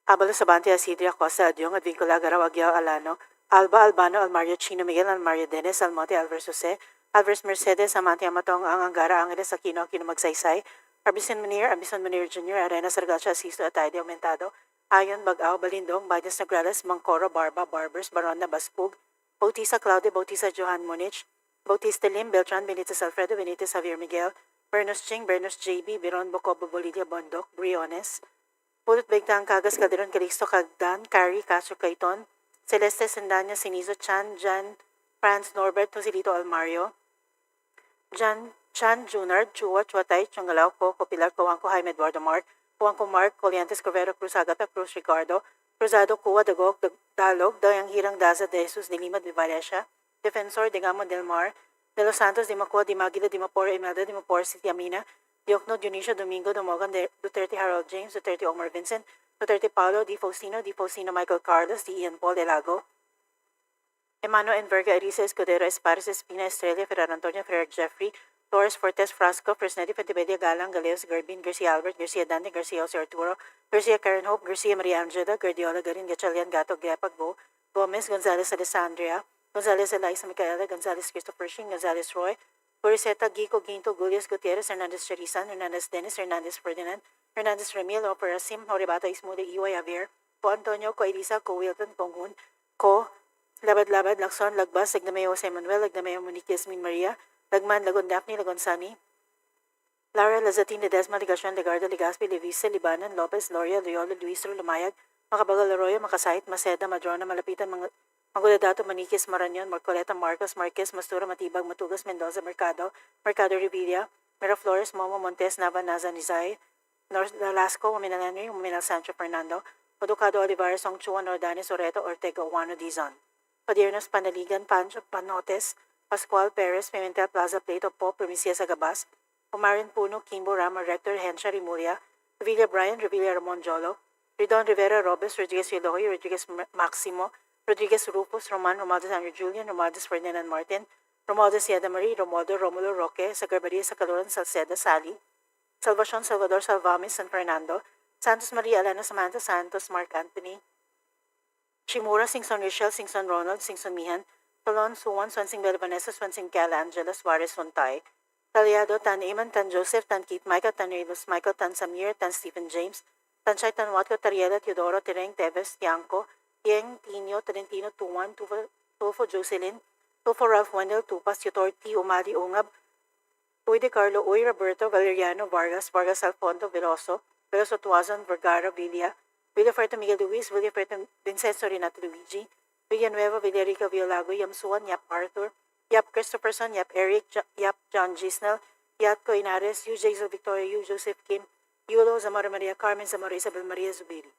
Abalos Abante Asidria Costa Adyong Advincula Garaw Aguiao Alano, Alba Albano Almario Chino Miguel Almario Dennis Almonte Alvarez Jose, Alvarez Mercedes Amante Amatong Ang Angara Angeles Aquino Aquino Magsaysay, Arbison Munir Jr., Arena Sargacha Asisto Atay de Aumentado, Ayon Bagao Balindong, Badias Nagrales, Mangcoro Barba, Barbers, Barona Baspug, Bautista Claudia, Bautista Johan Munich, Bautista Lim, Beltran Benitez Alfredo, Benitez Javier Miguel, Bernos Ching, Bernos JB, Biron Bocobo Bolidia Bondok, Briones, Pulot Begtang Cagas Calderon Calixto Cagdan, Cari Castro Caiton, Celeste Sendanya Sinizo Chan, Jan Franz Norbert Tosilito Almario, Chan Junard, Chua, Chuatay, Chungalao, Coco, Pilar, Coanco, Jaime Eduardo Mark, Coanco Mark, Coliantes, Crovero, Cruz, Agata, Cruz, Ricardo, Cruzado, Cua, Dagog, Dalog, Dayang Hirang, Daza, De Jesus, de Lima, de Varesha, Defensor Digamo del Mar, De Los Santos, Dimacua, Dimagila, Dimapor, Imelda, Dimapor, City Amina, Diokno, Dionisio, Domingo, Dumogan, Duterte, Harold James, Duterte, Omar Vincent, Duterte, Paulo, Di Faustino, Michael Carlos, Di Ian Paul Delago, Emmanuel Enverga, Arisa Escudero, Espares, Espina, Estrella, Ferrer Antonio, Ferrer Jeffrey, Torres, Fortes, Frasco, Fresnetti, Fentibedia, Galang, Galeos, Garbin, Garcia Albert, Garcia Dante, Garcia Jose Arturo, Garcia Karen Hope, Garcia Maria Angela, Guardiola, Garin, Gatchalian, Gato, Gepag, Go, Gomez, Gonzalez, Alessandria, Gonzalez, Eliza, Micaela, Gonzalez, Christopher Shing, Gonzalez, Roy, Boriseta, Gico, Ginto, Gulias, Gutierrez, Hernandez, Cherisan, Hernandez, Dennis, Hernandez, Ferdinand, Hernandez, Ramil, Opera Sim, Horibata, Ismude, Iway, Javier, Ko Antonio, Ko Elisa, Ko Wilton, Kongun, Ko Labad-Labad, Lacson, Lagbas, Lagdameo, Jose Manuel, Lagdameo, Monique, Yasmin Maria, Lagman, Lagon Daphne, Lagon Sani, Lara, Lazatin, Ledesma, Ligacion, Legarda, Legaspi, Levise, Libanan, Lopez, Loria, Loyola, Luis, Lumayag, Makabagal, Arroyo, Makasait, Maceda, Madrona, Malapitan, Mangudadato, Maniquis, Marañon, Marcoleta, Marcos, Marquez, Mastura, Matibag, Matugas, Mendoza, Mercado, Mercado Revilla, Miraflores, Momo, Montes, Nava, Naza, Nizay, Nolasco, Uminal Henry, Uminal Sancho Fernando, Oducado, Olivares, Songchuan, Ordanes, Oreto, Ortega, Juano, Dizon. Padiernos, Panaligan, Pancho, Panotes, Pascual Perez, Pimentel Plaza, Plato, Pop, Primicia Sagabas, Omarin Puno, Kimbo, Rama, Rector, Hensha, Rimulia, Revilla Brian, Revilla Ramon Jolo, Ridon Rivera, Robes, Rodriguez Eloy, Rodriguez Maximo, Rodriguez Rufus, Roman, Romualdez Andrew Julian, Romualdez Ferdinand Martin, Romualdez Yeda Marie, Romualdo Romulo Roque, Sagarbaria, Sacaluran, Salceda, Sally, Salvacion, Salvador Salvamis, San Fernando, Santos Maria Elena Samantha Santos, Mark Anthony, Shimura, Singson Richelle, Singson Ronald, Singson Mihan, Tolon, Suwan, Swansing Bella Vanessa, Swansing Cala, Angela, Suarez, Fontay, Taliado, Tan Eman, Tan Joseph, Tan Keith, Micah, Tan Reynolds, Michael, Tan Samir, Tan Stephen James, Tan Chay, Tan Watco, Tariela, Teodoro, Tereng, Teves, Tiangco, Tieng, Tino, Tolentino, Tuwan, Tufo, Jocelyn, Tufo, Ralph Wendell, Tupas, Tutor, T. Umali, Ungab, Uy de Carlo, Uy Roberto, Valeriano, Vargas, Vargas Alfonso, Veloso, Veloso Tuazon, Vergara, Villa, Villaferto Miguel Luis, Villaferto Vincenzo Renato Luigi, Villanueva, Villarica Villago, Yam Suan, Yap Arthur, Yap Christopherson, Yap Eric, Yap John Gisnel, Yap Coinares, Yu Jason Victoria, Yu Joseph Kim, Yulo, Zamora Maria Carmen, Zamora Isabel Maria Zubiri.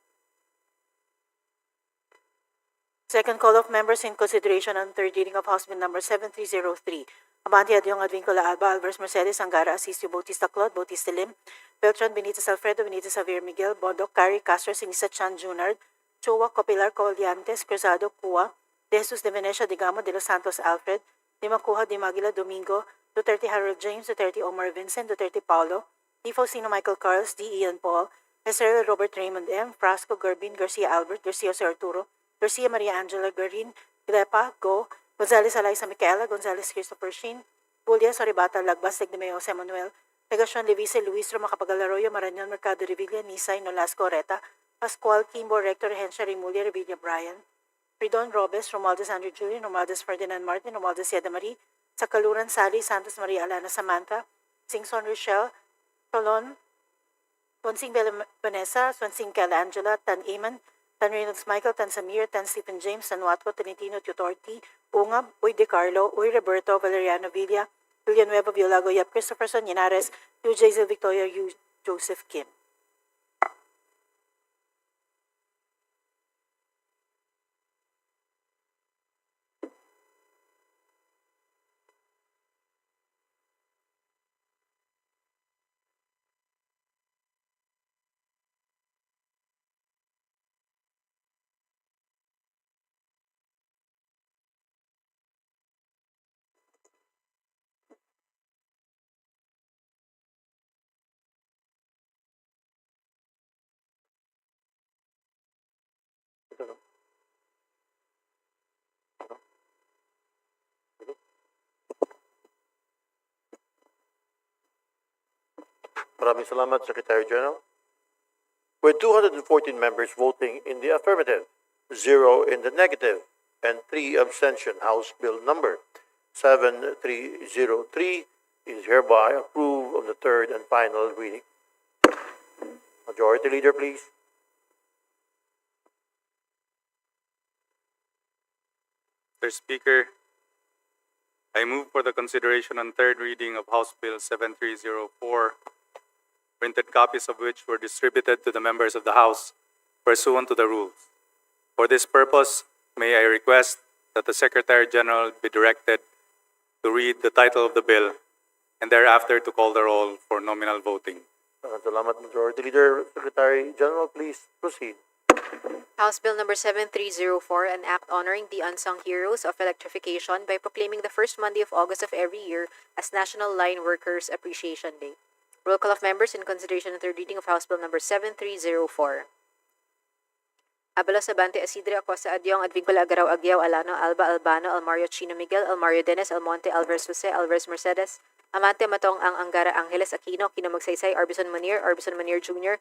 Second call of members in consideration on third reading of House Bill number 7303. Abante Adyong Advincula Alba, Alvarez Mercedes, Angara, Asisio, Bautista Claude, Bautista Lim, Beltran, Benitez Alfredo, Benitez Javier Miguel, Bondo, Cari, Castro, Sinisa Chan, Junard, Chua, Copilar, Colliantes, Cruzado, Cua, De Jesus de Venecia, Digamo, De Los Santos, Alfred, Dimacuja, Dimagila, Domingo, Duterte Harold James, Duterte Omar Vincent, Duterte Paulo, Di Faustino Michael Carlos, D. Ian Paul, Estrella Robert Raymond M., Frasco, Garbin, Garcia Albert, Garcia Jose Arturo, Garcia Maria Angela, Garin, Grepa, Go, Gonzales Eliza Micaela, Gonzales Christopher Sheen, Julia Soribata, Lagbas, Legdemeo Jose Manuel, Legacion Levise, Luis Roma Capagalaroyo, Marañon, Mercado Revilla, Nisay, Nolasco, Reta, Pascual, Kimbo, Rector, Hensha, Rimulia, Revilla, Brian, Ridon Robes, Romualdez Andrew Julian, Romualdez Ferdinand Martin, Romualdez Yeda Marie, Sakaluran Sally, Santos Maria Alana Samantha, Singson Rochelle, Tolon, Swansing Bella Vanessa, Swansing Cala Angela, Tan Eman, Tan Reynolds Michael, Tan Samir, Tan Stephen James, Tan Watco, Tolentino, Tutorti, Ungab, Uy De Carlo, Uy Roberto, Valeriano Villa, Villanueva, Violago, Yap Christopherson, Yanares, Yu Jazel Victoria, Yu Joseph Kim. Maraming salamat, Secretary General. With 214 members voting in the affirmative, 0 in the negative, and 3 abstention, House Bill number 7303 is hereby approved on the third and final reading. Majority Leader, please. Mr. Speaker, I move for the consideration on third reading of House Bill 7304, printed copies of which were distributed to the members of the House pursuant to the rules. For this purpose, may I request that the Secretary General be directed to read the title of the bill and thereafter to call the roll for nominal voting. Salamat, Majority Leader. Secretary General, please proceed. House Bill number 7304, an act honoring the unsung heroes of electrification by proclaiming the first Monday of August of every year as National Line Workers Appreciation Day. Roll call of members in consideration of third reading of House Bill number 7304. Abalos Abante Asidre Acosta Adyong Advincula Agaraw Agyaw Alano Alba Albano Almario Chino Miguel Almario Dennis Almonte Alvarez Jose Alvarez Mercedes Amante Matong Ang Angara Angeles Aquino Kino Magsaysay Arbison Manir Jr.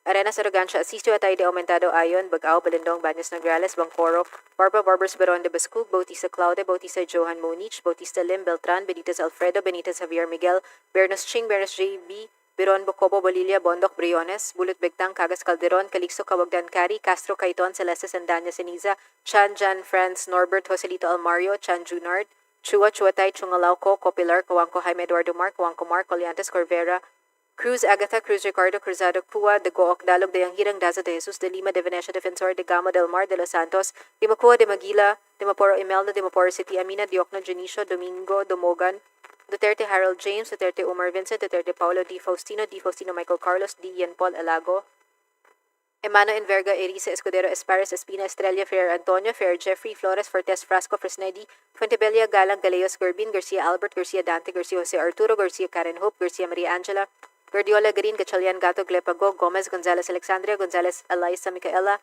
Arenas Arrogancia Asistio Atay de Aumentado Ayon Bagao Balindong Banyas Nograles Bangkoro Barbers Baron de Bascug Bautista Claude Bautista Johan Monich Bautista Lim Beltran Benitez Alfredo Benitez Javier Miguel Bernos Ching Bernos JB Biron Bocobo Bolilia Bondok Briones Bulut Begtang Cagas Calderon Calixto Cawagdan Cari Castro Caiton Celeste Sandanya Ceniza Chan Jan Franz Norbert Joselito Almario Chan Junard Chua Chuatay Chungalauco Copilar Coanco Jaime Eduardo Mark Coanco Mark Coliantes Corvera Cruz Agatha Cruz Ricardo Cruzado Pua de Gook Dalog de Yanghirang Daza de Jesus de Lima de Venecia Defensor de Gamo del Mar de Los Santos de Macua de Maguila de Maporo Imelda de Maporo City Amina Diokno Junicio Domingo Domogan Duterte Harold James, Duterte Omar Vincent, Duterte Paulo D. Faustino Michael Carlos, D. Ian Paul Alago, Emano Enverga Erisa Escudero Espares Espina Estrella Ferrer Antonio, Ferrer Jeffrey Flores Fortes Frasco Fresnedi, Fuentebella Galang Galeos Gurbin, Garcia Albert, Garcia Dante, Garcia Jose Arturo, Garcia Karen Hope, Garcia Maria Angela, Guardiola Green, Gatchalian Gato Glepago, Gomez Gonzalez Alexandria, Gonzalez Eliza Micaela,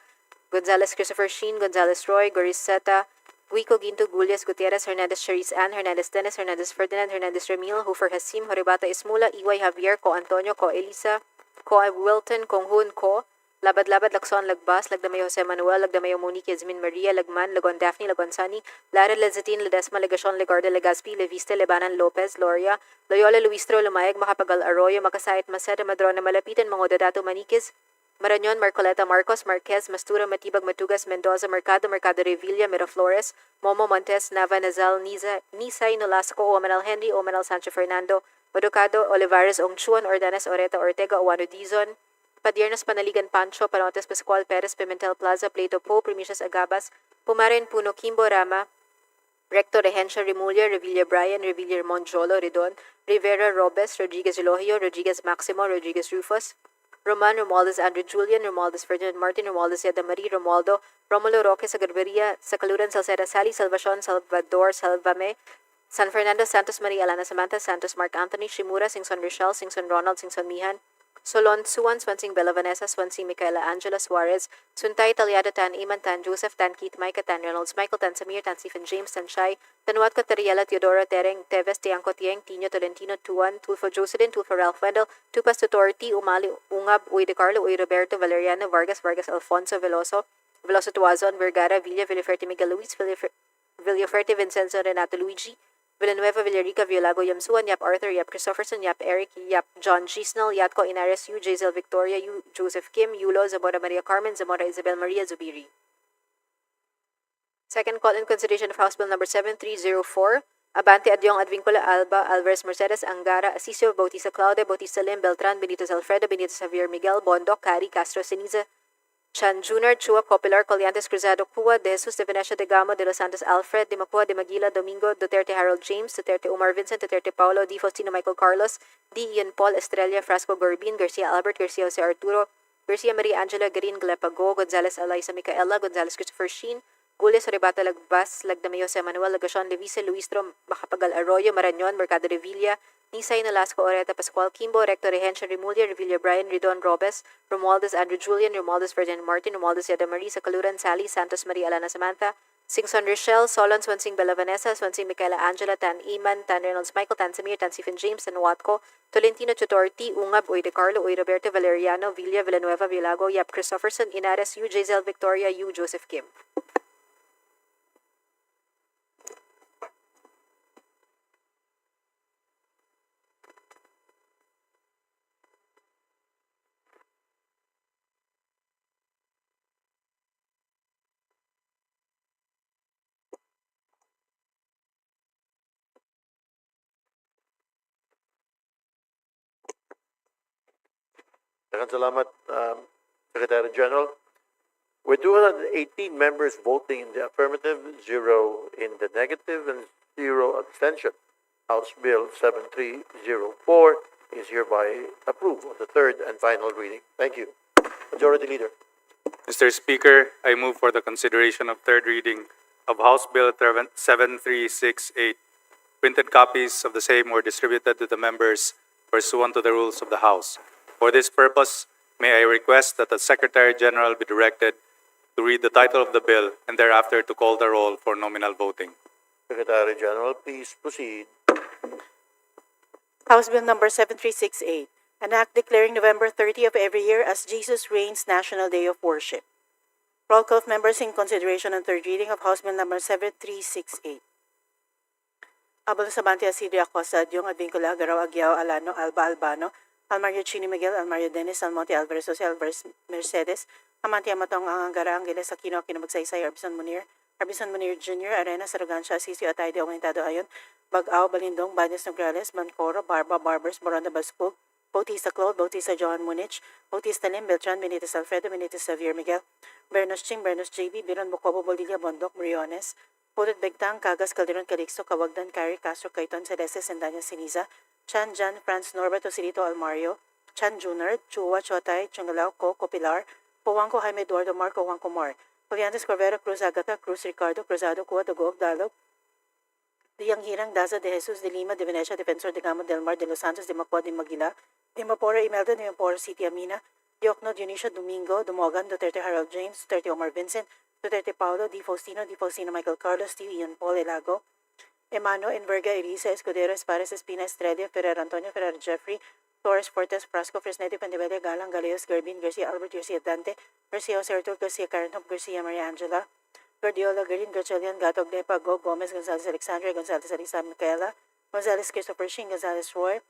Gonzalez Christopher Sheen, Gonzalez Roy, Goriseta, Guico Ginto Gullias Gutierrez, Hernandez Cherise Ann, Hernandez Dennis, Hernandez Ferdinand, Hernandez Ramil, Hoofer Hasim, Horibata Ismula, Iway Javier, Ko Antonio, Ko Elisa, Ko Wilton, Konghun, Ko, Labad-Labad, Lacson, Lagbas, Lagdamay Jose Manuel, Lagdamay Monique, Yasmin Maria, Lagman, Lagon Daphne, Lagon Sani, Lara Lezatin, Ledesma, Legacion, Legarda, Legazpi, Leviste, Lebanan Lopez, Loria, Loyola Luistro, Lumayag, Makapagal Arroyo, Makasait, Maceda, Madrona, Malapitan, Mangodadato, Maniquez, Marañon, Marcoleta Marcos, Marquez, Mastura, Matibag, Matugas, Mendoza, Mercado Revilla, Miraflores, Momo Montes, Nava, Nazal, Nisay, Nolasco, Omanal Henry, Omanal Sancho Fernando, Odocado, Olivares, Ongchuan, Ordanes, Oreta, Ortega, Owano Dizon, Padiernas, Panaligan, Pancho, Panotes, Pascual, Perez, Pimentel Plaza, Plato Po, Primicias Agabas, Pumarin, Puno, Kimbo, Rama, Recto Rehencia, Remulla, Revilla Brian, Revilla Monjolo, Redon, Rivera, Robes, Rodriguez Elohio, Rodriguez Maximo, Rodriguez Rufus, Roman, Romualdez Andrew Julian, Romualdez Ferdinand Martin, Romualdez Yada Marie, Romualdo, Romulo Roque, Sagarberia, Sakaluran, Salceda Sally, Salvacion, Salvador, Salvame, San Fernando, Santos Maria, Alana Samantha, Santos Mark Anthony, Shimura, Singson Rochelle, Singson Ronald, Singson Mihan, Solon, Suwan, Swansing Bella Vanessa, Swansing Micaela Angela Suarez, Suntay, Talyado, Tan Iman, Tan Joseph, Tan Keith, Micah, Tan Reynolds, Michael, Tan Samir, Tan Stephen James, Tan Shai, Tanuat Coteriela, Teodora Tereng, Teves, Tiangco Tieng, Tino Tolentino, Tuan, Tulfo Jocelyn, Tulfo Ralph Wendell, Tupas Tutorti, Umali, Ungab, Uy de Carlo, Uy Roberto, Valeriano, Vargas, Alfonso, Veloso Tuazon, Vergara, Villa, Villaferte Miguel Luis, Villaferte Vincenzo, Renato Luigi, Villanueva, Villarica, Villago, Yamsuan, Yap Arthur, Yap Christopherson, Yap Eric, Yap John Gisnell, Yatco Inares, Yu, Jazel Victoria, Yu, Joseph Kim, Yulo, Zamora Maria Carmen, Zamora Isabel Maria Zubiri. Second call in consideration of House Bill number 7304, Abante Adyong Advincula Alba, Alvarez Mercedes, Angara, Asisio, Bautista Claude, Bautista Lim, Beltran, Benitez Alfredo, Benitez Javier Miguel, Bondo, Cari, Castro Ceniza, Chan Junior, Chua, Copilar, Coliantes, Cruzado, Cua, De Jesus, De Venecia, De Gamo, De Los Santos, Alfred, De Macua, De Maguila, Domingo, Duterte Harold James, Duterte Omar Vincent, Duterte Paulo, D. Faustino Michael Carlos, D. Ian Paul, Estrella, Frasco Gorbin, Garcia Albert, Garcia Jose Arturo, Garcia Maria Angela, Garin, Glepago, Gonzalez Eliza Micaela, Gonzalez Christopher Sheen, Gules, Oribata Lagbas, Lagdamay Jose Manuel, Lagacion, Levice, Luistro, Macapagal Arroyo, Marañon, Mercado Revilla, Nisay Nolasco, Oreta Pascual, Kimbo, Recto Rehencia, Remulla, Revilla Brian, Redon Robes, Romualdez Andrew Julian, Romualdez Ferdinand Martin, Romualdez Yada Marie, Sakaluran, Sally, Santos Maria Alana Samantha, Singson Rochelle, Solon, Swansing Bella Vanessa, Swansing Micaela Angela, Tan Iman, Tan Reynolds Michael, Tan Samir, Tan Stephen James, Tan Watco, Tolentino Tutorti, Ungab, Uy de Carlo, Uy Roberto Valeriano, Villa, Villanueva, Villago, Yap Christopherson, Inares, Yu, Jazel Victoria, Yu, Joseph Kim. Daghang salamat, Secretary General. With 218 members voting in the affirmative, 0 in the negative, and 0 abstention, House Bill 7304 is hereby approved on the third and final reading. Thank you. Majority Leader. Mr. Speaker, I move for the consideration of third reading of House Bill 7368. Printed copies of the same were distributed to the members pursuant to the rules of the House. For this purpose, may I request that the Secretary General be directed to read the title of the bill and thereafter to call the roll for nominal voting. Secretary General, please proceed. House Bill number 7368, an act declaring November 30 of every year as Jesus Reigns National Day of Worship. Roll call of members in consideration on third reading of House Bill number 7368. Abel Sabante Asidria Acosta, Adyong Advincula, Garaw Aguiao, Alano, Alba Albano, Almario Chini Miguel, Almario Dennis, Almonte Alvarez, Jose Alvarez Mercedes, Amante Amatong Angangara, Angeles Aquino, Aquino Magsaysay, Arbison Munir Jr., Arena Saragancha, Sisio Atayde, Aumentado Ayon, Bagao, Balindong, Banes Nograles, Mancoro, Barba, Barbers, Moronda Bascug, Bautista Claude, Bautista Johan Munich, Bautista Lim, Beltran, Benitez Alfredo, Benitez Xavier Miguel, Bernos Ching, Bernos JB, Biron Bocobo, Bolivia, Bondok, Briones, Pudot Begtang, Cagas, Calderon, Calixto, Cawagdan, Cari, Castro, Cayton, Celeste, Sendanya, Siniza, Chan, Jan, Franz, Norberto, Cirito, Almario, Chan Jr., Chua, Chotay, Chungalao, Coco, Pilar, Powanko, Jaime Eduardo, Marco, Wanco Mar, Poliantes, Corvera, Cruz, Agata, Cruz, Ricardo, Cruzado, Cua, Dagog, Dalog, Diyang Hirang, Daza, De Jesus, De Lima, De Venecia, Defensor, De Gamo, Del Mar, De Los Santos, De Macua, De Maguila, De Mapora, Imelda, De Mapora, City Amina, Diokno, Dionisio, Domingo, Dumogan, Duterte, Harold James, Duterte, Omar Vincent, Duterte, Paulo, Di Faustino, Michael Carlos, T. Ian Paul, Elago, Emano, Enverga, Elisa, Escudero, Espares, Espina, Estrella, Ferrer, Antonio, Ferrer, Jeffrey, Torres, Fortes, Frasco, Fresneti, Pandevela, Galang, Galeos, Garbin, Garcia, Albert, Garcia, Dante, Garcia, Oserto, Garcia, Carantop, Garcia, Maria Angela, Guardiola, Garin, Garchelian, Gatog, Lepa, Go, Gomez, Gonzalez, Alexandria, Gonzalez, Alisa, Micaela, Gonzalez, Christopher Shing, Gonzalez, Roy,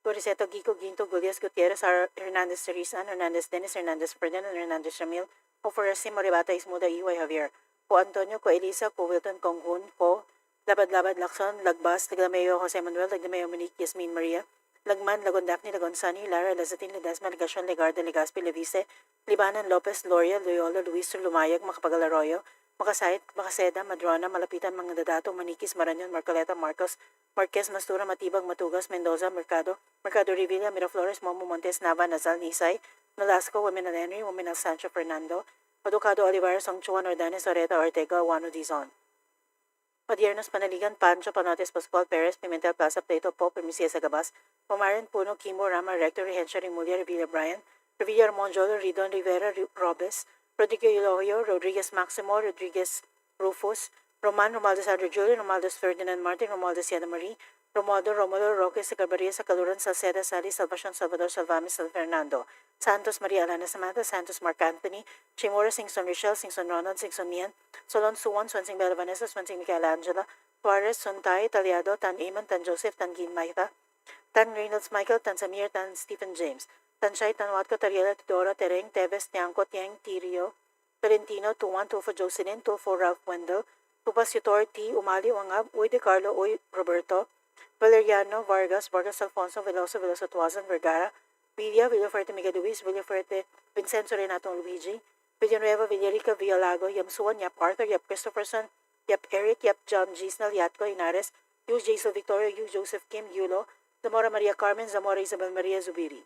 Goriseto, Gico, Ginto, Gulias, Gutierrez, Hernandez, Teresa, Hernandez, Dennis, Hernandez, Ferdinand, Hernandez, Ramil, Oforasi, Moribata, Ismuda, Iway, Javier, Ko Antonio, Ko Elisa, Ko Wilton, Kong Hun, Ko Labad-Labad, Lacson, Lagbas, Laglameo, Jose Manuel, Laglameo, Monique, Yasmin, Maria, Lagman, Lagon Daphne, Lagon Sunny, Lara, Lazatin, Ledesma, Legacion, Legarda, Legaspi, Levice, Libanan, Lopez, Loria, Loyola, Luis, Lumayag, Macapagal Arroyo, Makasait, Makaseda, Madrona, Malapitan, Mga Dadato, Manikis, Marañon, Marcoleta, Marcos, Marquez, Mastura, Matibag, Matugas, Mendoza, Mercado Revilla, Miraflores, Momo, Montes, Nava, Nazal, Nisay, Nolasco, Women Henry, Women Sancho, Fernando, Educado, Olivares, Songchuan, Ordanes, Oreta, Ortega, Juano, Dizon. Padiernos, Panaligan, Pancho, Panotes, Pascual, Perez, Pimentel, Plaza, Plato, Pope, Permisia, Sagabas, Pomaran, Puno, Kimbo, Rama, Rector, Rehencia, Remulia, Revilla, Brian, Revilla, Monjolo, Ridon, Rivera, Robes, Rodrigo Eloyo, Rodriguez Maximo, Rodriguez Rufus, Roman, Romualdez Andrew Julian, Romualdez Ferdinand Martin, Romualdez Yana Marie, Romualdo, Romulo, Roque, Sacabaria, Sacaluran, Salceda, Sali, Salvacion, Salvador, Salvamis, San Fernando, Santos, Maria Alana Samantha, Santos, Mark Anthony, Chimora, Singson Rochelle, Singson Ronald, Singson Mian, Solon Suwan, Swansing Bella Vanessa, Swansing Michelangela, Suarez, Suntay, Taliado, Tan Eamon, Tan Joseph, Tan Gin Maitha, Tan Reynolds Michael, Tan Samir, Tan Stephen James, Tan Shai, Tan Watko, Tariela, Tidora, Tereng, Teves, Tiangco, Tiang, Tirio, Valentino, Tuwan, Tufo Jocelyn, Tufo Ralph Wendell, Tupas Yutor, T. Umali, Wangab, Uy De Carlo, Uy Roberto, Valeriano, Vargas, Vargas Alfonso, Veloso, Veloso Tuazan, Vergara, Villa, Villaferte Miguel Luis, Villaferte Vincenzo Renato Luigi, Villanueva, Villarica, Villalago, Yamsuan, Yap Arthur, Yap Christopherson, Yap Eric, Yap John Gisnal, Yatco, Inares, Yu Jason Victoria, Yu Joseph Kim, Yulo, Zamora Maria Carmen, Zamora Isabel Maria Zubiri.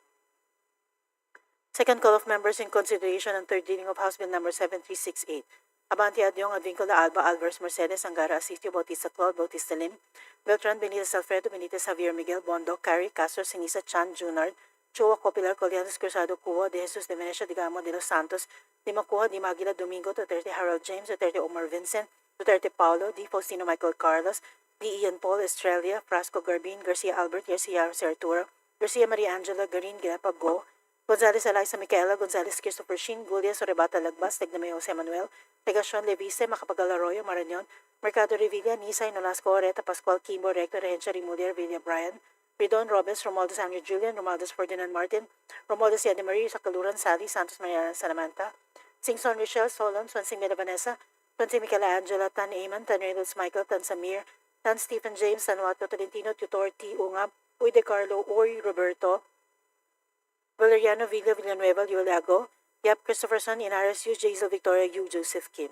Second call of members in consideration on third reading of House Bill number 7368. Abante Adyong, Advincula, Alba, Alvarez, Mercedes, Angara, Asistio, Bautista Claude, Bautista Lim, Beltran, Benitez, Alfredo, Benitez, Javier, Miguel, Bondo, Cari, Castro, Sinisa, Chan, Junard, Chua, Copilar, Colianos, Cruzado, Cuba, De Jesus, De Venecia, De Gamo, De Los Santos, De Macua, De Maguila, Domingo, Duterte, Harold James, Duterte, Omar Vincent, Duterte, Paulo, Di Faustino, Michael Carlos, Di Ian Paul, Estrella, Frasco, Garbin, Garcia Albert, Garcia Arturo, Garcia Maria Angela, Garin, Guilapa, Go, Gonzales Eliza Micaela, Gonzales Christopher Shin, Gulia, Sorebata Lagbas, Tegnameo Jose Manuel, Legacion Levice, Macapagal Arroyo, Marañon, Mercado Revilla, Nisay, Nolasco, Oreta, Pascual, Kimbo, Rector, Rehencia, Remulia, Villa, Brian, Ridon, Robes, Romualdez Andrew Julian, Romualdez Ferdinand Martin, Romualdez Yadi Marie, Sacaluran, Sally, Santos Maria Salamanta, Singson Rochelle, Solon, Swansing Mela Vanessa, Swansing Michelangela, Tan Eamon, Tan Reynolds Michael, Tan Samir, Tan Stephen James, Tan Watco, Tolentino, Tutor, T. Ungab, Uy De Carlo, Uy Roberto, Valeriano, Villa, Villanueva, Liolago, Yap Christopherson, Inaros Yu, Jaisal Victoria Yu, Joseph Kim.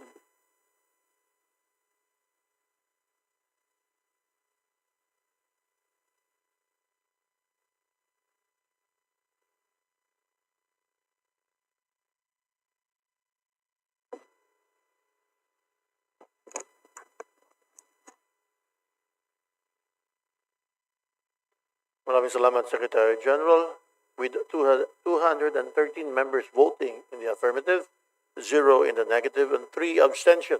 Maraming salamat, Secretary General. With 213 members voting in the affirmative, 0 in the negative, and 3 abstention,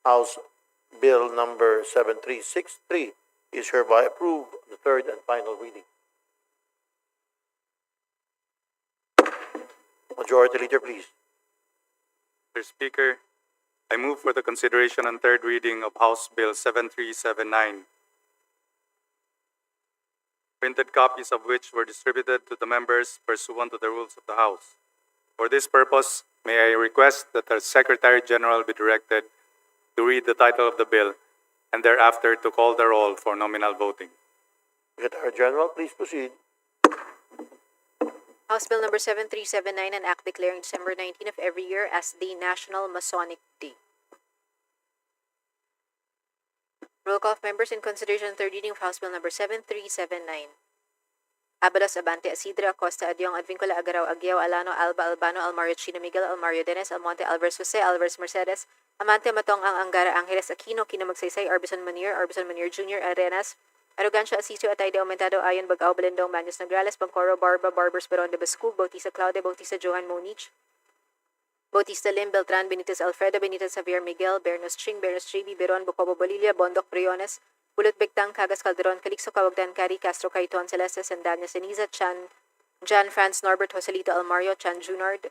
House Bill number 7363 is hereby approved on the third and final reading. Majority Leader, please. Mr. Speaker, I move for the consideration on third reading of House Bill 7379, printed copies of which were distributed to the members pursuant to the rules of the House. For this purpose, may I request that the Secretary General be directed to read the title of the bill and thereafter to call the roll for nominal voting. Secretary General, please proceed. House Bill number 7379, an act declaring December 19 of every year as the National Masonic Day. Roll call of members in consideration of third reading of House Bill number 7379. Abalos, Abante, Isidro, Acosta, Adyong, Advincula, Agaraw, Aguiao, Alano, Alba, Albano, Almario, Chino, Miguel, Almario, Dennis, Almonte, Alvarez, Jose, Alvarez, Mercedes, Amante, Matong, Ang, Angara, Angeles, Aquino, Kino, Magsaysay, Arbison Manir Jr., Arenas, Arrogancia, Asisio, Atayde, Aumentado, Ayon, Bagao, Balendong, Magnus Nograles, Pancoro, Barba, Barbers, Baron de Bascu, Bautista Claude, Bautista Johan Monich, Bautista Lim, Beltran, Benitez Alfredo, Benitez Javier Miguel, Bernos Ching, Bernos JB, Beron, Bucobo Bolilla, Bondok Briones, Bulot Bigtang, Cagas Calderon, Calixto Cawagdan, Cari, Castro Caiton, Celeste, Sandanya, Ceniza, Jan Franz, Norbert, Joselito Almario, Chan Junard,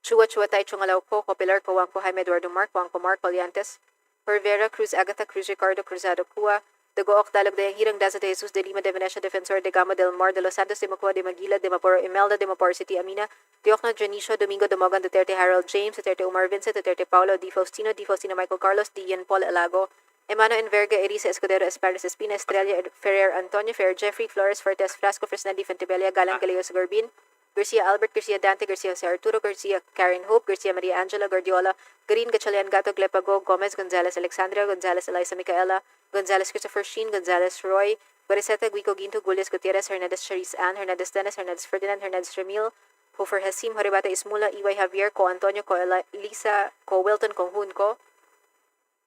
Chua Chuatay, Chungalaw Po, Copilar, Coangco, Jaime Eduardo Mark, Coangco Mark, Poliantes, Pervera, Cruz Agatha, Cruz Ricardo, Cruzado Cua, de Gook, Dalog de Hirang, Daza de Jesus, de Lima, de Venecia, Defensor, de Gamo, del Mar, de Los Santos, de Macua, de Maguila, de Maporo, Imelda, de Mapor City, Amina, de Ocna, Janicio, Domingo, Domogan, Duterte, Harold James, Duterte, Umar Vincent, Duterte, Paulo, Di Faustino, Michael Carlos, Dian Paul Alago, Emano Enverga, Erisa Escudero, Espares Espina, Estrella, Ferrer, Antonio, Ferrer, Jeffrey, Flores, Fortes, Frasco, Fresnadi, Fentebella, Galang, Galeo, Garbin, Garcia Albert, Garcia Dante, Garcia Jose Arturo, Garcia Karen Hope, Garcia Maria Angela, Guardiola, Garin, Gatchalian, Gato, Glepago, Gomez, Gonzalez, Alexandria, Gonzalez, Eliza Micaela, Gonzalez, Christopher Sheen, Gonzalez, Roy, Guariseta, Guico, Ginto, Gulias, Gutierrez, Hernandez, Charis Ann, Hernandez Dennis, Hernandez Ferdinand, Hernandez Ramil, Hofer Hasim, Horibata Ismula, Iway Javier, Co Antonio, Co Elisa, Co Wilton, Co Hunco,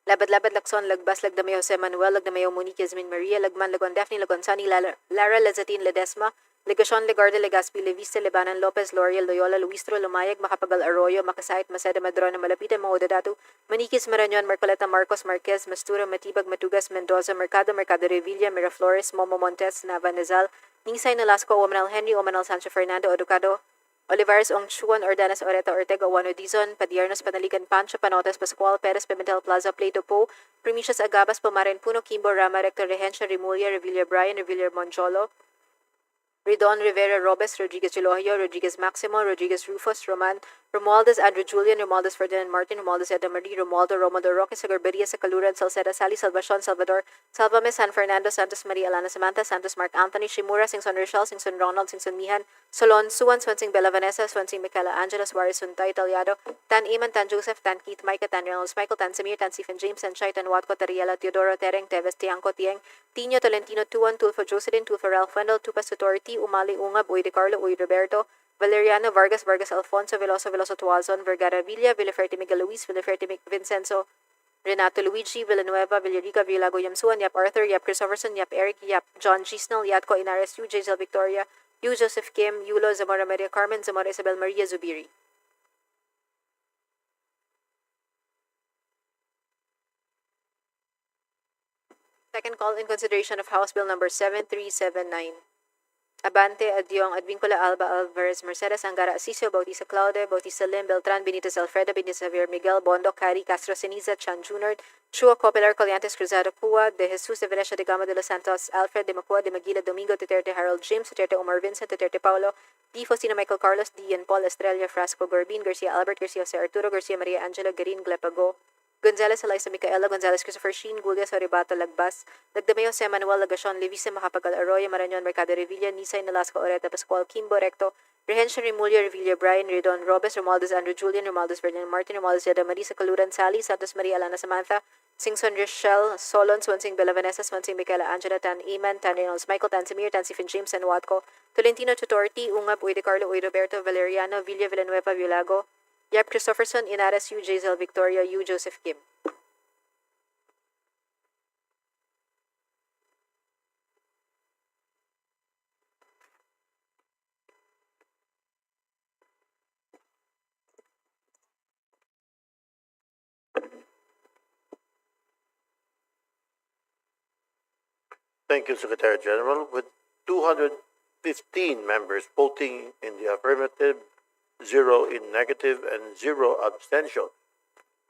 Labad-labad Lakson, Lagbas, Lagdamay Jose Manuel, Lagdamay Monique, Yasmin Maria, Lagman, Lagon Daphne, Lagon Sani, Lara Lazatin, Ledesma, Legasyon, Legarde, Legaspi, Leviste, Lebanon, Lopez, L'Oreal, Loyola, Luistro, Lumayag, Macapagal, Arroyo, Makasait, Maceda, Madrona, Malapitan, Mahudadatu, Maniquis, Marañon, Marcoleta, Marcos, Marquez, Mastura, Matibag, Matugas, Mendoza, Mercado Revilla, Miraflores, Momo Montes, Nava Nazal, Nisay Nolasco, Omanal Henry, Omanal Sancho Fernando, Educado, Olivares Ongchuan, Ordanas Oreta Ortega, Wano Dizon, Padiernos, Panaligan Pancho, Panotes, Pascual, Perez, Pimentel Plaza, Plato Po, Primicias Agabas, Pamarin Puno, Kimbo, Rama, Rector Rehencia, Remulia, Revilla Brian, Revilla Monjolo, Ridon Rivera Robes, Rodriguez Elohio, Rodriguez Maximo, Rodriguez Rufus, Romualdez Andrew Julian, Romualdez Ferdinand Martin, Romualdez Edna Marie, Romualdo Roque, Sagarberia, Sacaluran, Salceda Sally, Salvacion, Salvador, Salvame, San Fernando, Santos Maria, Alana Samantha, Santos Mark Anthony, Shimura, Singson Rochelle, Singson Ronald, Singson Mihan, Solon, Suwan, Swansing Bella Vanessa, Swansing Michaela Angela, Suarez Suntay, Italiado, Tan Iman, Tan Joseph, Tan Keith, Micah, Tan Reynolds, Michael, Tan Samir, Tan Stephen James, Tan Chai, Tan Watco, Tariela, Teodoro, Tereng, Teves, Tiangco, Tieng, Tino, Tolentino, Tuan, Tulfo Jocelyn, Tulfo Ralph Wendell, Tupas Tutorti, Umali Ungab, Uy de Carlo, Uy Roberto, Valeriano Vargas, Vargas Alfonso, Veloso Tuazon, Vergara Villa, Villaferte Miguel Luis, Villaferte Vincenzo, Renato Luigi, Villanueva, Villarica, Villago Yamsuan, Yap Arthur, Yap Christopherson, Yap Eric, Yap John Gisnell, Yatco Inares, Yu Jaisel Victoria, Yu Joseph Kim, Yulo, Zamora Maria Carmen, Zamora Isabel Maria Zubiri. Second call in consideration of House Bill number 7379. Abante, Adyong, Advincula, Alba, Alvarez, Mercedes, Angara, Asisio, Bautista Claude, Bautista Lim, Beltran, Benitez, Alfredo, Benitez, Javier Miguel, Bondo, Cari, Castro, Ceniza, Chan Junard, Chua, Copilar, Coliantes, Cruzado, Cua, De Jesus, De Venecia, De Gama, De Los Santos, Alfred, De Macua, De Maguila, Domingo, Duterte, Harold James, Duterte, Omar Vincent, Duterte, Paulo, Di Faustino, Michael Carlos, Dian Paul, Estrella, Frasco, Gorbin, Garcia Albert, Garcia Jose Arturo, Garcia Maria Angela, Garin, Glepago, Gonzales Eliza Micaela, Gonzales Christopher Sheen, Gulyas Oribato Lagbas, Lagdameo Jose Manuel Lagacion, Levisa Macapagal Arroyo, Marañon Mercado Revilla, Nisay Nolasco Oreta Pascual, Kimbo Recto, Rehension Remulla, Revilla Brian, Redon Robes, Romualdez Andrew Julian, Romualdez Ferdinand Martin, Romualdez Yada Marisa Kaluran Sally, Santos Maria Alana Samantha, Singson Rochelle, Solon, Swansing Bella Vanessa, Swansing Michaela Angela, Tan Iman, Tan Reynolds Michael, Tan Samir, Tan Stephen James, and Watco, Tolentino Tutorti, Ungab, Uy de Carlo, Uy Roberto, Valeriano, Villa Villanueva, Villago, Yap Christopherson, Inares, U. Jazel Victoria, U. Joseph Kim. Thank you, Secretary General. With 215 members voting in the affirmative, 0 in negative, and 0 abstention,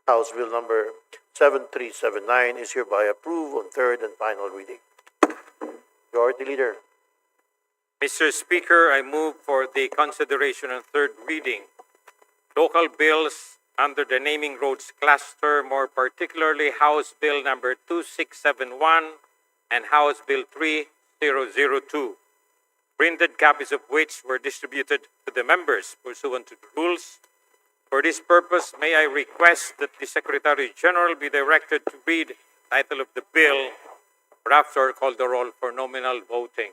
House Bill number 7379 is hereby approved on third and final reading. Majority Leader. Mr. Speaker, I move for the consideration on third reading. Local bills under the Naming Roads cluster, more particularly House Bill number 2671 and House Bill 3002, printed copies of which were distributed to the members pursuant to the rules. For this purpose, may I request that the Secretary General be directed to read the title of the bill, thereafter call the roll for nominal voting.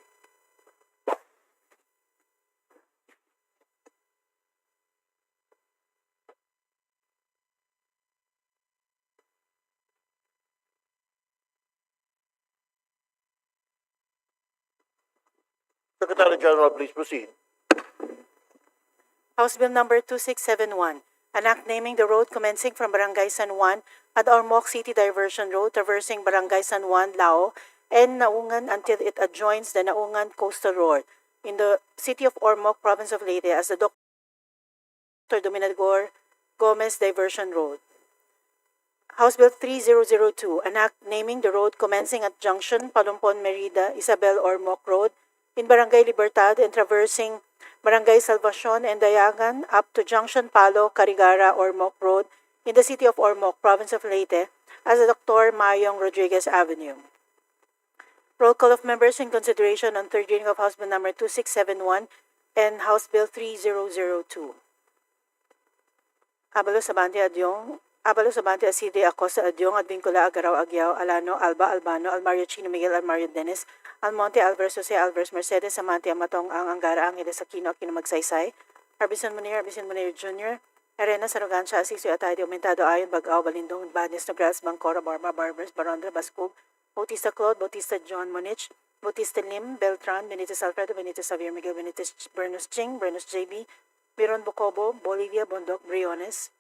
Secretary General, please proceed. House Bill number 2671, an act naming the road commencing from Barangay San Juan at Ormoc City Diversion Road, traversing Barangay San Juan, Lao, and Naungan until it adjoins the Naungan Coastal Road in the city of Ormoc, province of Leyte, as the Dr. Dominador Gomez Diversion Road. House Bill 3002, an act naming the road commencing at Junction Palumpon Merida, Isabel Ormoc Road in Barangay Libertad and traversing Barangay Salvacion and Dayagan up to Junction Palo, Carigara, Ormoc Road in the city of Ormoc, province of Leyte, as the Dr. Mayong Rodriguez Avenue. Roll call of members in consideration on third reading of House Bill number 2671 and House Bill 3002. Abalos Abante Adyong, Abalos Abante Aside Acosta Adyong, Advincula Agaraw Agyao, Alano, Alba Albano, Almario Chino Miguel, Almario Dennis, Almonte Alvarez, Jose Alvarez, Mercedes Amante Amatong, Ang Angara, Angeles Aquino, Aquino Magsaysay, Harbison Munir Jr., Arena Sarogancia, Asisio Atay, Aumentado Ayon, Bagao, Balindong, Badnes, Nogras, Bangcora, Barba, Barbers, Barondra, Bascub, Bautista Claude, Bautista John Monich, Bautista Lim, Beltran, Benitez Alfredo, Benitez Javier Miguel, Benitez Bernos Ching, Bernos JB, Biron Bocobo, Bolivia, Bondoc, Briones,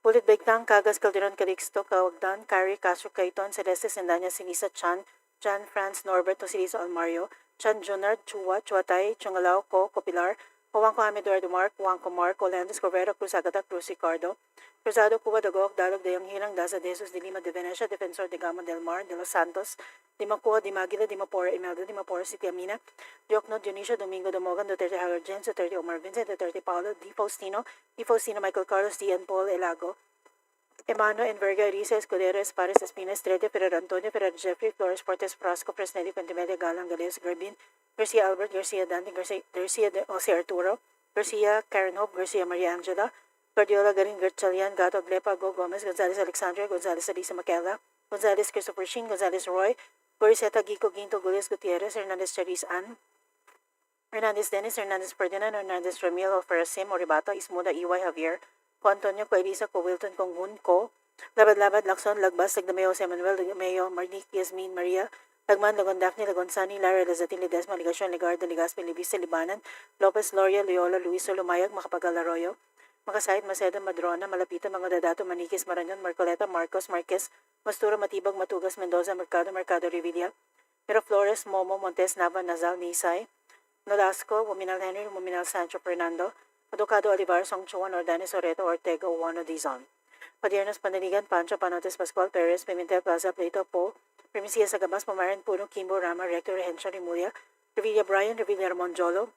Pulit Baigtang, Cagas, Calderon, Calixto, Kawagdan, Cari, Castro, Cayton, Celeste, Sendanya, Sinisa, Chan, Jan Franz, Norbert, Tosiliso, Almario, Chan Junard, Chua, Chuatay, Chungalao, Ko, Copilar, Juanco Hamid, Eduardo Mark, Juanco Mark, Olandes, Corvera, Cruz Agata, Cruz Ricardo, Cruzado, Cuba, Dagok, Dalog, Dayang Hirang, Daza, Desos, de Lima, de Venecia, Defensor de Gama del Mar, de Los Santos, Dimacua, Dimagila, Dimapora, Imelda, Dimapora, City Amina, Diokno, Dionisio, Domingo, Domogan, Duterte, Harold James, Duterte, Omar Vincent, Duterte, Paulo, Di Faustino, Michael Carlos, D. and Paul Elago, Emano, Enverga, Risa, Escudero, Espares, Espina, Estrella, Ferrer, Antonio, Ferrer, Jeffrey, Flores, Portes, Frasco, Fresnelli, Pentemelia, Galang, Galeos, Garbin, Garcia Albert, Garcia Dante, Garcia de Jose Arturo, Garcia Karen Hope, Garcia Maria Angela, Guardiola, Garin, Gerchalian, Gato, Glepa, Go Gomez, Gonzales Alexandria, Gonzales Elisa Maquela, Gonzales Christopher Shin, Gonzales Roy, Goriseta Gico, Ginto, Gulias Gutierrez, Hernandez Charis Ann, Hernandez Dennis, Hernandez Ferdinand, Hernandez Ramil, Ferasim, Oribato, Ismuda, EY Javier, Ko Antonio, Ko Elisa, Ko Wilton, Ko Ngun, Ko, Labad-Labad, Lacson, Lagbas, Lagdameo, Jose Manuel, Lagdameo, Marnique, Yasmin, Maria, Lagman, Lagon Daphne, Lagon Sani, Lara, Lazatin, Ledesma, Ligacion, Legarda, Ligaspi, Libisa, Libanan, Lopez, Loria, Loyola, Luiso, Lumayag, Makapagal Arroyo, Makasayit, Maceda, Madrona, Malapita, Mga Dadato, Maniquis, Marañon, Marcoleta, Marcos, Marquez, Mastura, Matibag, Matugas, Mendoza, Mercado, Revilla, Miraflores, Momo, Montes, Nava, Nazal, Nisay, Nolasco, Wominal Henry, Wominal Sancho, Fernando, Adocado, Olivar, Songchuan, Ordanes, Oreto, Ortega, Uwano, Dizon, Padiernos, Panaligan, Pancho, Panotes, Pascual, Perez, Pimentel, Plaza, Plato, Po, Primicia, Sagabas, Pamaran, Puno, Kimbo, Rama, Rector, Rehencia, Remulia, Revilla, Brian, Revilla, Ramon, Jolo,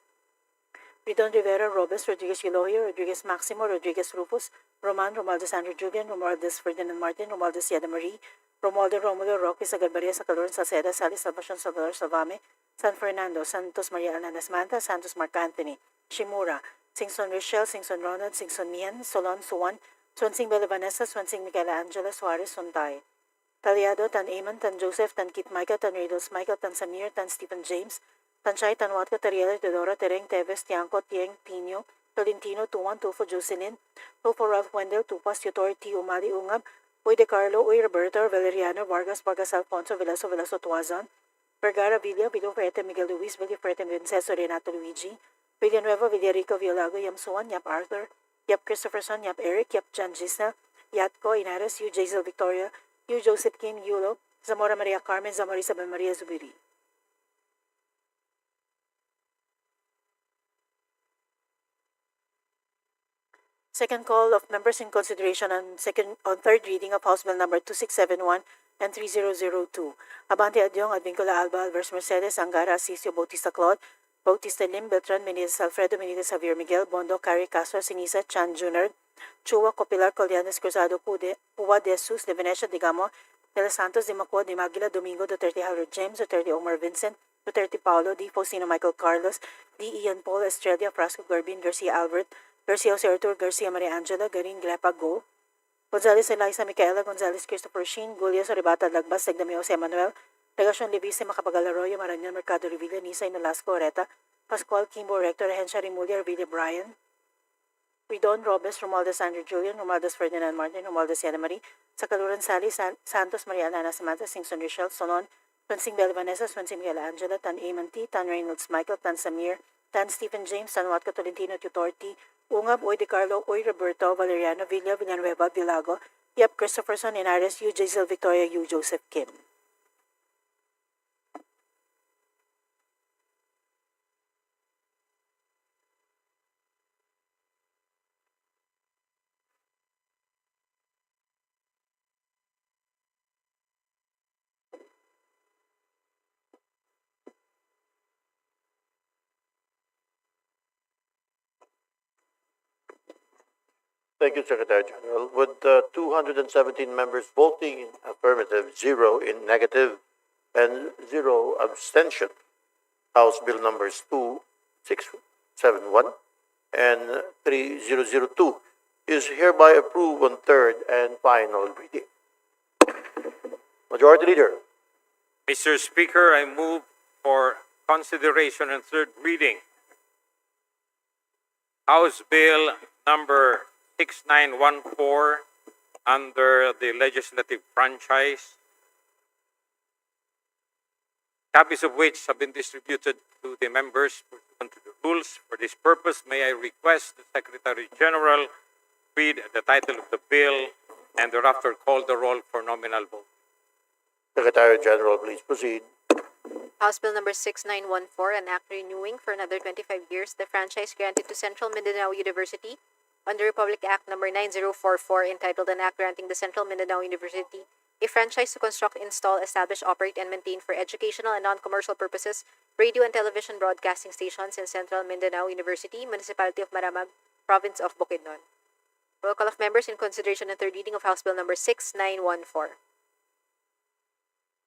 Ridon Rivera, Robes, Rodriguez Eloy, Rodriguez Maximo, Rodriguez Rufus, Roman, Romualdez Andrew Julian, Romualdez Ferdinand Martin, Romualdez Yada Marie, Romualdo Romulo, Roque Sagarbaria, Sacaloran Salceda, Sally Salvacion, Salvador Salvame, San Fernando, Santos Maria Alanas Manta, Santos Mark Anthony, Shimura, Singson Rochelle, Singson Ronald, Singson Mian, Solon Suwan, Swansing Bella Vanessa, Swansing Michaela Angela, Suarez Suntay. Taliado, Tan Amon, Tan Joseph, Tan Kit Michael, Tan Riddles Michael, Tan Samir, Tan Stephen James, Tan Shai, Tan Watka, Tariela, Teodora, Tereng, Teves, Tiangco, Tieng, Tino, Tolentino, Tuan, Tufo, Jocelyn, Tufo, Ralph Wendell, Tupas, Tutor, T. Umali, Ungab, Uy De Carlo, Uy Roberto, Valeriano, Vargas, Vargas Alfonso, Velasco, Velasco Tuazon, Vergara, Villa, Vilo Ferete, Miguel Luis, Villa Ferete, Vincenzo, Renato Luigi, Villanueva, Villarico, Villago, Yam Suan, Yap Arthur, Yap Christopherson, Yap Eric, Yap John Gisna, Yatco, Inares, Yu Jazel Victoria, Yu Joseph Kim, Yulo, Zamora Maria Carmen, Zamora Isabel Maria Zubiri. Second call of members in consideration on third reading of House Bill number 2671 and 3002. Abante Adyong, Advincula Alba, Alvarez Mercedes, Angara, Asisio, Bautista Claude, Bautista Lim, Beltran, Benitez Alfredo, Benitez Javier Miguel, Bondo, Cari Castro, Sinisa, Chan Jr., Chua, Copilar, Collianes, Cruzado, Pua de Jesus, de Venecia, de Gamo, de los Santos, de Macua, de Maguila, Domingo, Duterte Harold James, Duterte Omar Vincent, Duterte Paulo, D. Faustino Michael Carlos, D. Ian Paul, Estrella, Frasco Garbin, Garcia Albert, Garcia Jose Artur, Garcia Maria Angela, Garin Glepa Go, Gonzales Eliza Micaela, Gonzales Christopher Sheen, Gulia Soribata Lagbas, Tegdami Jose Manuel, Legacion Libise, Macapagal Arroyo, Marañon, Mercado Revilla, Nisay Nolasco, Oreta, Pascual Kimbo, Rector, Hensha Rimulya, Revilla Brian, Ridon Robes, Romualdez Andrew Julian, Romualdez Ferdinand Martin, Romualdez Yana Marie, Sakaluran Sally, Santos Maria Alana Samantha, Singson Rochelle, Solon, Swansing Bella Vanessa, Swansing Miguel Angela, Tan Amon T, Tan Reynolds Michael, Tan Samir, Tan Stephen James, Tan Watka Tolentino Tutor T, Ungab, Uy De Carlo, Uy Roberto, Valeriano, Villa, Villanueva, Villago, Yap Christopherson, Inares, Yu Jazel Victoria, Yu Joseph Kim. Thank you, Secretary General. With 217 members voting in affirmative, 0 in negative, and 0 abstention, House Bill numbers 2671 and 3002 is hereby approved on third and final reading. Majority Leader. Mr. Speaker, I move for consideration and third reading. House Bill number 6914 under the legislative franchise, copies of which have been distributed to the members pursuant to the rules. For this purpose, may I request the Secretary General read the title of the bill and thereafter call the roll for nominal vote. Secretary General, please proceed. House Bill number 6914, an act renewing for another 25 years the franchise granted to Central Mindanao University under Republic Act number 9044, entitled An Act Granting the Central Mindanao University a franchise to construct, install, establish, operate, and maintain for educational and non-commercial purposes radio and television broadcasting stations in Central Mindanao University, Municipality of Maramag, Province of Bukidnon. Roll call of members in consideration and third reading of House Bill number 6914.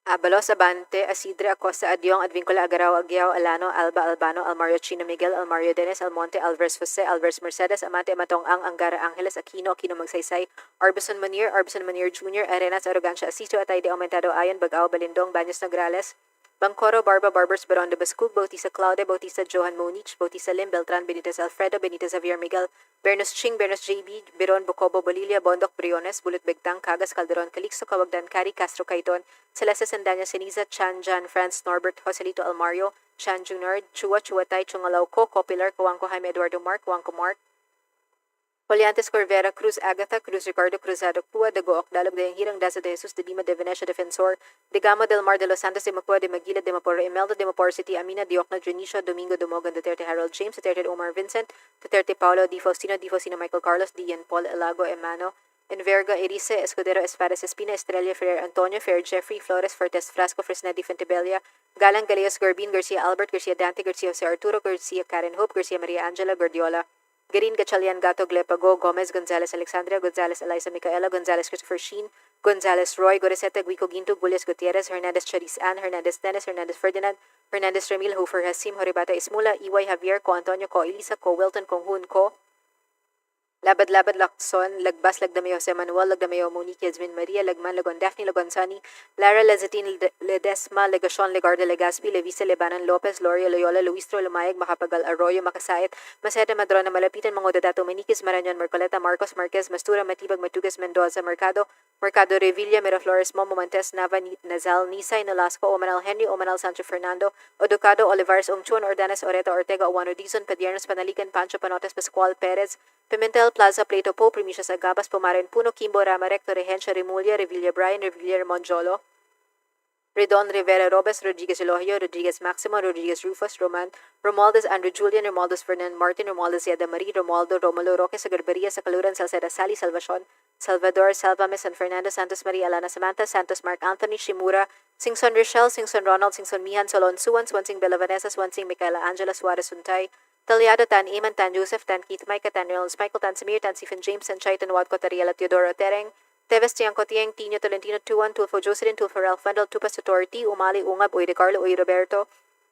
Abalos, Abante, Asidre, Acosta, Adyong, Advincula, Agaraw, Agyao, Alano, Alba, Albano, Almario, Chino, Miguel, Almario, Dennis, Almonte, Alvarez, Jose, Alvarez, Mercedes, Amante, Matong, Ang, Angara, Angeles, Aquino, Aquino, Magsaysay, Arbison Manier Jr., Arenas, Arrogancia, Asisio, Atayde, Aumentado, Ayon, Bagao, Balindong, Baños, Nograles, Bangcoro, Barba, Barbers, Baron de Bascug, Bautista, Claude, Bautista, Johan Monich, Bautista, Lim, Beltran, Benitez, Alfredo, Benitez, Javier Miguel, Bernos Ching, Bernos JB, Biron, Bocobo, Bolilla, Bondoc, Briones, Bulut Begtang, Cagas, Calderon, Calixto, Kawagdan, Cari, Castro, Caiton, Celeste, Sandanya, Seniza, Chan, Jan, Franz, Norbert, Joselito, Almario, Chan Jr., Chua, Chuatay, Chungalaw, Co, Copilar, Coanco, Jaime, Eduardo Mark, Coanco Mark, Poliantes, Corvera, Cruz, Agatha, Cruz, Ricardo, Cruzado, Pua, de Gook, Dalog, de Hirang, Daza, de Jesus, de Lima, de Venecia, Defensor, de Gama, del Mar, de Los Santos, de Mapua, de Maguila, de Maporo, Imelda, de Mapor City, Amina, Diokno, Junicio, Domingo, Dumogan, Duterte, Harold James, Duterte, Omar Vincent, Duterte, Paulo, Di Faustino, Michael Carlos, Dian Paul, Elago, Emano, Enverga, Erice, Escudero, Espadas, Espina, Estrella, Ferrer, Antonio, Ferrer, Jeffrey, Flores, Fortes, Frasco, Fresnedi, Fentebella, Galang, Galeos, Gorbin, Garcia, Albert, Garcia, Dante, Garcia, Jose Arturo, Garcia, Karen Hope, Garcia, Maria Angela, Gordiola, Garin, Gatchalian, Gato, Glepago, Gomez, Gonzalez, Alexandria, Gonzalez, Eliza, Micaela, Gonzalez, Christopher Sheen, Gonzalez, Roy, Goriseta, Guico, Ginto, Gulias, Gutierrez, Hernandez, Charis, Ann, Hernandez, Dennis, Hernandez, Ferdinand, Hernandez, Ramil, Hofer, Hasim, Horibata, Ismula, Iway, Javier, Co, Antonio, Co, Elisa, Co, Wilton, Konghun, Co, Labad-Labad, Lacson, Lagbas, Lagdameo, Jose Manuel, Lagdameo, Monique, Yasmin Maria, Lagman, Lagon, Daphne, Lagon Sani, Lara, Lazatin, Ledesma, Legacion, Legarda, Legaspi, Levisa, Lebanon, Lopez, Loria, Loyola, Luistro, Lumayag, Macapagal, Arroyo, Makasait, Maseta, Madrona, Malapitan, Mangodato, Maniquis, Marañon, Marcoleta, Marcos, Marquez, Mastura, Matibag, Matugas, Mendoza, Mercado, Revilla, Miraflores, Momo, Montes, Nava, Nazal, Nisay, Nolasco, Omanal, Henry, Omanal, Sancho Fernando, Oducado, Olivares, Ongchon, Ordanes, Oreta, Ortega, Oano, Dizon, Padiernos, Panaligan, Pancho, Panotes, Pascual, Perez, Pimentel, Plaza, Plato, Po, Primicias, Agabas, Pumaren, Puno, Kimbo, Rama, Recto, Regencia, Remulia, Revilla, Brian, Revilla, Monjolo, Redon, Rivera, Robes, Rodriguez, Elohio, Rodriguez, Maximo, Rodriguez, Rufus, Roman, Romualdez, Andrew Julian, Romualdez, Fernand Martin, Romualdez, Yada Marie, Romualdo, Romulo, Roque, Sagarbaria, Sacaluran, Salceda, Sally, Salvacion, Salvador, Salvames, San Fernando, Santos Maria, Alana, Samantha, Santos, Mark Anthony, Shimura, Singson Rochelle, Singson Ronald, Singson Mihan, Solon Suwan, Swansing Bella Vanessa, Swansing Michaela Angela Suarez Suntay, Talyado, Tan Eman, Tan Joseph, Tan Keith, Micah, Tan Reynolds, Michael, Tan Samir, Tan Stephen James, Tan Chaitan, Watco, Tariela, Teodoro, Tereng, Teves, Tiangco, Tiang, Tino, Tolentino, Tuan, Tulfo, Jocelyn, Tulfo, Ralph, Vendel, Tupas, Tutorti, Umali, Ungab, Uy de Carlo, Uy Roberto,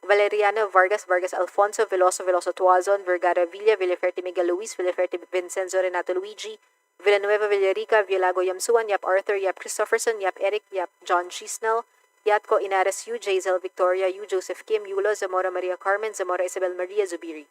Valeriano, Vargas, Vargas, Alfonso, Veloso, Veloso, Tuazon, Vergara, Villa, Villaferte, Miguel Luis, Villaferte, Vincenzo, Renato Luigi, Villanueva, Villarica, Villago, Yamsuan, Yap Arthur, Yap Christopherson, Yap Eric, Yap John Chisnell, Yatko, Inares, Yu, Jazel, Victoria, Yu, Joseph Kim, Yulo, Zamora, Maria Carmen, Zamora, Isabel Maria, Zubiri.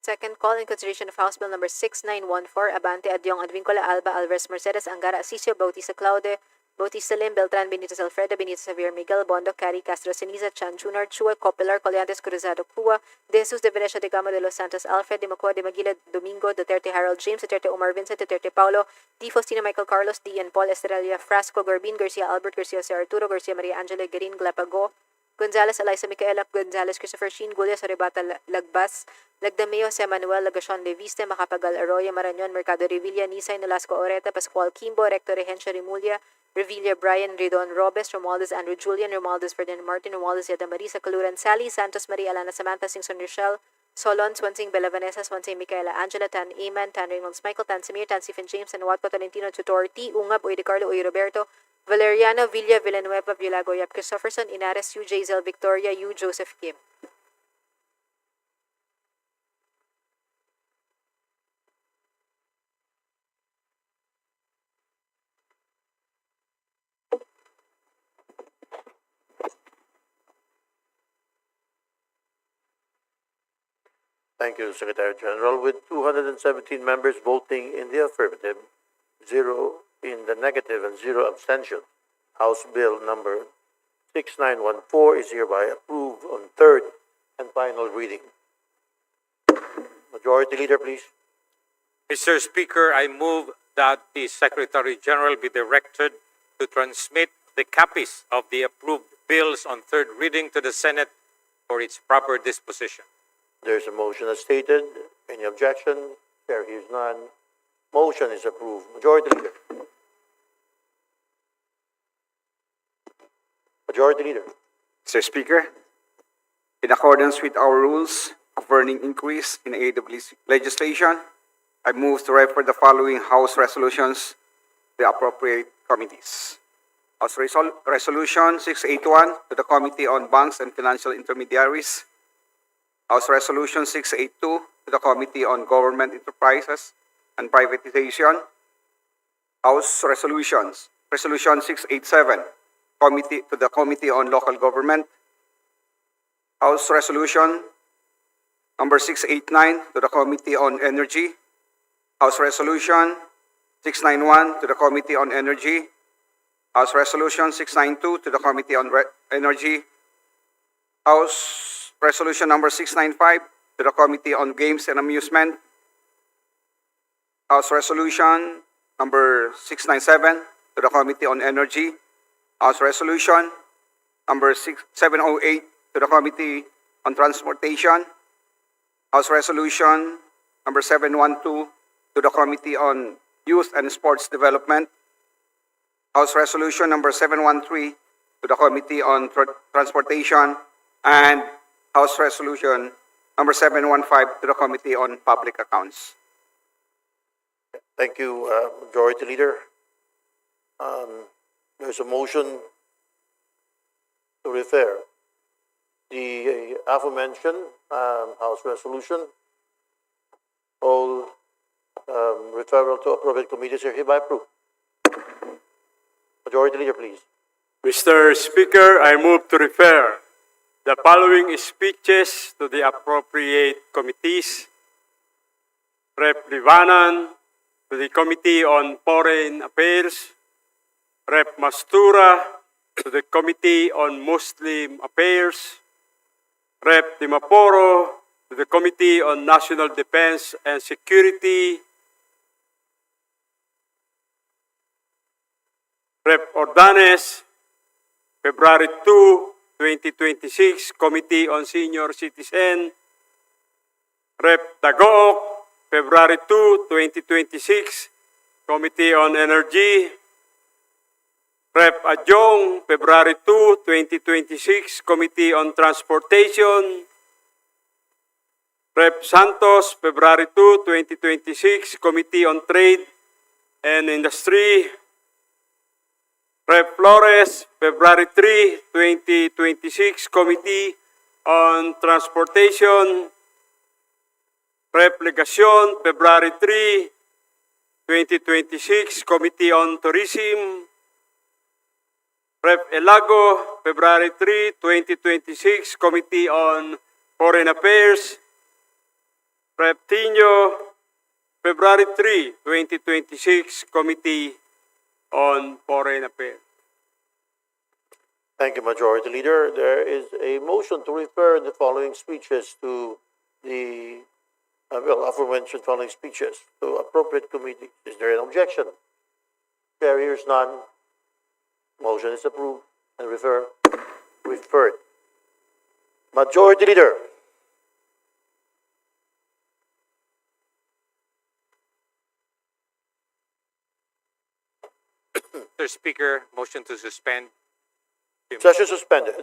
Second call in consideration of House Bill number 6914, Abante Adyong Advincola Alba Alvarez Mercedes Angara Asisio Bautista Claude Bautista Lim Beltran Benitez Alfredo Benitez Javier Miguel Bondo Cari Castro Ceniza Chan Chunar Chua Copelar Colliantes Cruzado Cua De Jesus de Venecia de Gama de Los Santos Alfred de Macua de Maguila Domingo Duterte Harold James Duterte Omar Vincent Duterte Paulo D. Faustina Michael Carlos D. and Paul Estrella Frasco Gorbin Garcia Albert Garcia Jose Arturo Garcia Maria Angela Garin Glapago Gonzales, Eliza Micaela, Gonzales, Christopher Sheen, Gulia, Soribata, Lagbas, Lagdameo, Jose Manuel, Lagacion, Leviste, Macapagal, Arroyo, Marañon, Mercado, Revilla, Nisay, Nolasco, Oreta, Pascual, Kimbo, Recto, Regencia, Remulia, Revilla, Brian, Redon, Robes, Romualdez, Andrew Julian, Romualdez, Ferdinand Martin, Romualdez, Yada Marisa, Caluran, Sally, Santos, Maria, Alana, Samantha, Singson, Rochelle, Solon, Swansing, Bella Vanessa, Swansing, Micaela, Angela, Tan Eman, Tan Reynolds, Michael, Tan Samir, Tan Stephen James, and Watco, Tolentino, Tutor, T. Ungab, Uy de Carlo, Uy Roberto, Valeriano, Villa, Villanueva, Villago, Yap Christopherson, Inares, Yu, Jazel, Victoria, Yu, Joseph Kim. Thank you, Secretary General. With 217 members voting in the affirmative, 0 in the negative, and 0 abstention, House Bill number 6914 is hereby approved on third and final reading. Majority Leader, please. Mr. Speaker, I move that the Secretary General be directed to transmit the copies of the approved bills on third reading to the Senate for its proper disposition. There's a motion as stated. Any objection? Chair hears none. Motion is approved. Majority Leader. Majority Leader. Mr. Speaker, in accordance with our rules governing increase in aid of legislation, I move to refer the following House resolutions to the appropriate committees. House Resolution 681 to the Committee on Banks and Financial Intermediaries. House Resolution 682 to the Committee on Government Enterprises and Privatization. House Resolutions. Resolution 687 to the Committee on Local Government. House Resolution number 689 to the Committee on Energy. House Resolution 691 to the Committee on Energy. House Resolution 692 to the Committee on Energy. House Resolution number 695 to the Committee on Games and Amusement. House Resolution number 697 to the Committee on Energy. House Resolution number 708 to the Committee on Transportation. House Resolution number 712 to the Committee on Youth and Sports Development. House Resolution number 713 to the Committee on Transportation, and House Resolution number 715 to the Committee on Public Accounts. Thank you, Majority Leader. There's a motion to refer the aforementioned House Resolution. All referral to appropriate committees are hereby approved. Majority Leader, please. Mr. Speaker, I move to refer the following speeches to the appropriate committees. Rep. Livanan to the Committee on Foreign Affairs. Rep. Mastura to the Committee on Muslim Affairs. Rep. Dimaporo to the Committee on National Defense and Security. Rep. Ordanes, February 2, 2026, Committee on Senior Citizen. Rep. Dagook, February 2, 2026, Committee on Energy. Rep. Adjong, February 2, 2026, Committee on Transportation. Rep. Santos, February 2, 2026, Committee on Trade and Industry. Rep. Flores, February 3, 2026, Committee on Transportation. Rep. Legacion, February 3, 2026, Committee on Tourism. Rep. Elago, February 3, 2026, Committee on Foreign Affairs. Rep. Tino, February 3, 2026, Committee on Foreign Affairs. Thank you, Majority Leader. There is a motion to refer the following speeches to the, aforementioned following speeches to appropriate committee. Is there an objection? Chair hears none. Motion is approved and referred. Majority Leader. Mr. Speaker, motion to suspend. Session suspended.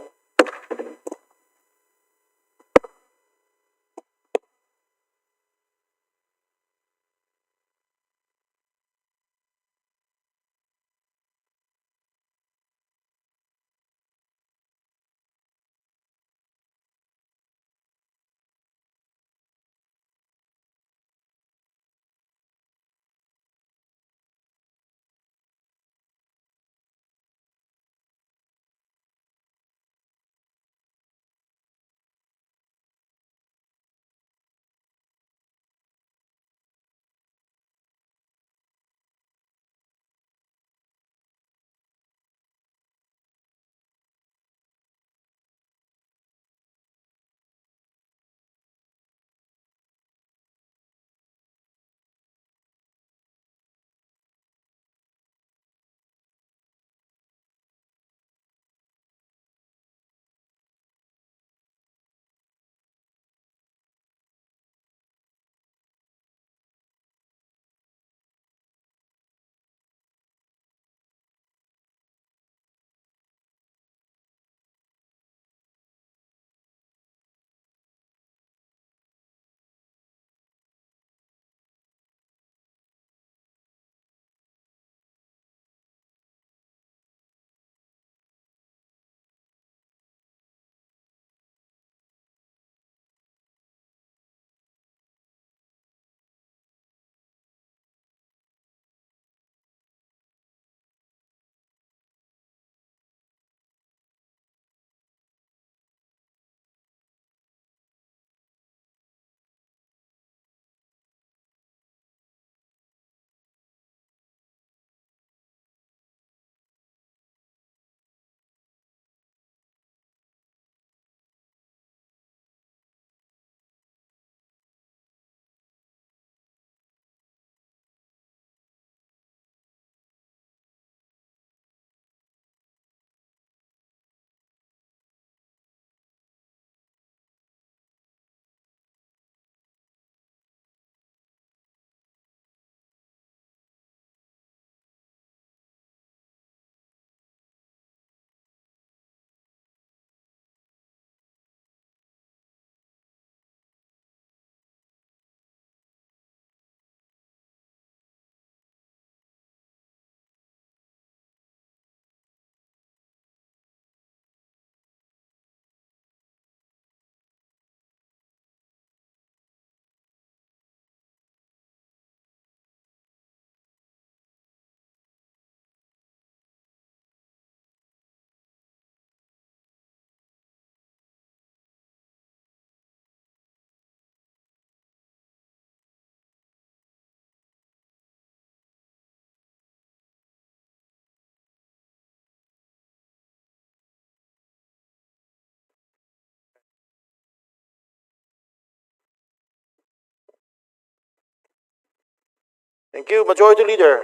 Thank you. Majority Leader,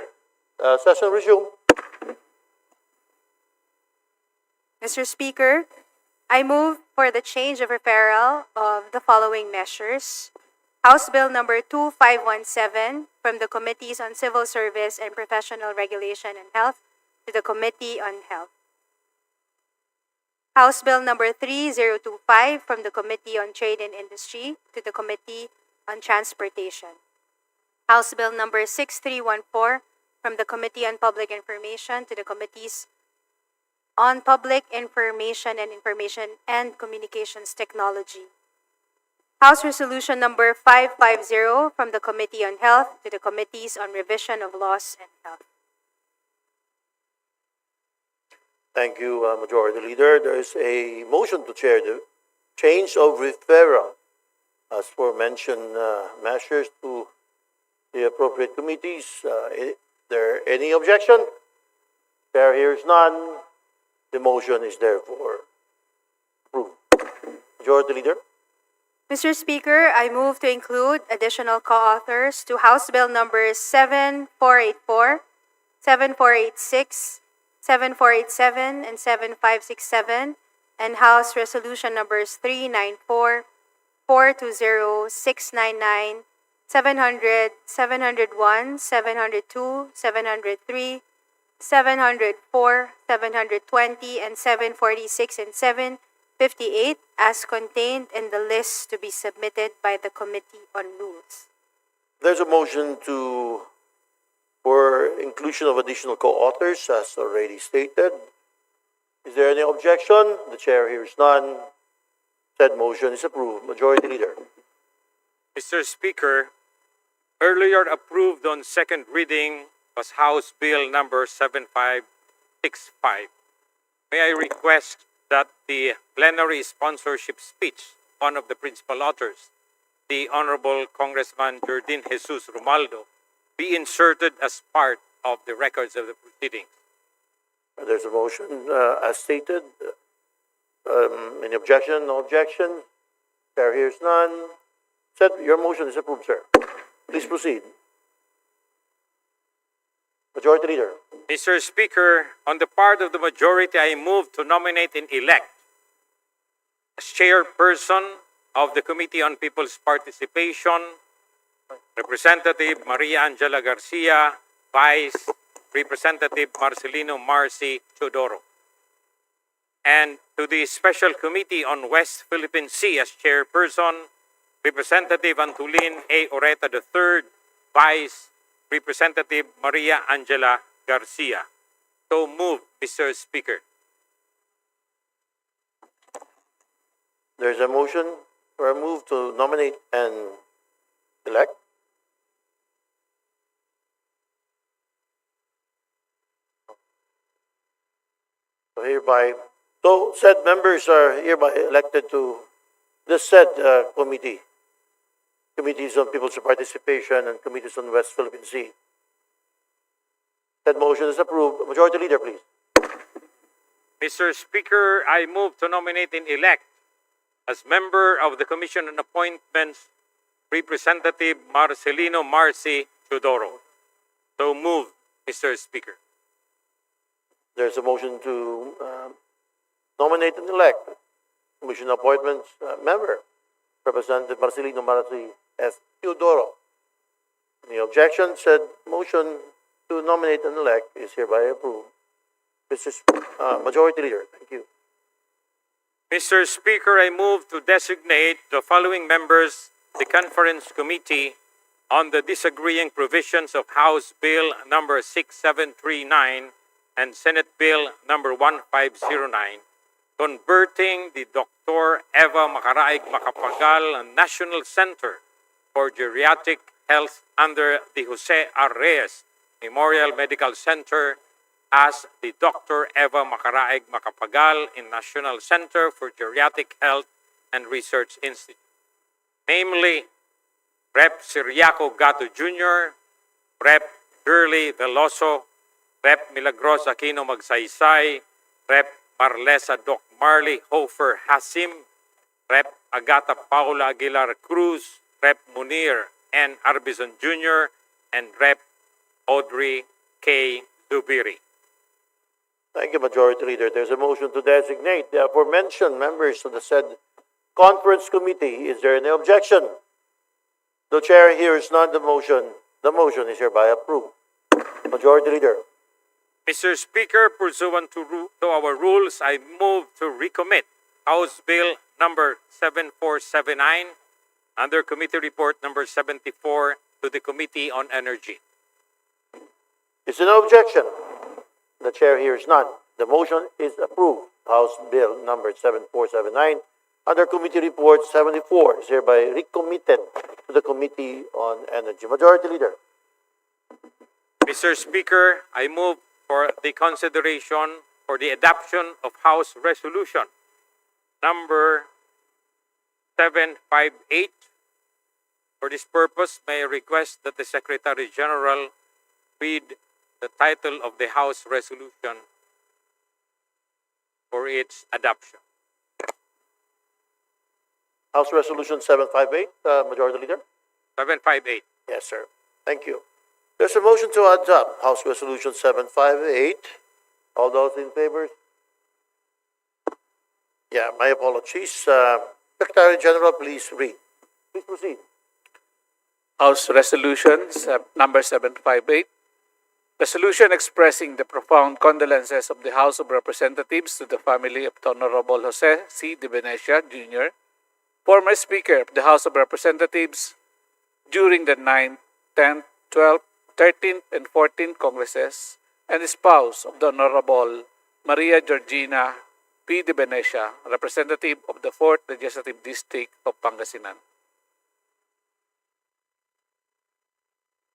session resume. Mr. Speaker, I move for the change of referral of the following measures. House Bill number 2517 from the Committees on Civil Service and Professional Regulation and Health to the Committee on Health. House Bill number 3025 from the Committee on Trade and Industry to the Committee on Transportation. House Bill number 6314 from the Committee on Public Information to the Committees on Public Information and Communications Technology. House Resolution number 550 from the Committee on Health to the Committees on Revision of Laws and Health. Thank you, Majority Leader. There is a motion to chair the change of referral as for mentioned measures to the appropriate committees. Is there any objection? Chair hears none. The motion is therefore approved. Majority Leader. Mr. Speaker, I move to include additional co-authors to House Bill numbers 7484, 7486, 7487, and 7567, and House Resolution numbers 394, 420, 699, 700, 701, 702, 703, 704, 720, and 746 and 758 as contained in the list to be submitted by the Committee on Rules. There's a motion for inclusion of additional co-authors as already stated. Is there any objection? The chair hears none. Said motion is approved. Majority Leader. Mr. Speaker, earlier approved on second reading was House Bill number 7565. May I request that the plenary sponsorship speech, one of the principal authors, the Honorable Congressman Jardine Jesus Romualdo, be inserted as part of the records of the proceedings. There's a motion as stated. Any objection? No objection. Chair hears none. Said your motion is approved, sir. Please proceed. Majority Leader. Mr. Speaker, on the part of the majority, I move to nominate and elect as chairperson of the Committee on People's Participation, Representative Maria Angela Garcia, Vice Representative Marcelino Marcy Teodoro. And to the Special Committee on West Philippine Sea as chairperson, Representative Antolin A. Oreta III, Vice Representative Maria Angela Garcia. So moved, Mr. Speaker. There's a motion for a move to nominate and elect. So said members are hereby elected to this said committee. Committees on People's Participation and Committees on West Philippine Sea. That motion is approved. Majority Leader, please. Mr. Speaker, I move to nominate and elect as member of the Commission on Appointments, Representative Marcelino Marcy Teodoro. So moved, Mr. Speaker. There's a motion to nominate and elect Commission Appointments member, Representative Marcelino Marcy F. Teodoro. Any objection? Said motion to nominate and elect is hereby approved. Majority Leader, thank you. Mr. Speaker, I move to designate the following members the Conference Committee on the disagreeing provisions of House Bill number 6739 and Senate Bill number 1509, converting the Dr. Eva Macaraig Macapagal National Center for Geriatric Health under the Jose R. Reyes Memorial Medical Center as the Dr. Eva Macaraig Macapagal National Center for Geriatric Health and Research Institute. Namely, Rep. Siriaco Gato Jr., Rep. Shirley Veloso, Rep. Milagros Aquino Magsaysay, Rep. Marlesa Doc Marley Hofer Hasim, Rep. Agata Paula Aguilar Cruz, Rep. Munir N. Arbizon Jr., and Rep. Audrey K. Zubiri. Thank you, Majority Leader. There's a motion to designate the aforementioned members of the said conference committee. Is there any objection? The chair hears none. The motion is hereby approved. Majority Leader. Mr. Speaker, pursuant to our rules, I move to recommit House Bill number 7479 under Committee Report number 74 to the Committee on Energy. Is there no objection? The chair hears none. The motion is approved. House Bill number 7479 under Committee Report 74 is hereby recommitted to the Committee on Energy. Majority Leader. Mr. Speaker, I move for the consideration for the adoption of House Resolution number 758. For this purpose, may I request that the Secretary General read the title of the House Resolution for its adoption. House Resolution 758, Majority Leader. 758. Yes, sir. Thank you. There's a motion to adopt House Resolution 758. All those in favor? Yeah, my apologies. Secretary General, please read. Please proceed. House Resolution number 758. Resolution expressing the profound condolences of the House of Representatives to the family of the Honorable Jose C. de Venecia, Jr., former Speaker of the House of Representatives during the 9th, 10th, 12th, 13th, and 14th Congresses, and the spouse of the Honorable Maria Georgina P. de Venecia, representative of the 4th Legislative District of Pangasinan.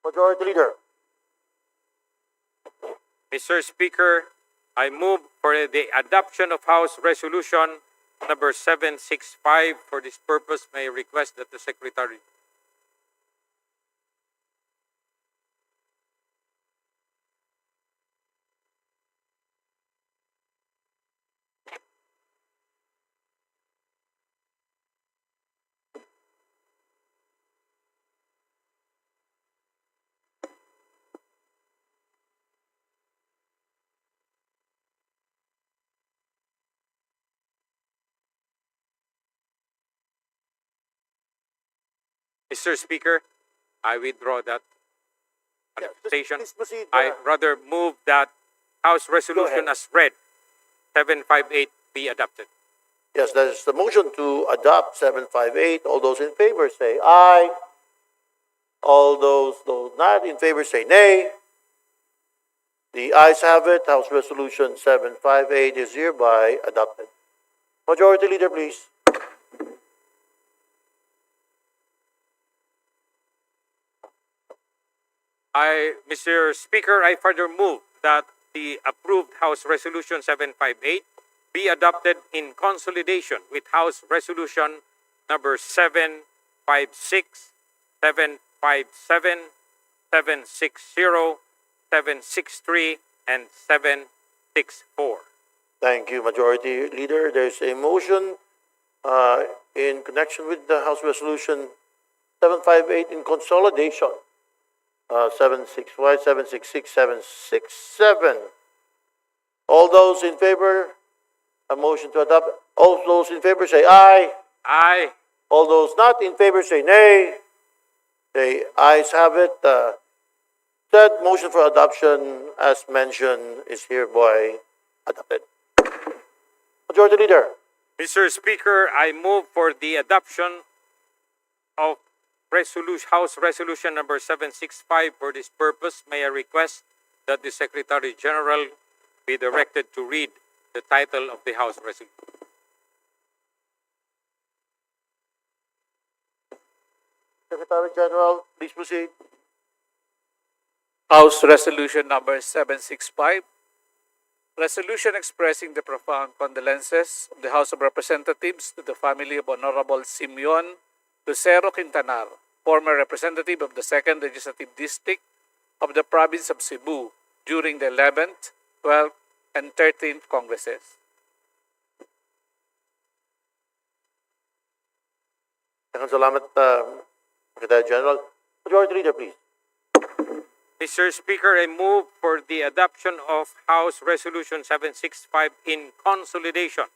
Majority Leader. Mr. Speaker, I move for the adoption of House Resolution number 765. For this purpose, may I request that the Secretary Mr. Speaker, I withdraw that manifestation. Please proceed. I rather move that House Resolution as read, 758, be adopted. Yes, there's the motion to adopt 758. All those in favor say aye. All those not in favor say nay. The ayes have it. House Resolution 758 is hereby adopted. Majority Leader, please. Mr. Speaker, I further move that the approved House Resolution 758 be adopted in consolidation with House Resolution number 756, 757, 760, 763, and 764. Thank you, Majority Leader. There's a motion in connection with the House Resolution 758 in consolidation. 765, 766, 767. All those in favor, a motion to adopt. All those in favor say aye. Aye. All those not in favor say nay. The ayes have it. Said motion for adoption, as mentioned, is hereby adopted. Majority Leader. Mr. Speaker, I move for the adoption of House Resolution number 765. For this purpose, may I request that the Secretary General be directed to read the title of the House Resolution. Secretary General, please proceed. House Resolution number 765. Resolution expressing the profound condolences of the House of Representatives to the family of Honorable Simeon Lucero Quintanar, former representative of the 2nd Legislative District of the Province of Cebu during the 11th, 12th, and 13th Congresses. Salamat, Secretary General. Majority Leader, please. Mr. Speaker, I move for the adoption of House Resolution 765 in consolidation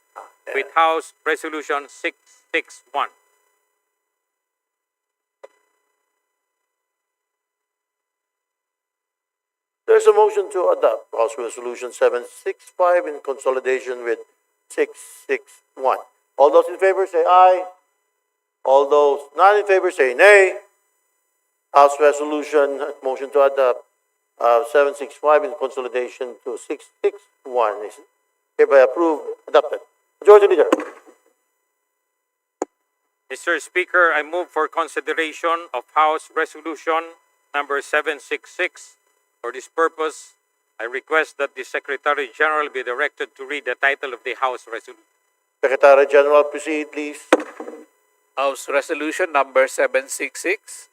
with House Resolution 661. There's a motion to adopt House Resolution 765 in consolidation with 661. All those in favor say aye. All those not in favor say nay. House Resolution, motion to adopt 765 in consolidation to 661 is hereby approved, adopted. Majority Leader. Mr. Speaker, I move for consideration of House Resolution number 766. For this purpose, I request that the Secretary General be directed to read the title of the House Resolution. Secretary General, proceed please. House Resolution number 766,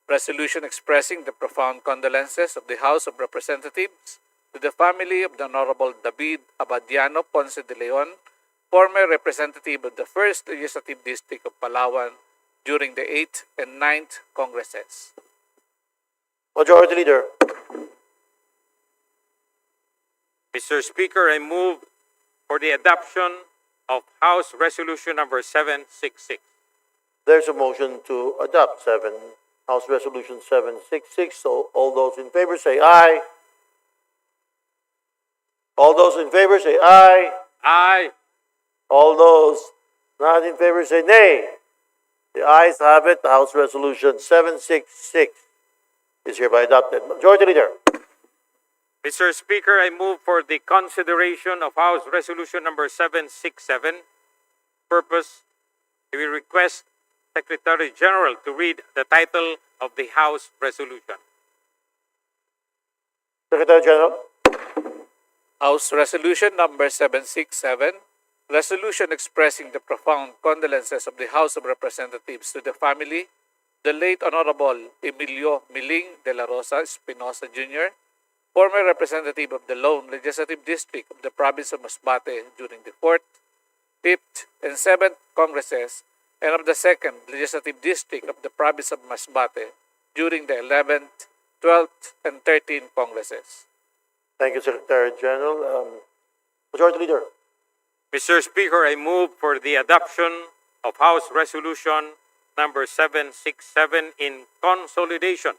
resolution expressing the profound condolences of the House of Representatives to the family of the Honorable David Abadiano Ponce de Leon, former representative of the 1st Legislative District of Palawan during the 8th and 9th Congresses. Majority Leader. Mr. Speaker, I move for the adoption of House Resolution number 766. There's a motion to adopt House Resolution 766. So all those in favor say aye. All those in favor say aye. Aye. All those not in favor say nay. The ayes have it. The House Resolution 766 is hereby adopted. Majority Leader. Mr. Speaker, I move for the consideration of House Resolution number 767. Purpose, we request Secretary General to read the title of the House Resolution. Secretary General. House Resolution number 767, resolution expressing the profound condolences of the House of Representatives to the family, the late Honorable Emilio Miling de la Rosa Espinosa Jr., former representative of the Lone Legislative District of the Province of Masbate during the 4th, 5th, and 7th Congresses, and of the 2nd Legislative District of the Province of Masbate during the 11th, 12th, and 13th Congresses. Thank you, Secretary General. Majority Leader. Mr. Speaker, I move for the adoption of House Resolution number 767 in consolidation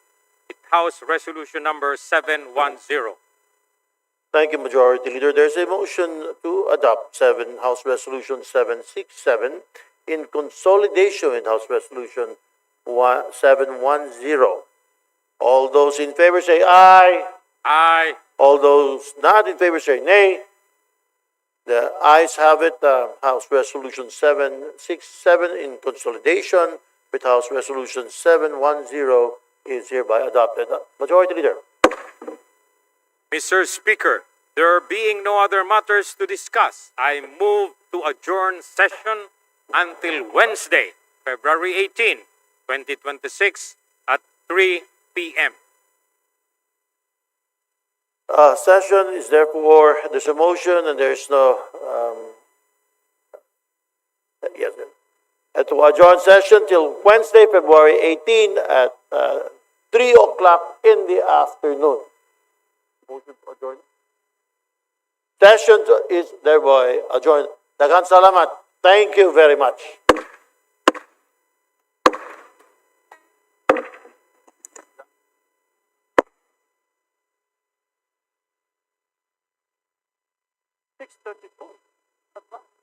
with House Resolution number 710. Thank you, Majority Leader. There's a motion to adopt House Resolution 767 in consolidation with House Resolution 710. All those in favor say aye. Aye. All those not in favor say nay. The ayes have it. House Resolution 767 in consolidation with House Resolution 710 is hereby adopted. Majority Leader. Mr. Speaker, there being no other matters to discuss, I move to adjourn session until Wednesday, February 18, 2026 at 3 p.m. Session is therefore, there's a motion and there's no, yes, to adjourn session till Wednesday, February 18 at 3 o'clock in the afternoon. Motion to adjourn. Session is thereby adjourned. Daghang salamat. Thank you very much. $6:34.